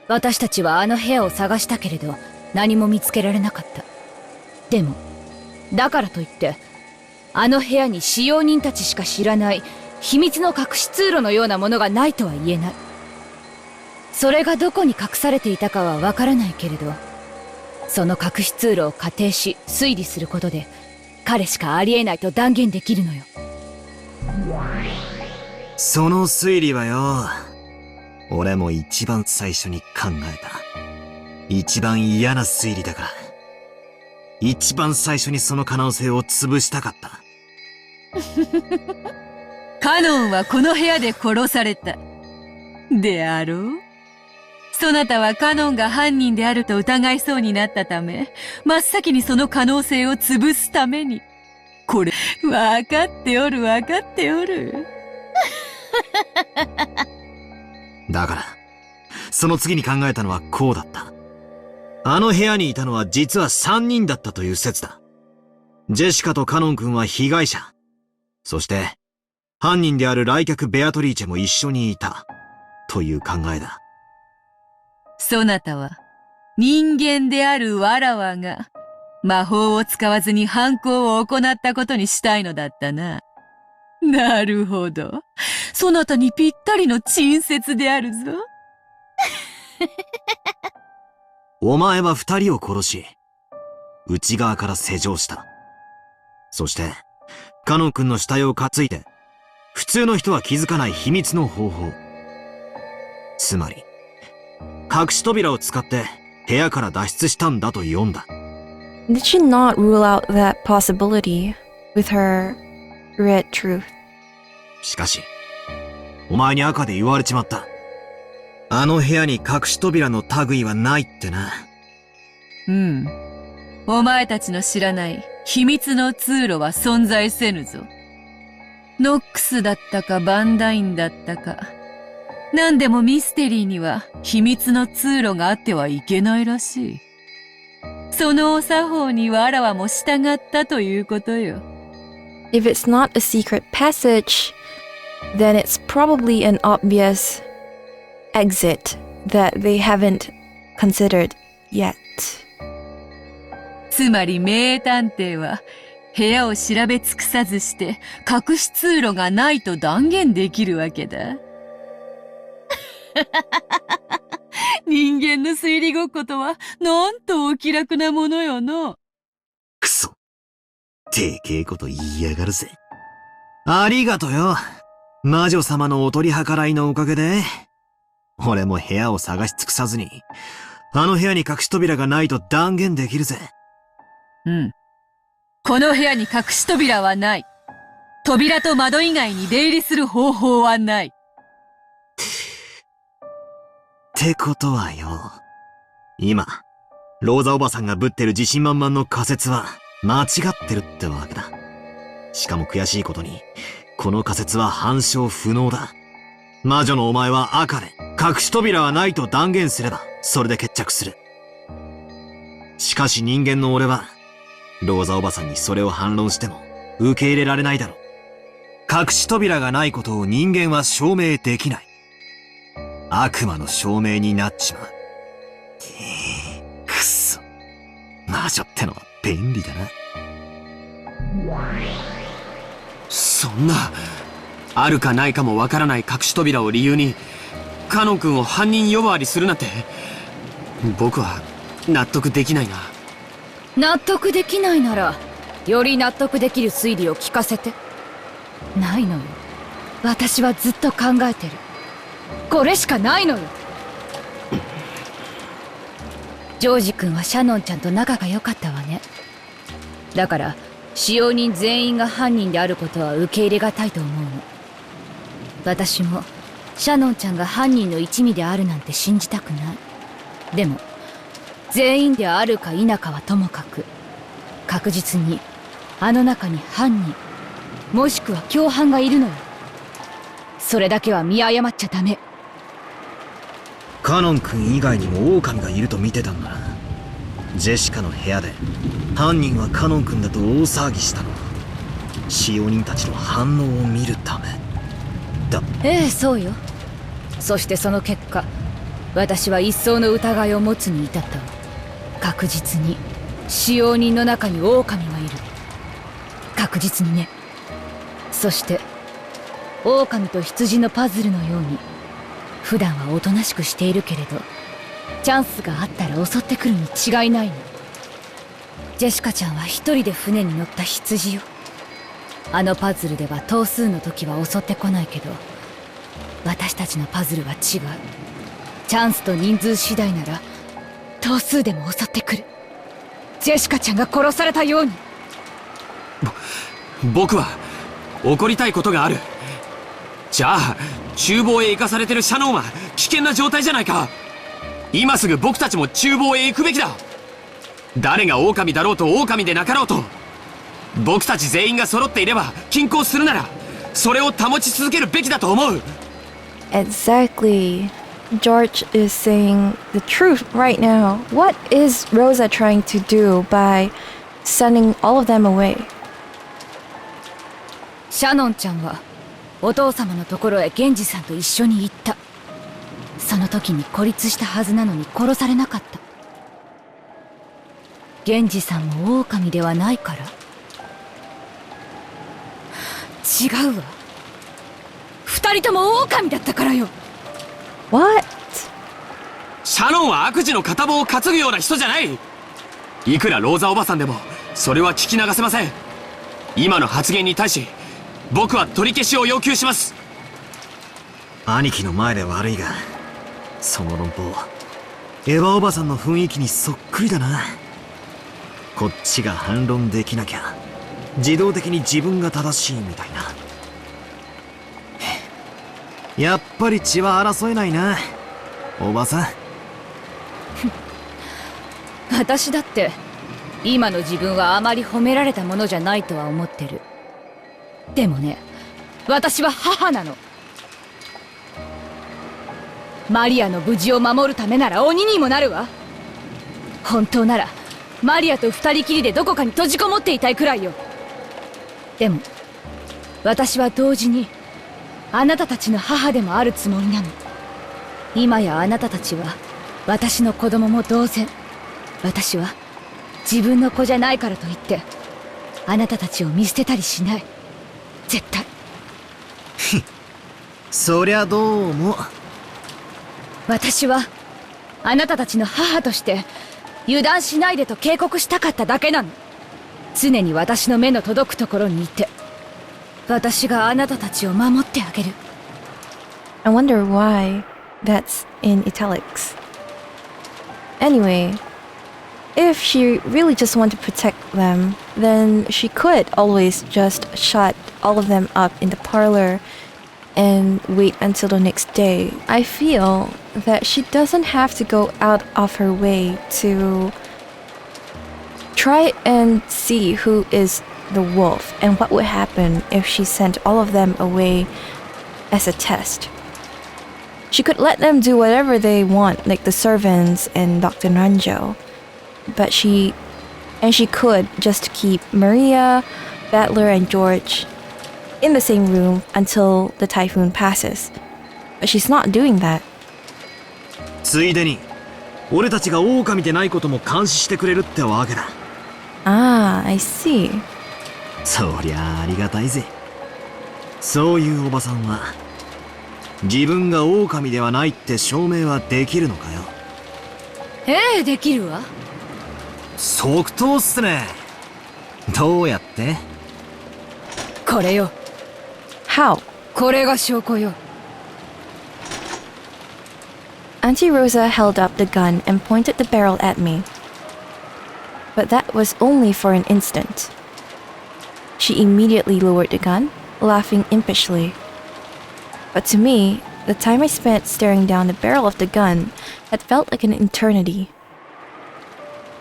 私たちはあの部屋を探したけれど、何も見つけられなかった。でも、だからといって、あの部屋に使用人たちしか知らない秘密の隠し通路のようなものがないとは言えない。それがどこに隠されていたかはわからないけれど、その隠し通路を仮定し推理することで、彼しかありえないと断言できるのよ。その推理はよ、俺も一番最初に考えた。一番嫌な推理だから。一番最初にその可能性を潰したかった。カノンはこの部屋で殺された。であろう？そなたはカノンが犯人であると疑いそうになったため、真っ先にその可能性を潰すために。これ、わかっておる。だから、その次に考えたのはこうだった。あの部屋にいたのは実は3人だったという説だ。ジェシカとカノン君は被害者。そして、犯人である来客ベアトリーチェも一緒にいた。という考えだ。そなたは、人間であるわらわが、魔法を使わずに犯行を行ったことにしたいのだったな。なるほど。そなたにぴったりの陳説であるぞ。お前は2人を殺し、内側から施錠した。そして、カノン君の死体を担いで、普通の人は気づかない秘密の方法。つまり、隠し扉を使って部屋から脱出したんだと読んだ。Did she not rule out that possibility with her red truth? しかし、お前に赤で言われちまった。あの部屋に隠し扉の類はないってな。うん。お前たちの知らない秘密の通路は存在せぬぞ。ノックスだったかバンダインだったか。何でもミステリーには秘密の通路があってはいけないらしい。そのお作法にわらわも従ったということよ。If it's not a secret passage, then it's probably an obvious exit that they haven't considered yet. つまり名探偵は部屋を調べ尽くさずして隠し通路がないと断言できるわけだ。人間の推理ごっことはなんとお気楽なものよの。くそ。でけえこと言いやがるぜ。ありがとよ。魔女様のお取り計らいのおかげで、俺も部屋を探し尽くさずに、あの部屋に隠し扉がないと断言できるぜ。うん。この部屋に隠し扉はない。扉と窓以外に出入りする方法はない。ってことはよ。今、ローザおばさんがぶってる自信満々の仮説は間違ってるってわけだ。しかも悔しいことに、この仮説は反証不能だ。魔女のお前は赤で、隠し扉はないと断言すれば、それで決着する。しかし人間の俺は、ローザおばさんにそれを反論しても、受け入れられないだろう。隠し扉がないことを人間は証明できない。悪魔の証明になっちまう。くっそ。魔女ってのは便利だな。そんな、あるかないかもわからない隠し扉を理由に、カノン君を犯人呼ばわりするなんて、僕は納得できないな。納得できないなら、より納得できる推理を聞かせて。ないのよ。私はずっと考えてる。これしかないのよ。ジョージ君はシャノンちゃんと仲が良かったわね。だから使用人全員が犯人であることは受け入れがたいと思うの。私もシャノンちゃんが犯人の一味であるなんて信じたくない。でも全員であるか否かはともかく、確実にあの中に犯人もしくは共犯がいるのよ。それだけは見誤っちゃダメ。カノン君以外にも狼がいると見てたんだな。ジェシカの部屋で犯人はカノン君だと大騒ぎしたのは使用人たちの反応を見るためだ。ええ、そうよ。そしてその結果、私は一層の疑いを持つに至ったわ。確実に使用人の中に狼がいる。確実にね。そして狼と羊のパズルのように普段はおとなしくしているけれど、チャンスがあったら襲ってくるに違いないの。ジェシカちゃんは一人で船に乗った羊よ。あのパズルでは頭数の時は襲ってこないけど、私たちのパズルは違う。チャンスと人数次第なら頭数でも襲ってくる。ジェシカちゃんが殺されたように。僕は怒りたいことがある。じゃあ厨房へ行かされてるシャノンは危険な状態じゃないか。今すぐ僕たちも厨房へ行くべきだ。誰が狼だろうと狼でなかろうと、僕たち全員が揃っていれば均衡するならそれを保ち続けるべきだと思う。 Exactly. George is saying the truth right now. What is Rosa trying to do by sending all of them away? シャノンちゃんはお父様のところへ源氏さんと一緒に行った。その時に孤立したはずなのに殺されなかった。源氏さんも狼ではないから。違うわ。二人とも狼だったからよ。 What? シャノンは悪事の片棒を担ぐような人じゃない。いくらローザおばさんでもそれは聞き流せません。今の発言に対し僕は取り消しを要求します。兄貴の前で悪いが、その論法エヴァおばさんの雰囲気にそっくりだな。こっちが反論できなきゃ自動的に自分が正しいみたいな。やっぱり血は争えないな、おばさん。私だって今の自分はあまり褒められたものじゃないとは思ってる。でもね、私は母なの。マリアの無事を守るためなら鬼にもなるわ。本当ならマリアと二人きりでどこかに閉じこもっていたいくらいよ。でも私は同時にあなたたちの母でもあるつもりなの。今やあなたたちは私の子供も同然。私は自分の子じゃないからといってあなたたちを見捨てたりしない。絶対。そりゃどうも。私はあなたたちの母として油断しないでと警告したかっただけなの。常に私の目の届くところにいて、私があなたたちを守ってあげる。 I wonder why that's in italics. Anyway, if she really just wanted to protect them, then she could always just shut all of them up in the parlor and wait until the next day. I feel that she doesn't have to go out of her way to try and see who is the wolf and what would happen if she sent all of them away as a test. She could let them do whatever they want, like the servants and Dr. Nanjo, but she could just keep Maria, Battler, and George in the same room until the typhoon passes. But she's not doing that. ついでに俺たちが狼でないことも監視してくれるってわけだ。Ah, I see. そりゃありがたいぜ。そういうおばさんは自分が狼ではないって証明はできるのかよ。ええ、できるわ。即答っすね。どうやって？これよ。How? これが証拠よ。Auntie Rosa held up the gun and pointed the barrel at me. But that was only for an instant. She immediately lowered the gun, laughing impishly. But to me, the time I spent staring down the barrel of the gun had felt like an eternity.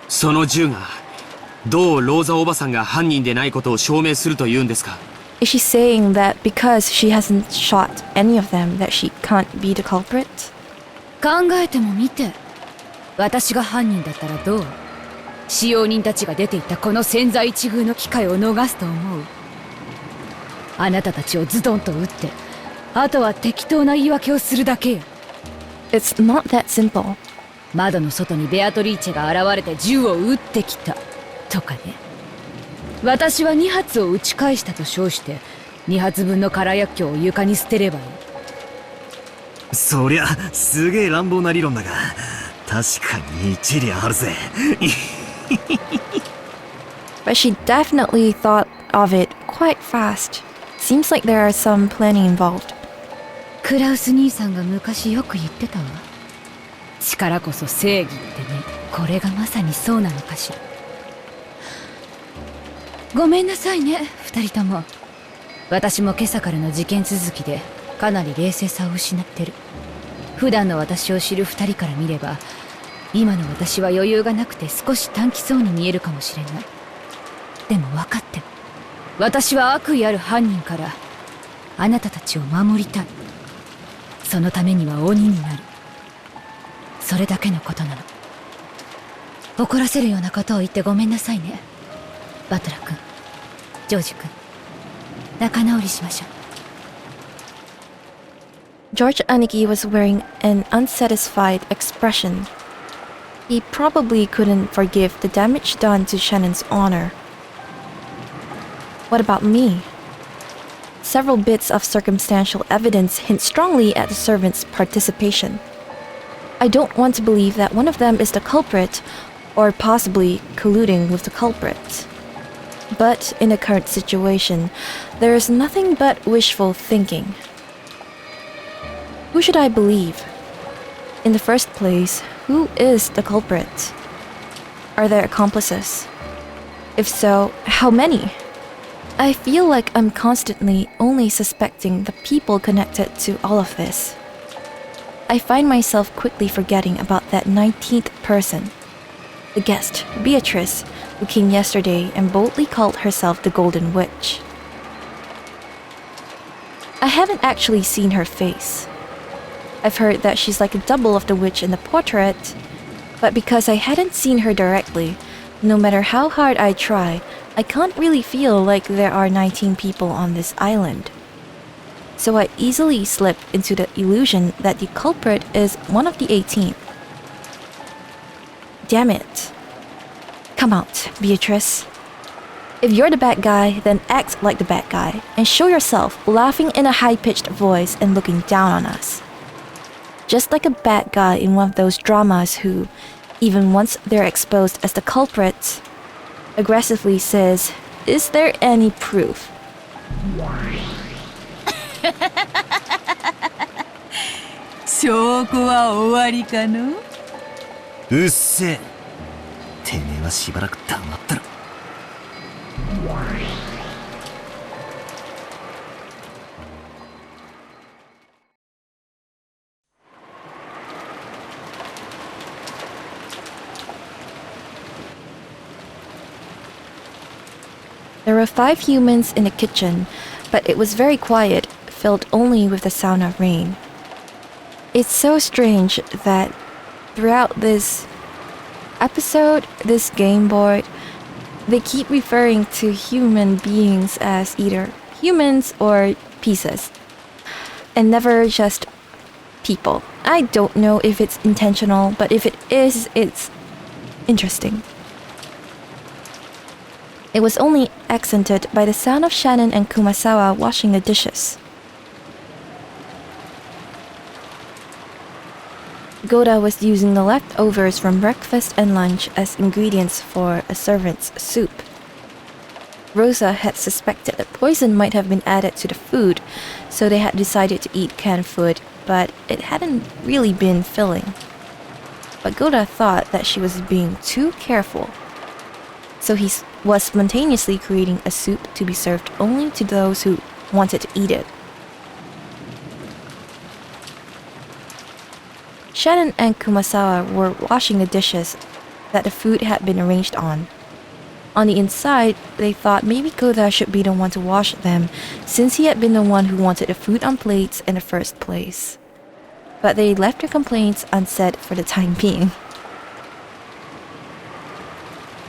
その銃がどうローザおばさんが犯人でないことを証明するというんですか？ Is she saying that because she hasn't shot any of them that she can't be the culprit? 考えてもみて。私が犯人だったらどう？使用人たちが出ていったこの千載一遇の機会を逃すと思う？あなたたちをズドンと撃って、あとは適当な言い訳をするだけよ。It's not that simple. 窓の外にベアトリーチェが現れて銃を撃ってきたとかね。私は2発を撃ち返したと称して2発分の空薬莢を床に捨てればいい。そりゃすげえ乱暴な理論だが確かに一理あるぜ。But she definitely thought of it quite fast. Seems like there are some planning involved. クラウス兄さんが昔よく言ってたわ。力こそ正義ってね。これがまさにそうなのかしら。ごめんなさいね、二人とも。私も今朝からの事件続きでかなり冷静さを失ってる。普段の私を知る二人から見れば、今の私は余裕がなくて少し短気そうに見えるかもしれない。でも分かってる。私は悪意ある犯人からあなたたちを守りたい。そのためには鬼になる。それだけのことなの。怒らせるようなことを言ってごめんなさいね。バトラ君、ジョージ君、仲直りしましょう。George Aniki was wearing an unsatisfied expression. He probably couldn't forgive the damage done to Shannon's honor. What about me? Several bits of circumstantial evidence hint strongly at the servants' participation. I don't want to believe that one of them is the culprit, or possibly colluding with the culprit. But in the current situation, there is nothing but wishful thinking. Who should I believe? In the first place, who is the culprit? Are there accomplices? If so, how many? I feel like I'm constantly only suspecting the people connected to all of this. I find myself quickly forgetting about that 19th person. The guest, Beatrice, who came yesterday and boldly called herself the Golden Witch. I haven't actually seen her face. I've heard that she's like a double of the witch in the portrait, but because I hadn't seen her directly, no matter how hard I try, I can't really feel like there are 19 people on this island. So I easily slip into the illusion that the culprit is one of the 18. Damn it. Come out, Beatrice. If you're the bad guy, then act like the bad guy and show yourself laughing in a high-pitched voice and looking down on us. Just like a bad guy in one of those dramas who, even once they're exposed as the culprit, aggressively says, "Is there any proof?" 証拠は終わりかの？うっせえ。てめえはしばらく黙ったろ。There were 5 humans in the kitchen, but it was very quiet, filled only with the sound of rain. It's so strange that throughout this episode, this game board, they keep referring to human beings as either humans or pieces, and never just people. I don't know if it's intentional, but if it is, it's interesting. It was only accented by the sound of Shannon and Kumasawa washing the dishes. Goda was using the leftovers from breakfast and lunch as ingredients for a servant's soup. Rosa had suspected that poison might have been added to the food, so they had decided to eat canned food, but it hadn't really been filling. But Goda thought that she was being too careful, so he was spontaneously creating a soup to be served only to those who wanted to eat it. Shannon and Kumasawa were washing the dishes that the food had been arranged on. On the inside, they thought maybe Goda should be the one to wash them, since he had been the one who wanted the food on plates in the first place. But they left their complaints unsaid for the time being.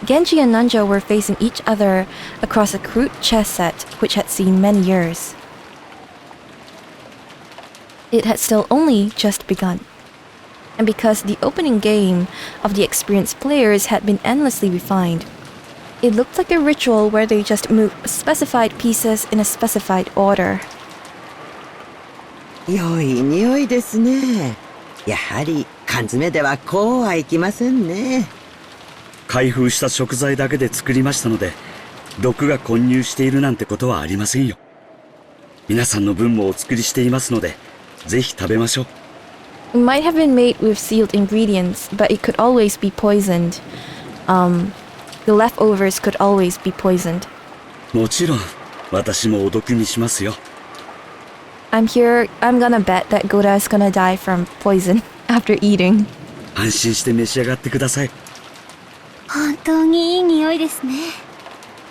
Genji and Nanjo were facing each other across a crude chess set which had seen many years. It had still only just begun. And because the opening game of the experienced players had been endlessly refined, it looked like a ritual where they just moved specified pieces in a specified order. 良い匂いですね。やはり缶詰ではこうはいきませんね。開封した食材だけで作りましたので、毒が混入しているなんてことはありませんよ。皆さんの分もお作りしていますので、ぜひ食べましょう。It might have been made with sealed ingredients, but it could always be poisoned. The leftovers could always be poisoned. もちろん、私もお毒にしますよ。I'm gonna bet that Goda is gonna die from poison after eating. 安心して召し上がってください。本当にいい匂いですね。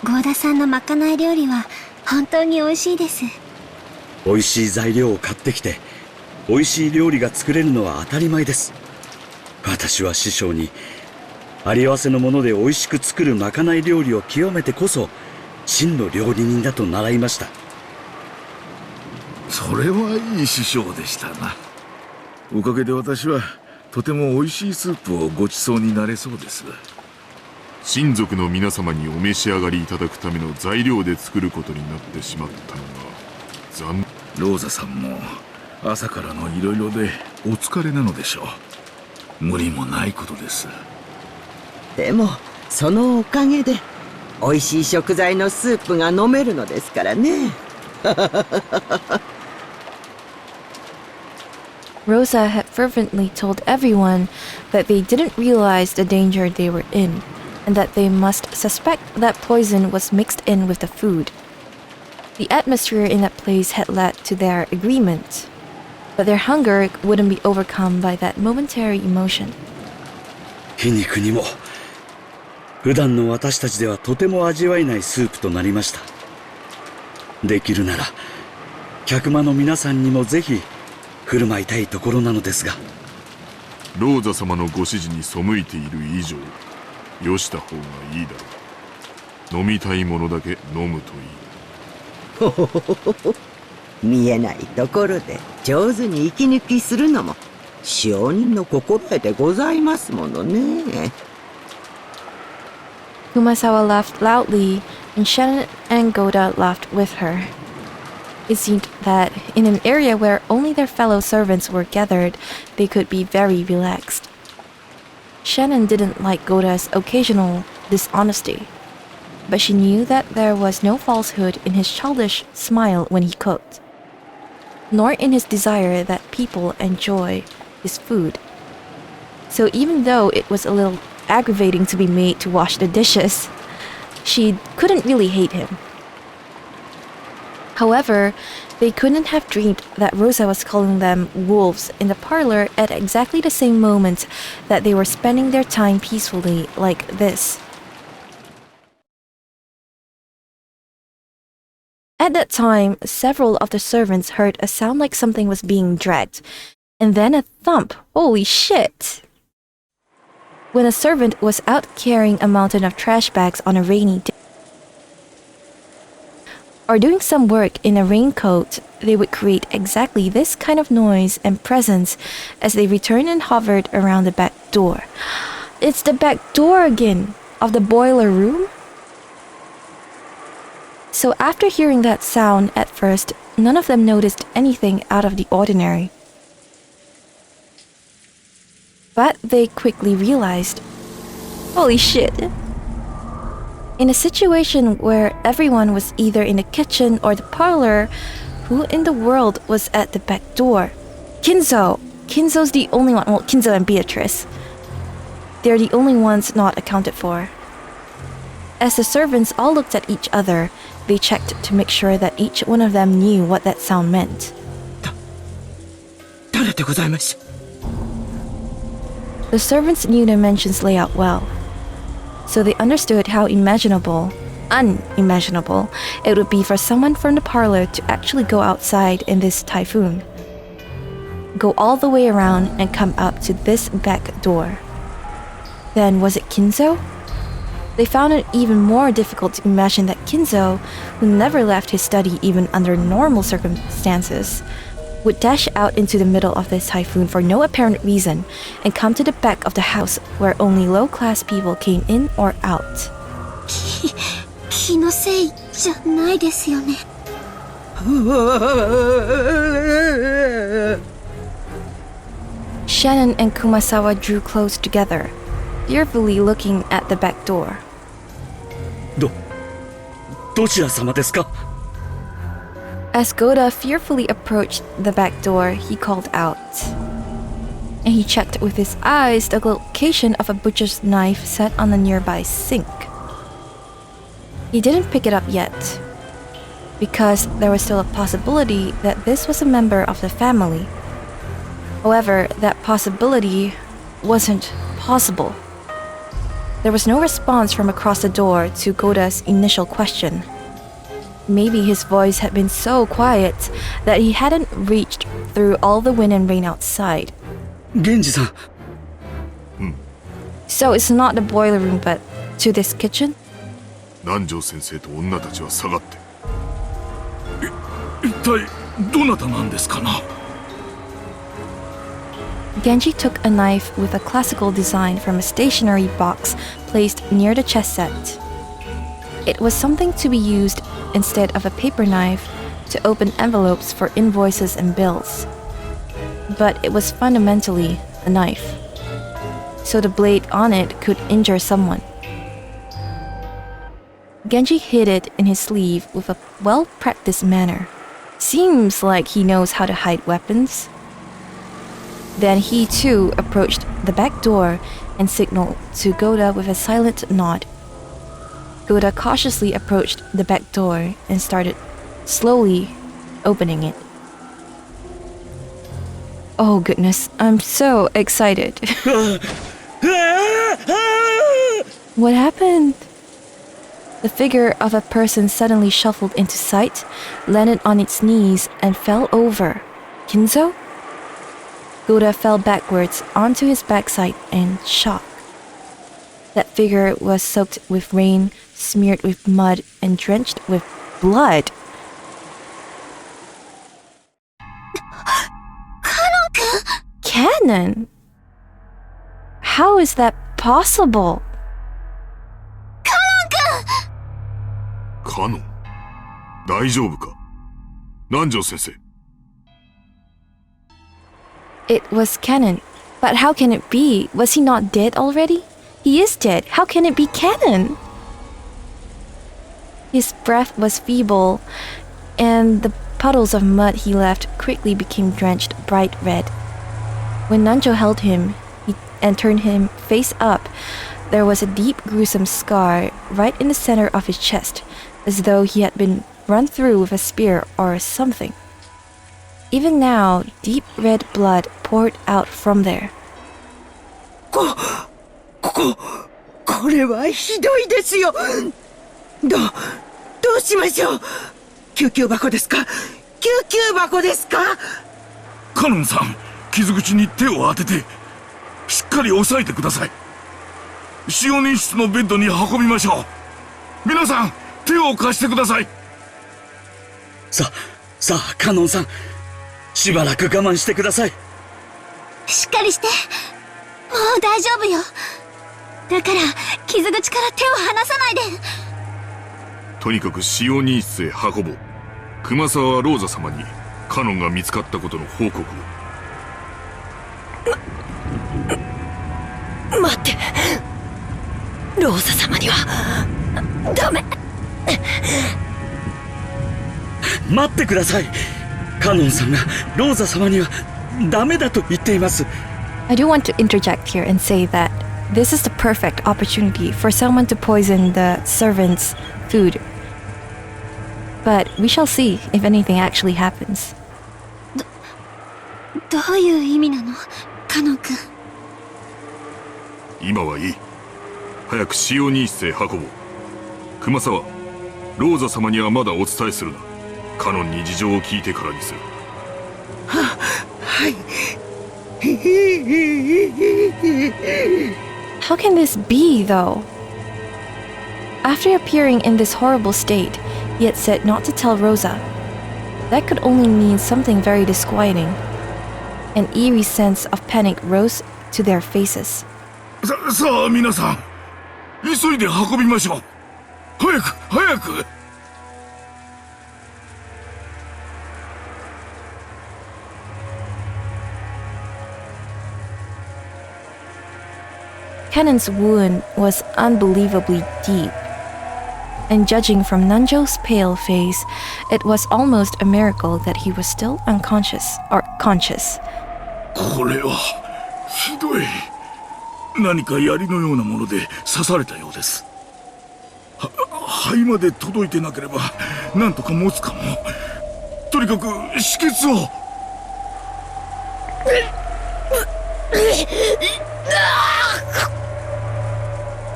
ゴーダさんのまかない料理は本当に美味しいです。美味しい材料を買ってきて、美味しい料理が作れるのは当たり前です。私は師匠に、あり合わせのもので美味しく作るまかない料理を極めてこそ、真の料理人だと習いました。それはいい師匠でしたな。おかげで私はとても美味しいスープをごちそうになれそうです。親族の皆様にお召し上がりいただくための材料で作ることになってしまったのが残念。ローザさんも朝からのいろいろでお疲れなのでしょう。無理もないことです。でもそのおかげで美味しい食材のスープが飲めるのですからね。Rosa had fervently told everyone that they didn't realize the danger they were in, and that they must suspect that poison was mixed in with the food. The atmosphere in that place had led to their agreement, but their hunger wouldn't be overcome by that momentary emotion. 皮肉にも、普段の私たちではとても味わえないスープとなりました。できるなら、客間の皆さんにもぜひ振る舞いたいところなのですが。ローザ様のご指示に背いている以上、よした方がいいだろう。飲みたいものだけ飲むといい。ほほほほほ。見えないところで上手に息抜きするのも使用人の心得でございますものね。Kumasawa laughed loudly, and Shannon and Goda laughed with her. It seemed that in an area where only their fellow servants were gathered, they could be very relaxed. Shannon didn't like Goda's occasional dishonesty, but she knew that there was no falsehood in his childish smile when he cooked, nor in his desire that people enjoy his food. So even though it was a little aggravating to be made to wash the dishes, she couldn't really hate him. However, they couldn't have dreamed that Rosa was calling them wolves in the parlor at exactly the same moment that they were spending their time peacefully like this. At that time, several of the servants heard a sound like something was being dragged, and then a thump. Holy shit! When a servant was out carrying a mountain of trash bags on a rainy day, or doing some work in a raincoat, they would create exactly this kind of noise and presence as they returned and hovered around the back door. It's the back door again, of the boiler room? So after hearing that sound at first, none of them noticed anything out of the ordinary. But they quickly realized, holy shit! In a situation where everyone was either in the kitchen or the parlor, who in the world was at the back door? Kinzo! Kinzo's the only one, well, Kinzo and Beatrice. They're the only ones not accounted for. As the servants all looked at each other, they checked to make sure that each one of them knew what that sound meant. 誰でございます? The servants knew the mention's layout well, so they understood how unimaginable it would be for someone from the parlor to actually go outside in this typhoon, go all the way around and come up to this back door. Then was it Kinzo? They found it even more difficult to imagine that Kinzo, who never left his study even under normal circumstances, would dash out into the middle of this typhoon for no apparent reason and come to the back of the house where only low-class people came in or out. 気のせいじゃないですよね。Shannon and Kumasawa drew close together, fearfully looking at the back door. どちら様ですか? As Goda fearfully approached the back door, he called out. And he checked with his eyes the location of a butcher's knife set on the nearby sink. He didn't pick it up yet, because there was still a possibility that this was a member of the family. However, that possibility wasn't possible. There was no response from across the door to Goda's initial question. Maybe his voice had been so quiet that he hadn't reached through all the wind and rain outside. Genji-san. So it's not the boiler room, but to this kitchen? 南條先生と女たちは下がって。一体どなたなんですかな? Genji took a knife with a classical design from a stationery box placed near the chess set. It was something to be used instead of a paper knife to open envelopes for invoices and bills. But it was fundamentally a knife, so the blade on it could injure someone. Genji hid it in his sleeve with a well-practiced manner. Seems like he knows how to hide weapons. Then he too approached the back door and signaled to Goda with a silent nod. Goda cautiously approached the back door and started slowly opening it. Oh goodness, I'm so excited. What happened? The figure of a person suddenly shuffled into sight, landed on its knees, and fell over. Kinzo? Goda fell backwards onto his backside in shock. That figure was soaked with rain, smeared with mud, and drenched with blood. Kanon? How is that possible? Kanon? 大丈夫か? 南條先生。 It was Kanon. But how can it be? Was he not dead already? He is dead. How can it be Kanon? His breath was feeble, and the puddles of mud he left quickly became drenched bright red. When Nanjo held him and turned him face up, there was a deep, gruesome scar right in the center of his chest, as though he had been run through with a spear or something. Even now, deep red blood poured out from there. これはひどいですよ。どうしましょう。救急箱ですか？救急箱ですか？カノンさん、傷口に手を当ててしっかり押さえてください。使用人室のベッドに運びましょう。皆さん手を貸してください。さあカノンさん、しばらく我慢してください。しっかりして。もう大丈夫よ。だから傷口から手を離さないで。とにかく使用人室へ運ぼう。熊沢はローザ様にカノンが見つかったことの報告を。待って、ローザ様にはダメ。待ってください。カノンさんがローザ様にはダメだと言っています。 I do want to interject here and say that this is the perfect opportunity for someone to poison the servants' food. But we shall see if anything actually happens. どういう意味なの、カノン君。今はいい。早く使用人室へ運ぼう。熊沢、ローザ様にはまだお伝えするな。カノンに事情を聞いてからにする。はい。How can this be, though? After appearing in this horrible state, he had said not to tell Rosa. That could only mean something very disquieting. An eerie sense of panic rose to their faces. さあ皆さん、急いで運びましょう。早く。Kanon's wound was unbelievably deep, and judging from Nanjo's pale face, it was almost a miracle that he was still unconscious or conscious. これはひどい。何か槍のようなもので刺されたようです。肺まで届いてなければなんとか持つかも。とにかく止血を。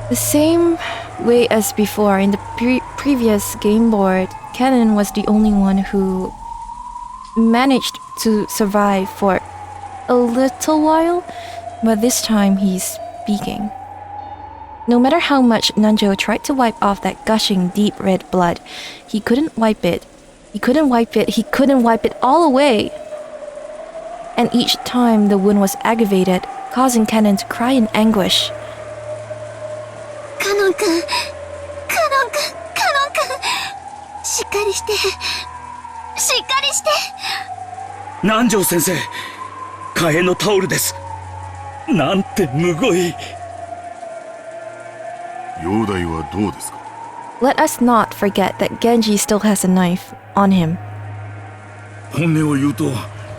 The same way as before in the previous game board, Kanon was the only one who managed to survive for a little while, but this time he's speaking. No matter how much Nanjo tried to wipe off that gushing deep red blood, he couldn't wipe it. He couldn't wipe it all away. And each time the wound was aggravated, causing Kanon to cry in anguish. カノン君、しっかりして。南條先生、替えのタオルです。なんてむごい。容体はどうですか？ Let us not forget that Genji still has a knife on him. 本音を言うと、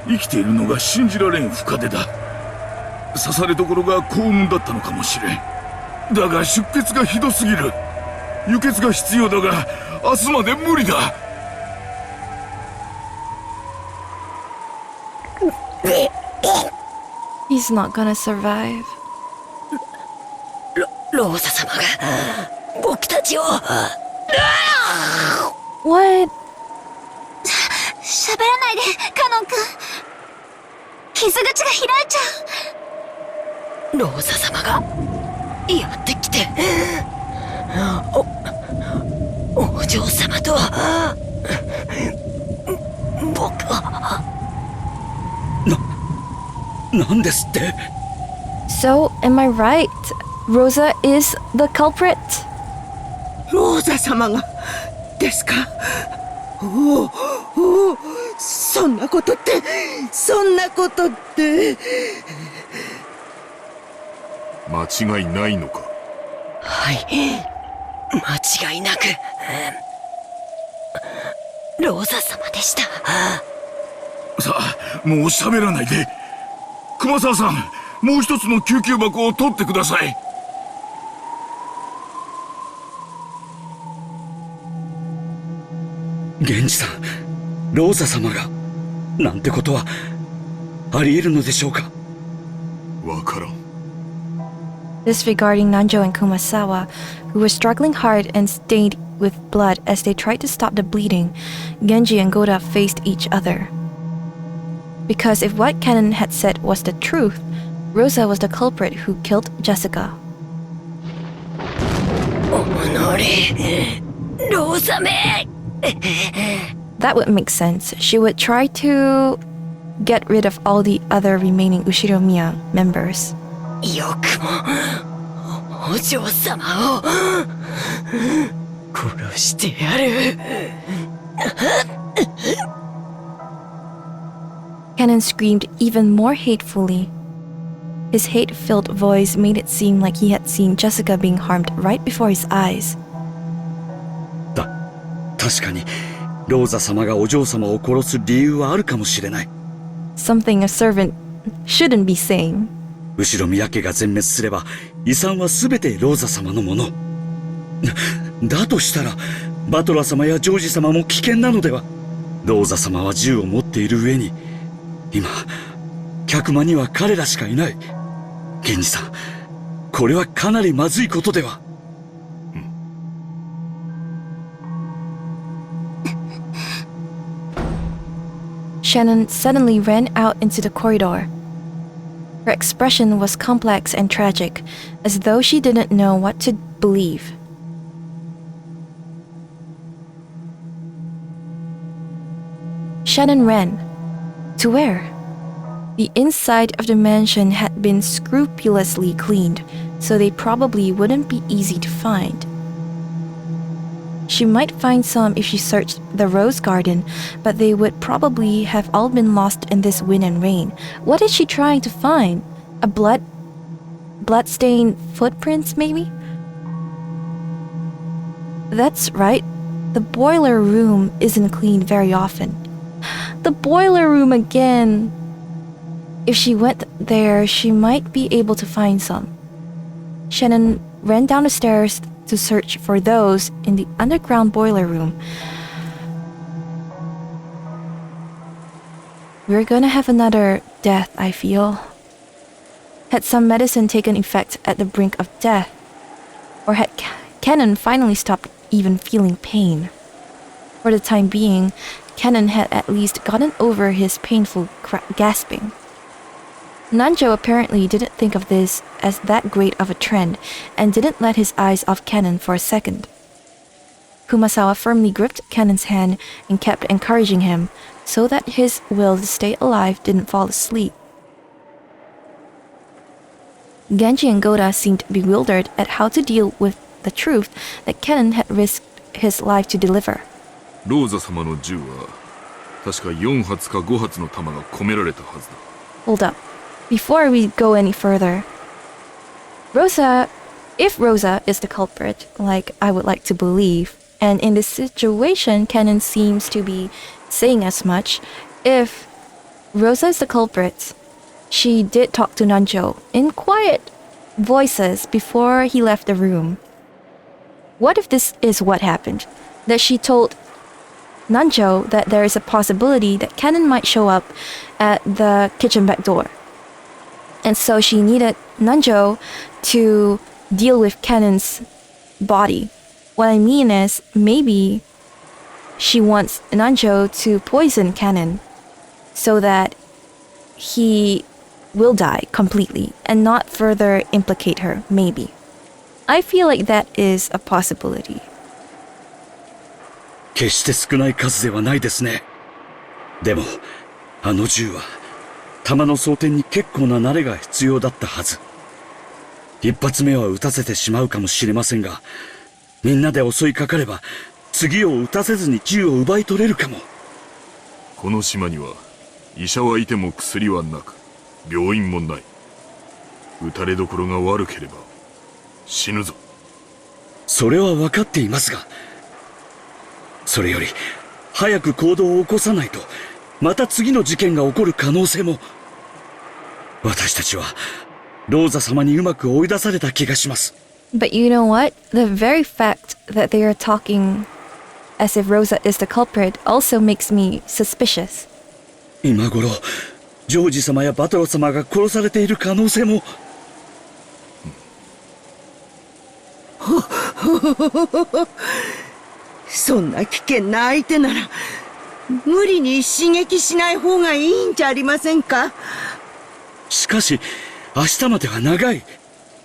生きているのが信じられん深手だ。刺されどころが幸運だったのかもしれん。だが出血がひどすぎる。輸血が必要だが明日まで無理だ。He's not gonna survive. ローザ様が僕たちを。 What? 喋らないで、カノン君。傷口が開いちゃう。ローザ様がやってきて、お嬢様と僕は。なんですって？ So, am I right? Rosa is the culprit? ローザ様がですか？おお、そんなことって。間違いないのか？はい、間違いなくローザ様でした。さあ、もう喋らないで。熊沢さん、もう一つの救急箱を取ってください。源氏さん、ローザ様がなんてことはあり得るのでしょうか？わからん。disregarding Nanjo and Kumasawa, who were struggling hard and stained with blood as they tried to stop the bleeding. Genji and Goda faced each other. Because if what Kanon had said was the truth, Rosa was the culprit who killed Jessica. That would make sense. She would try to get rid of all the other remaining Ushiromiya members. Kanon screamed even more hatefully. His hate-filled voice made it seem like he had seen Jessica being harmed right before his eyes. 確かにローザ様がお嬢様を殺す理由はあるかもしれない。 Something a servant shouldn't be saying. 後ろ宮家が全滅すれば遺産は全てローザ様のもの。だとしたらバトラー様やジョージ様も危険なのでは。ローザ様は銃を持っている上に今客間には彼らしかいない。ゲンジさん、これはかなりまずいことでは。Shannon suddenly ran out into the corridor. Her expression was complex and tragic, as though she didn't know what to believe. Shannon ran. To where? The inside of the mansion had been scrupulously cleaned, so they probably wouldn't be easy to find. She might find some if she searched the rose garden, but they would probably have all been lost in this wind and rain. What is she trying to find? A blood-stained footprints, maybe? That's right. The boiler room isn't cleaned very often. The boiler room again! If she went there, she might be able to find some. Shannon ran down the stairs to search for those in the underground boiler room. We're gonna have another death, I feel. Had some medicine taken effect at the brink of death? Or had Kanon finally stopped even feeling pain? For the time being, Kanon had at least gotten over his painful gasping. Nanjo apparently didn't think of this as that great of a trend and didn't let his eyes off Kanon for a second. Kumasawa firmly gripped Kanon's hand and kept encouraging him so that his will to stay alive didn't fall asleep. Genji and Goda seemed bewildered at how to deal with the truth that Kanon had risked his life to deliver. ローザ様の銃は確か4発か5発の弾が込められたはずだ。 Hold up. Before we go any further, if Rosa is the culprit, like I would like to believe, and in this situation, Kanon seems to be saying as much, if Rosa is the culprit, she did talk to Nanjo in quiet voices before he left the room. What if this is what happened? That she told Nanjo that there is a possibility that Kanon might show up at the kitchen back door. And so she needed Nanjo to deal with Kanon's body. What I mean is, maybe she wants Nanjo to poison Kanon so that he will die completely and not further implicate her, maybe. I feel like that is a possibility. 決して少ない数ではないですね。でも、あの銃は弾の装填に結構な慣れが必要だったはず。一発目は撃たせてしまうかもしれませんが、みんなで襲いかかれば次を撃たせずに銃を奪い取れるかも。この島には医者はいても薬はなく、病院もない。撃たれどころが悪ければ死ぬぞ。それは分かっていますが、それより早く行動を起こさないとまた次の事件が起こる可能性も。私たちはローザ様にうまく追い出された気がします。 But you know what? The very fact that they are talking as if Rosa is the culprit also makes me suspicious. 今頃ジョージ様やバトロ様が殺されている可能性も。そんな危険な相手なら、無理に刺激しない方がいいんじゃありませんか。しかし、明日までは長い。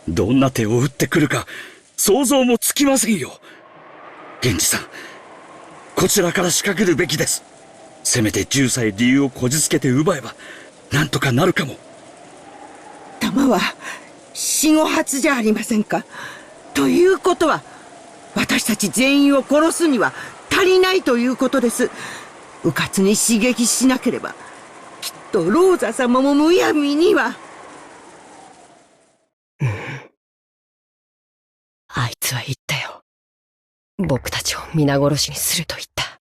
どんな手を打ってくるか、想像もつきませんよ。源氏さん、こちらから仕掛けるべきです。せめて10歳理由をこじつけて奪えば、なんとかなるかも。弾は、4、5発じゃありませんか。ということは、私たち全員を殺すには足りないということです。迂闊に刺激しなければ、きっとローザ様もむやみには。あいつは言ったよ。僕たちを皆殺しにすると言った。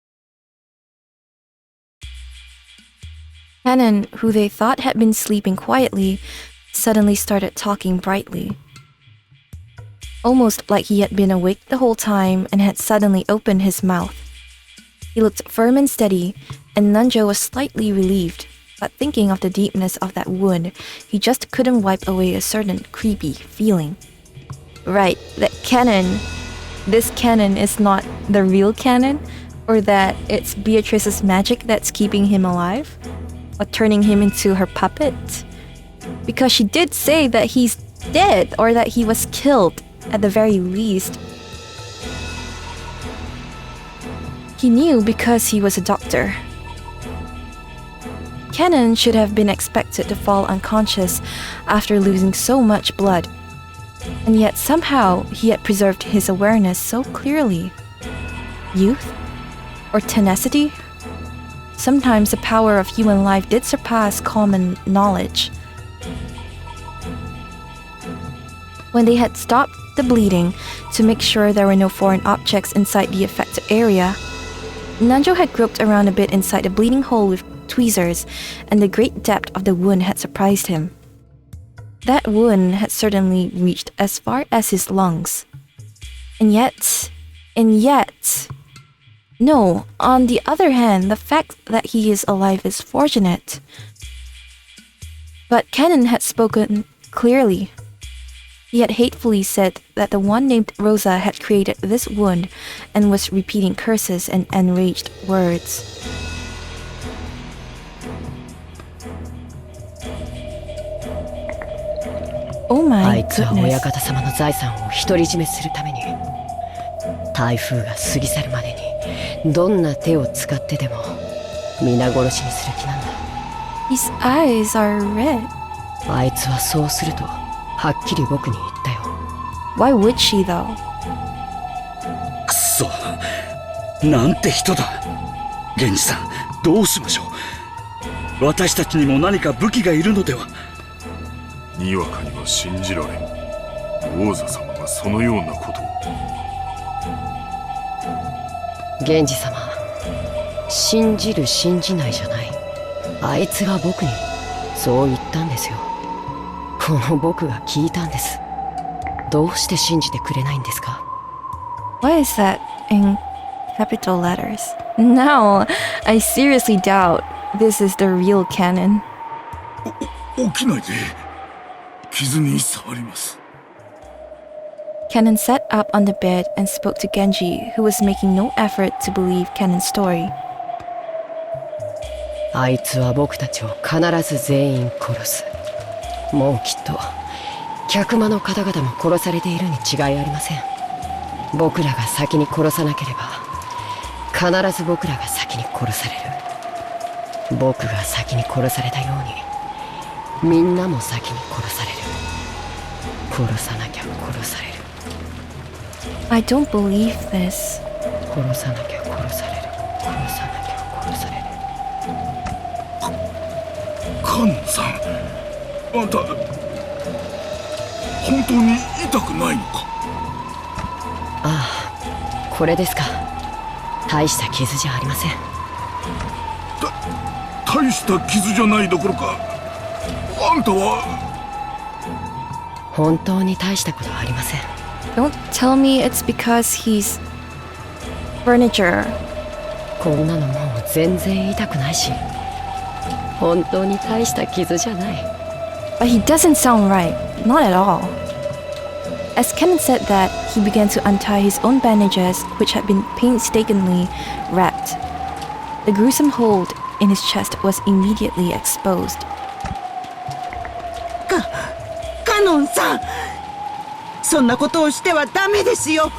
Kanon, who they thought had been sleeping quietly, suddenly started talking brightly. Almost like he had been awake the whole time and had suddenly opened his mouth. He looked firm and steady, and Nanjo was slightly relieved, but thinking of the deepness of that wound, he just couldn't wipe away a certain creepy feeling. Right, that Kanon, this Kanon is not the real Kanon, or that it's Beatrice's magic that's keeping him alive, or turning him into her puppet. Because she did say that he's dead, or that he was killed, at the very least. He knew because he was a doctor. Kanon should have been expected to fall unconscious after losing so much blood. And yet somehow he had preserved his awareness so clearly. Youth? Or tenacity? Sometimes the power of human life did surpass common knowledge. When they had stopped the bleeding to make sure there were no foreign objects inside the affected area, Nanjo had groped around a bit inside the bleeding hole with tweezers, and the great depth of the wound had surprised him. That wound had certainly reached as far as his lungs. And yet... No, on the other hand, the fact that he is alive is fortunate. But Kanon had spoken clearly. He had hatefully said that the one named Rosa had created this wound and was repeating curses and enraged words. Oh あ my いつは親 goodness. 方様の財産を独り占めするために、台風が過ぎ去るまでにどんな手を使ってでも皆殺しにする気なんだ。 His eyes are red. あいつはそうするとはっきり僕に言ったよ。 Why would she though? くそ、なんて人だ。源氏さん、どうしましょう。私たちにも何か武器がいるのでは。にわかには信じられん。王座様がそのようなことを。源氏様、信じる信じないじゃない。あいつが僕にそう言ったんですよ。この僕が聞いたんです。どうして信じてくれないんですか？ Why is that in capital letters? No, I seriously doubt this is the real Kanon. 起きないで。傷に触ります。 Kanon sat up on the bed and spoke to Genji, who was making no effort to believe Kanon's story. あいつは僕たちを必ず全員殺す。もうきっと客間の方々も殺されているに違いありません。僕らが先に殺さなければ必ず僕らが先に殺される。僕が先に殺されたようにみんなも先に殺される。殺さなきゃ殺される。 I don't believe this. 殺さなきゃ殺される。殺さなきゃ殺される。カノンさん、あんた本当に痛くないのか？ああ、これですか。大した傷じゃありません。大した傷じゃないどころか、あんたは。本当に大したことはありません。 Don't tell me it's because he's furniture. こんなのもう全然痛くないし、本当に大した傷じゃない。 But he doesn't sound right. Not at all. As Kanon said that, he began to untie his own bandages, which had been painstakingly wrapped. The gruesome hold in his chest was immediately exposed. カノンさん、そんなことをしてはダメですよ。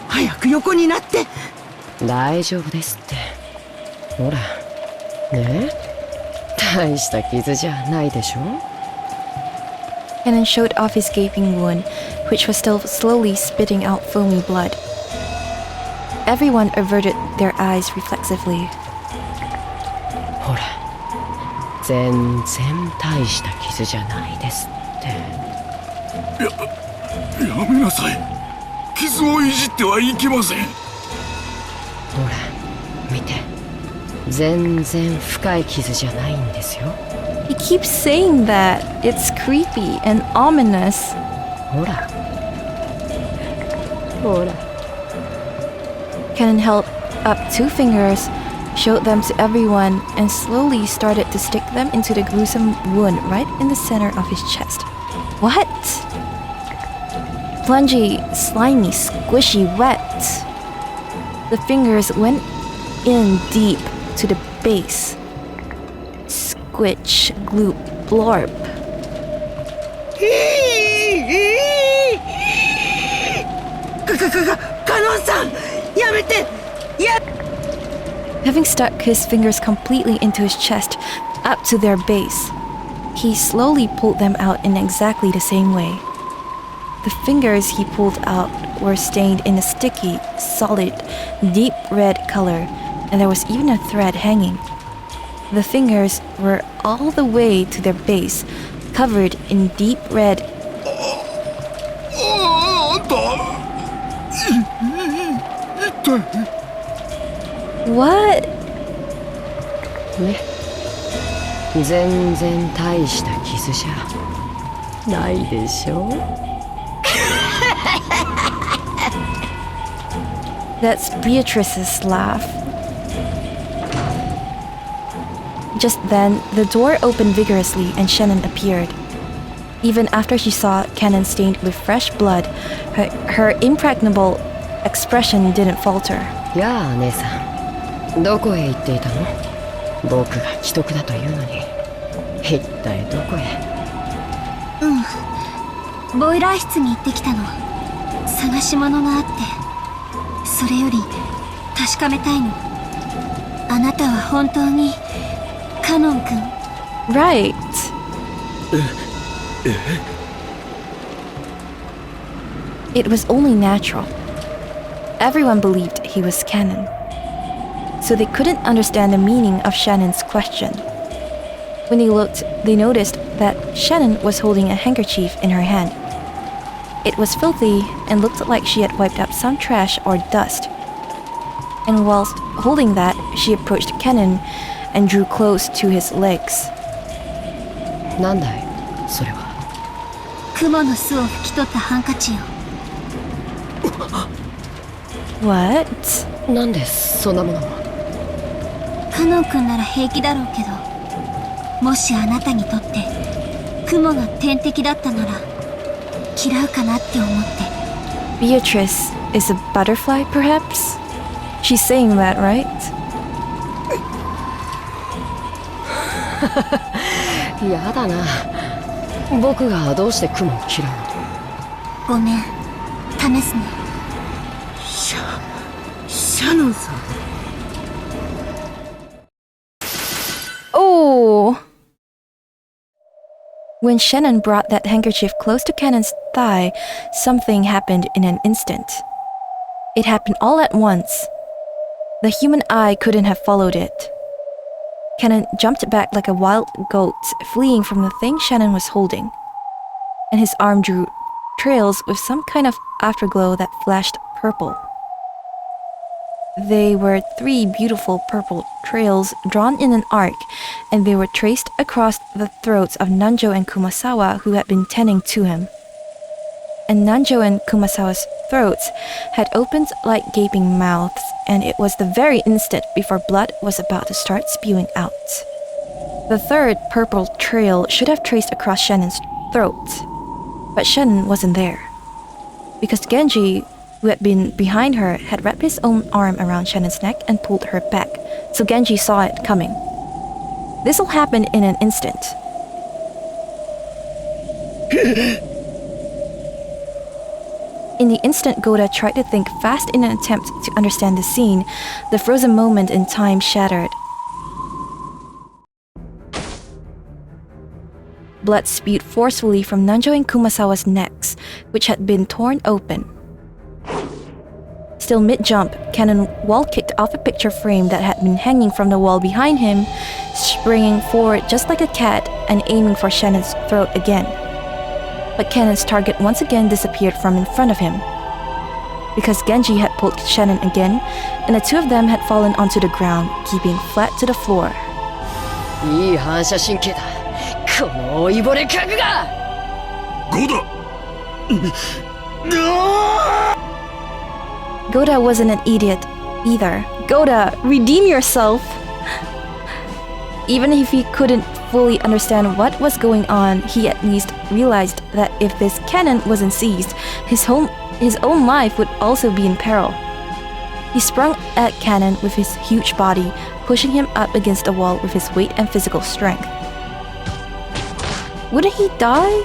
早く横になって。大丈夫ですって。ほら、ねえ、大した傷じゃないでしょ。Kanon showed off his gaping wound, which was still slowly spitting out foamy blood. Everyone averted their eyes reflexively. ほら、全然大した傷じゃないですって。やめなさい。傷をいじってはいけません。ほら、見て。全然深い傷じゃないんですよ。He keeps saying that. It's creepy and ominous. ほら。ほら。Kanon held up 2 fingers, showed them to everyone, and slowly started to stick them into the gruesome wound right in the center of his chest. What? Plungy, slimy, squishy, wet. The fingers went in deep to the base. Squitch, gloop, blorp. カノンさん、やめて。Having stuck his fingers completely into his chest, up to their base, he slowly pulled them out in exactly the same way. The fingers he pulled out were stained in a sticky, solid, deep red color, and there was even a thread hanging. The fingers were all the way to their base, covered in deep red. What? ね、全然大した傷じゃないでしょ。That's Beatrice's laugh. Just then, the door opened vigorously and Shannon appeared. Even after she saw Kanon stained with fresh blood, her impregnable expression didn't falter. やあ、姉さん。どこへ行っていたの？僕が既得だというのに。一体どこへ？ボイラー室に行ってきたの。探し物があって。それより確かめたいの。あなたは本当にカノン君。Right. It was only natural. Everyone believed he was Kanon. So they couldn't understand the meaning of Shannon's question. When they looked, they noticed that Shannon was holding a handkerchief in her hand. It was filthy and looked like she had wiped up some trash or dust. And whilst holding that, she approached Kanon and drew close to his legs. なんだい、それは。クモの巣を拭き取ったハンカチよ。What? なんでそんなものを。カノン君なら平気だろうけど、もしあなたにとってクモが天敵だったなら嫌うかなって思って。Beatrice is a butterfly, perhaps? She's saying that, right? やだな。僕がどうしてクモを嫌うの？ごめん、試すね。シャノンさん。Oh! When Shannon brought that handkerchief close to Kanon's thigh, something happened in an instant. It happened all at once. The human eye couldn't have followed it. Kanon jumped back like a wild goat, fleeing from the thing Shannon was holding. And his arm drew trails with some kind of afterglow that flashed purple. They were 3 beautiful purple trails drawn in an arc, and they were traced across the throats of Nanjo and Kumasawa, who had been tending to him. And Nanjo and Kumasawa's throats had opened like gaping mouths, and it was the very instant before blood was about to start spewing out. The 3rd purple trail should have traced across Shannon's throat, but Shannon wasn't there. because Genji, who had been behind her, had wrapped his own arm around Shannon's neck and pulled her back, so Genji saw it coming. This all happened in an instant. In the instant Goda tried to think fast in an attempt to understand the scene, the frozen moment in time shattered. Blood spewed forcefully from Nanjo and Kumasawa's necks, which had been torn open. Still mid-jump, Kanon wall-kicked off a picture frame that had been hanging from the wall behind him, springing forward just like a cat and aiming for Shannon's throat again. But Kanon's target once again disappeared from in front of him. Because Genji had pulled Shannon again, and the two of them had fallen onto the ground, keeping flat to the floor. いい反射神経だ。この老いぼれ格が。ゴダ。Goda wasn't an idiot either. Goda, redeem yourself! Even if he couldn't fully understand what was going on, he at least realized that if this Kanon wasn't seized, his own life would also be in peril. He sprung at Kanon with his huge body, pushing him up against the wall with his weight and physical strength. Wouldn't he die?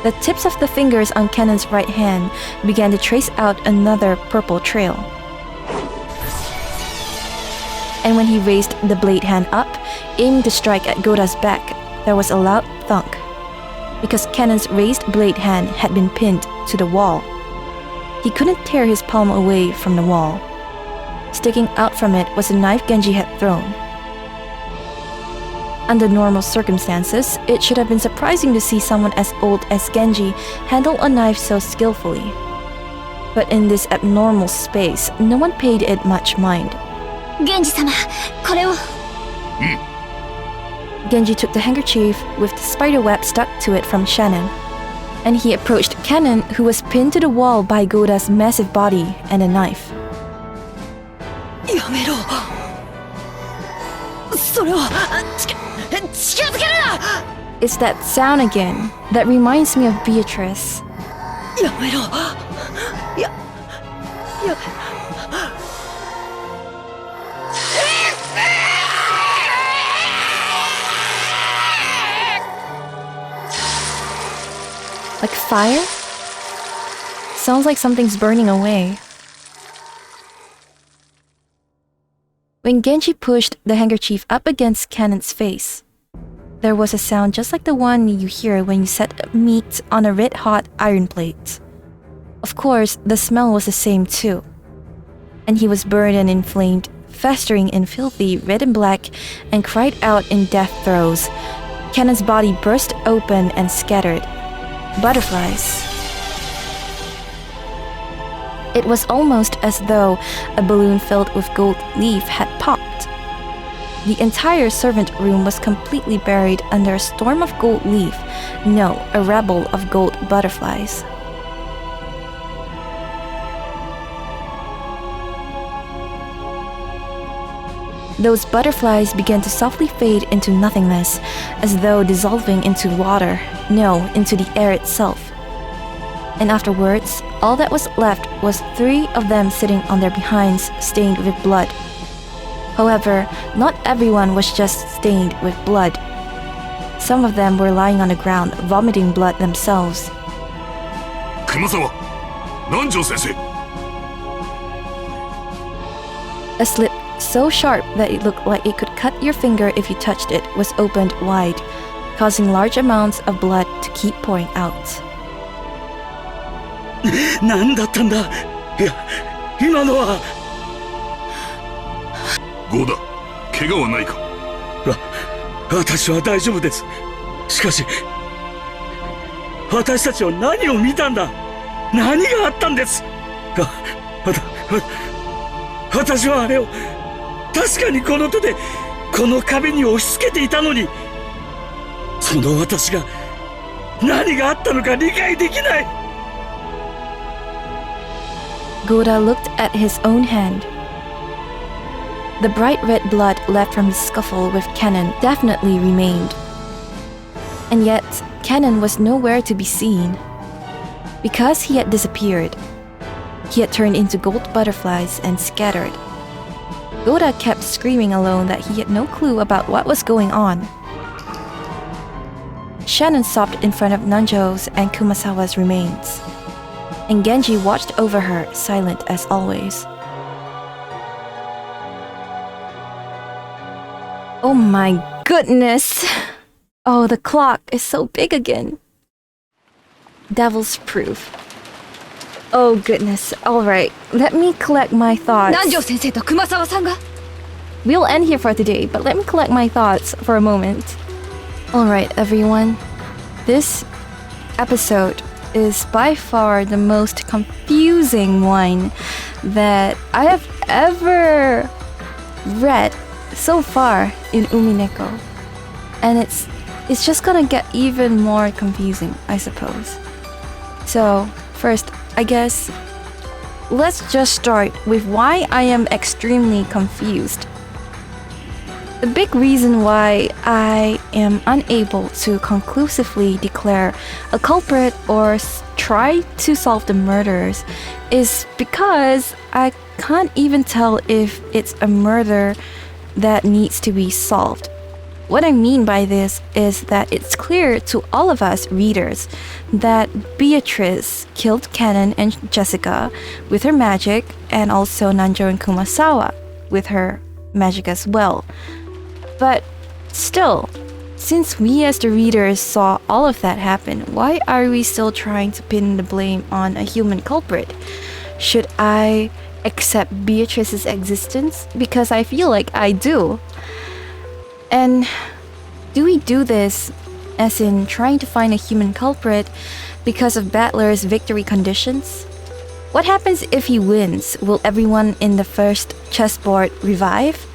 The tips of the fingers on Kanon's right hand began to trace out another purple trail. And when he raised the blade hand up, aiming to strike at Goda's back, there was a loud thunk, because Kanon's raised blade hand had been pinned to the wall. He couldn't tear his palm away from the wall. Sticking out from it was a knife Genji had thrown. Under normal circumstances, it should have been surprising to see someone as old as Genji handle a knife so skillfully. But in this abnormal space, no one paid it much mind. Genji-sama, これを。Genji took the handkerchief with the spider web stuck to it from Shannon, and he approached Kanon, who was pinned to the wall by Goda's massive body and a knife. やめろ。それを近づけるな。It's that sound again that reminds me of Beatrice. やめろ。Like fire? Sounds like something's burning away. When Genji pushed the handkerchief up against Kanon's face, there was a sound just like the one you hear when you set meat on a red-hot iron plate. Of course, the smell was the same too. And he was burned and inflamed, festering in filthy red and black, and cried out in death throes. Kanon's body burst open and scattered. Butterflies. It was almost as though a balloon filled with gold leaf had popped. The entire servant room was completely buried under a storm of gold leaf, no, a rabble of gold butterflies. Those butterflies began to softly fade into nothingness, as though dissolving into water, no, into the air itself. And afterwards, all that was left was 3 of them sitting on their behinds, stained with blood. However, not everyone was just stained with blood. Some of them were lying on the ground, vomiting blood themselves. Kumasawa! Nanjo sensei! A slit so sharp that it looked like it could cut your finger if you touched it was opened wide, causing large amounts of blood to keep pouring out. 何だったんだ。いや、今のは。ゴダ、怪我はないか。私は大丈夫です。しかし、私たちは何を見たんだ。何があったんです。私はあれを確かにこの手でこの壁に押し付けていたのに、その私が何があったのか理解できない。Goda looked at his own hand. The bright red blood left from his scuffle with Kanon definitely remained. And yet, Kanon was nowhere to be seen. Because he had disappeared, he had turned into gold butterflies and scattered. Goda kept screaming alone that he had no clue about what was going on. Shannon sobbed in front of Nanjo's and Kumasawa's remains, and Genji watched over her, silent as always. Oh my goodness! Oh, the clock is so big again. Devil's proof. Oh goodness, alright, let me collect my thoughts. 南條先生と熊沢さんが We'll end here for today, but let me collect my thoughts for a moment. Alright, everyone. This episode is by far the most confusing one that I have ever read so far in Umineko. And it's just gonna get even more confusing, I suppose. So, first, I guess, let's just start with why I am extremely confused. The big reason why I am unable to conclusively declare a culprit or try to solve the murders is because I can't even tell if it's a murder that needs to be solved. What I mean by this is that it's clear to all of us readers that Beatrice killed Kanon and Jessica with her magic, and also Nanjo and Kumasawa with her magic as well. But still, since we as the readers saw all of that happen, why are we still trying to pin the blame on a human culprit? Should I accept Beatrice's existence? Because I feel like I do. And do we do this as in trying to find a human culprit because of Battler's victory conditions? What happens if he wins? Will everyone in the first chessboard revive?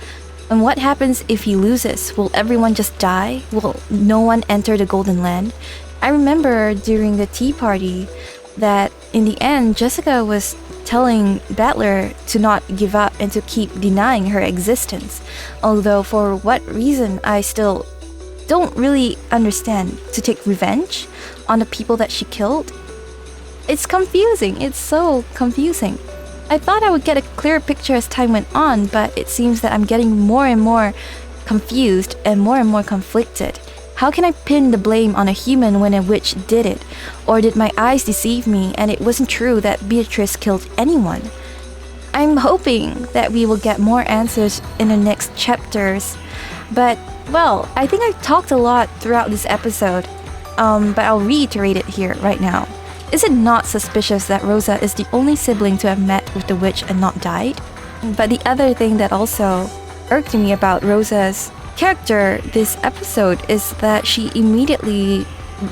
And what happens if he loses? Will everyone just die? Will no one enter the Golden Land? I remember during the tea party that in the end, Jessica was telling Battler to not give up and to keep denying her existence. Although for what reason, I still don't really understand. To take revenge on the people that she killed? It's confusing. It's so confusing. I thought I would get a clearer picture as time went on, but it seems that I'm getting more and more confused and more conflicted. How can I pin the blame on a human when a witch did it? Or did my eyes deceive me and it wasn't true that Beatrice killed anyone? I'm hoping that we will get more answers in the next chapters. But, well, I think I've talked a lot throughout this episode, but I'll reiterate it here right now. Is it not suspicious that Rosa is the only sibling to have met with the witch and not died? But the other thing that also irked me about Rosa's character this episode is that she immediately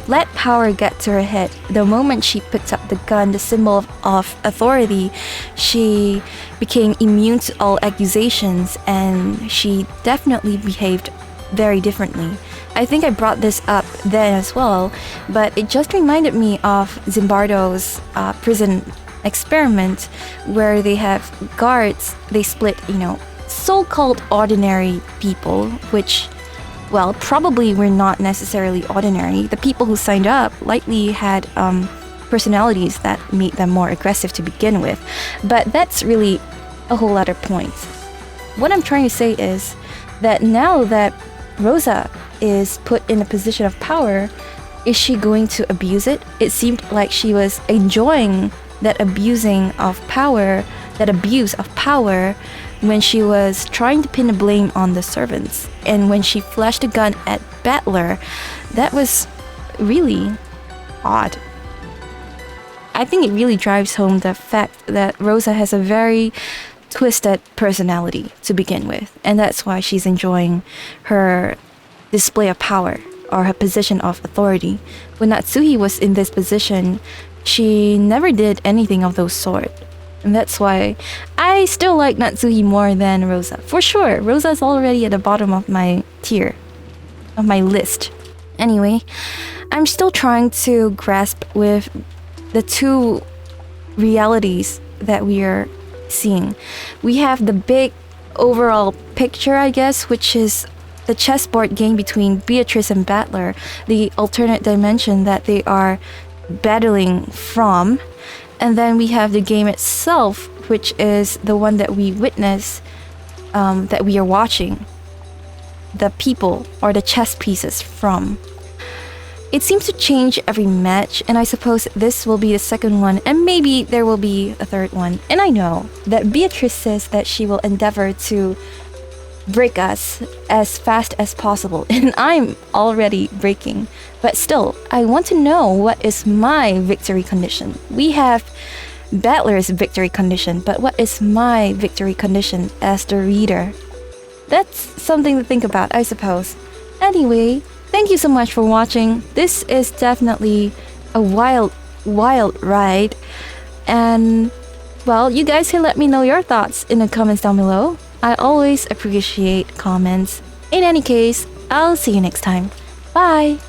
let power get to her head. The moment she picked up the gun, the symbol of authority, she became immune to all accusations, and she definitely behaved very differently. I think I brought this up then as well, but it just reminded me of Zimbardo's prison experiment, where they have guards, they split, so-called ordinary people, which, well, probably were not necessarily ordinary. The people who signed up likely had personalities that made them more aggressive to begin with, but that's really a whole other point. What I'm trying to say is that now that Rosa is put in a position of power, is she going to abuse it? It seemed like she was enjoying that abuse of power when she was trying to pin the blame on the servants. And when she flashed a gun at Battler, that was really odd. I think it really drives home the fact that Rosa has a very twisted personality to begin with, and that's why she's enjoying her display of power or her position of authority. When Natsuhi was in this position, she never did anything of those sort. And that's why I still like Natsuhi more than Rosa. For sure, Rosa is already at the bottom of my tier, of my list. Anyway, I'm still trying to grasp with the two realities that we are seeing. We have the big overall picture, I guess, which is the chessboard game between Beatrice and Battler, the alternate dimension that they are battling from. And then we have the game itself, which is the one that we witness, that we are watching the people or the chess pieces from. It seems to change every match, and I suppose this will be the second one, and maybe there will be a third one. And I know that Beatrice says that she will endeavor to break us as fast as possible, and I'm already breaking. But still, I want to know what is my victory condition. We have Battler's victory condition, but what is my victory condition as the reader? That's something to think about, I suppose. Anyway, thank you so much for watching. This is definitely a wild ride. And, well, you guys can let me know your thoughts in the comments down below. I always appreciate comments. In any case, I'll see you next time. Bye!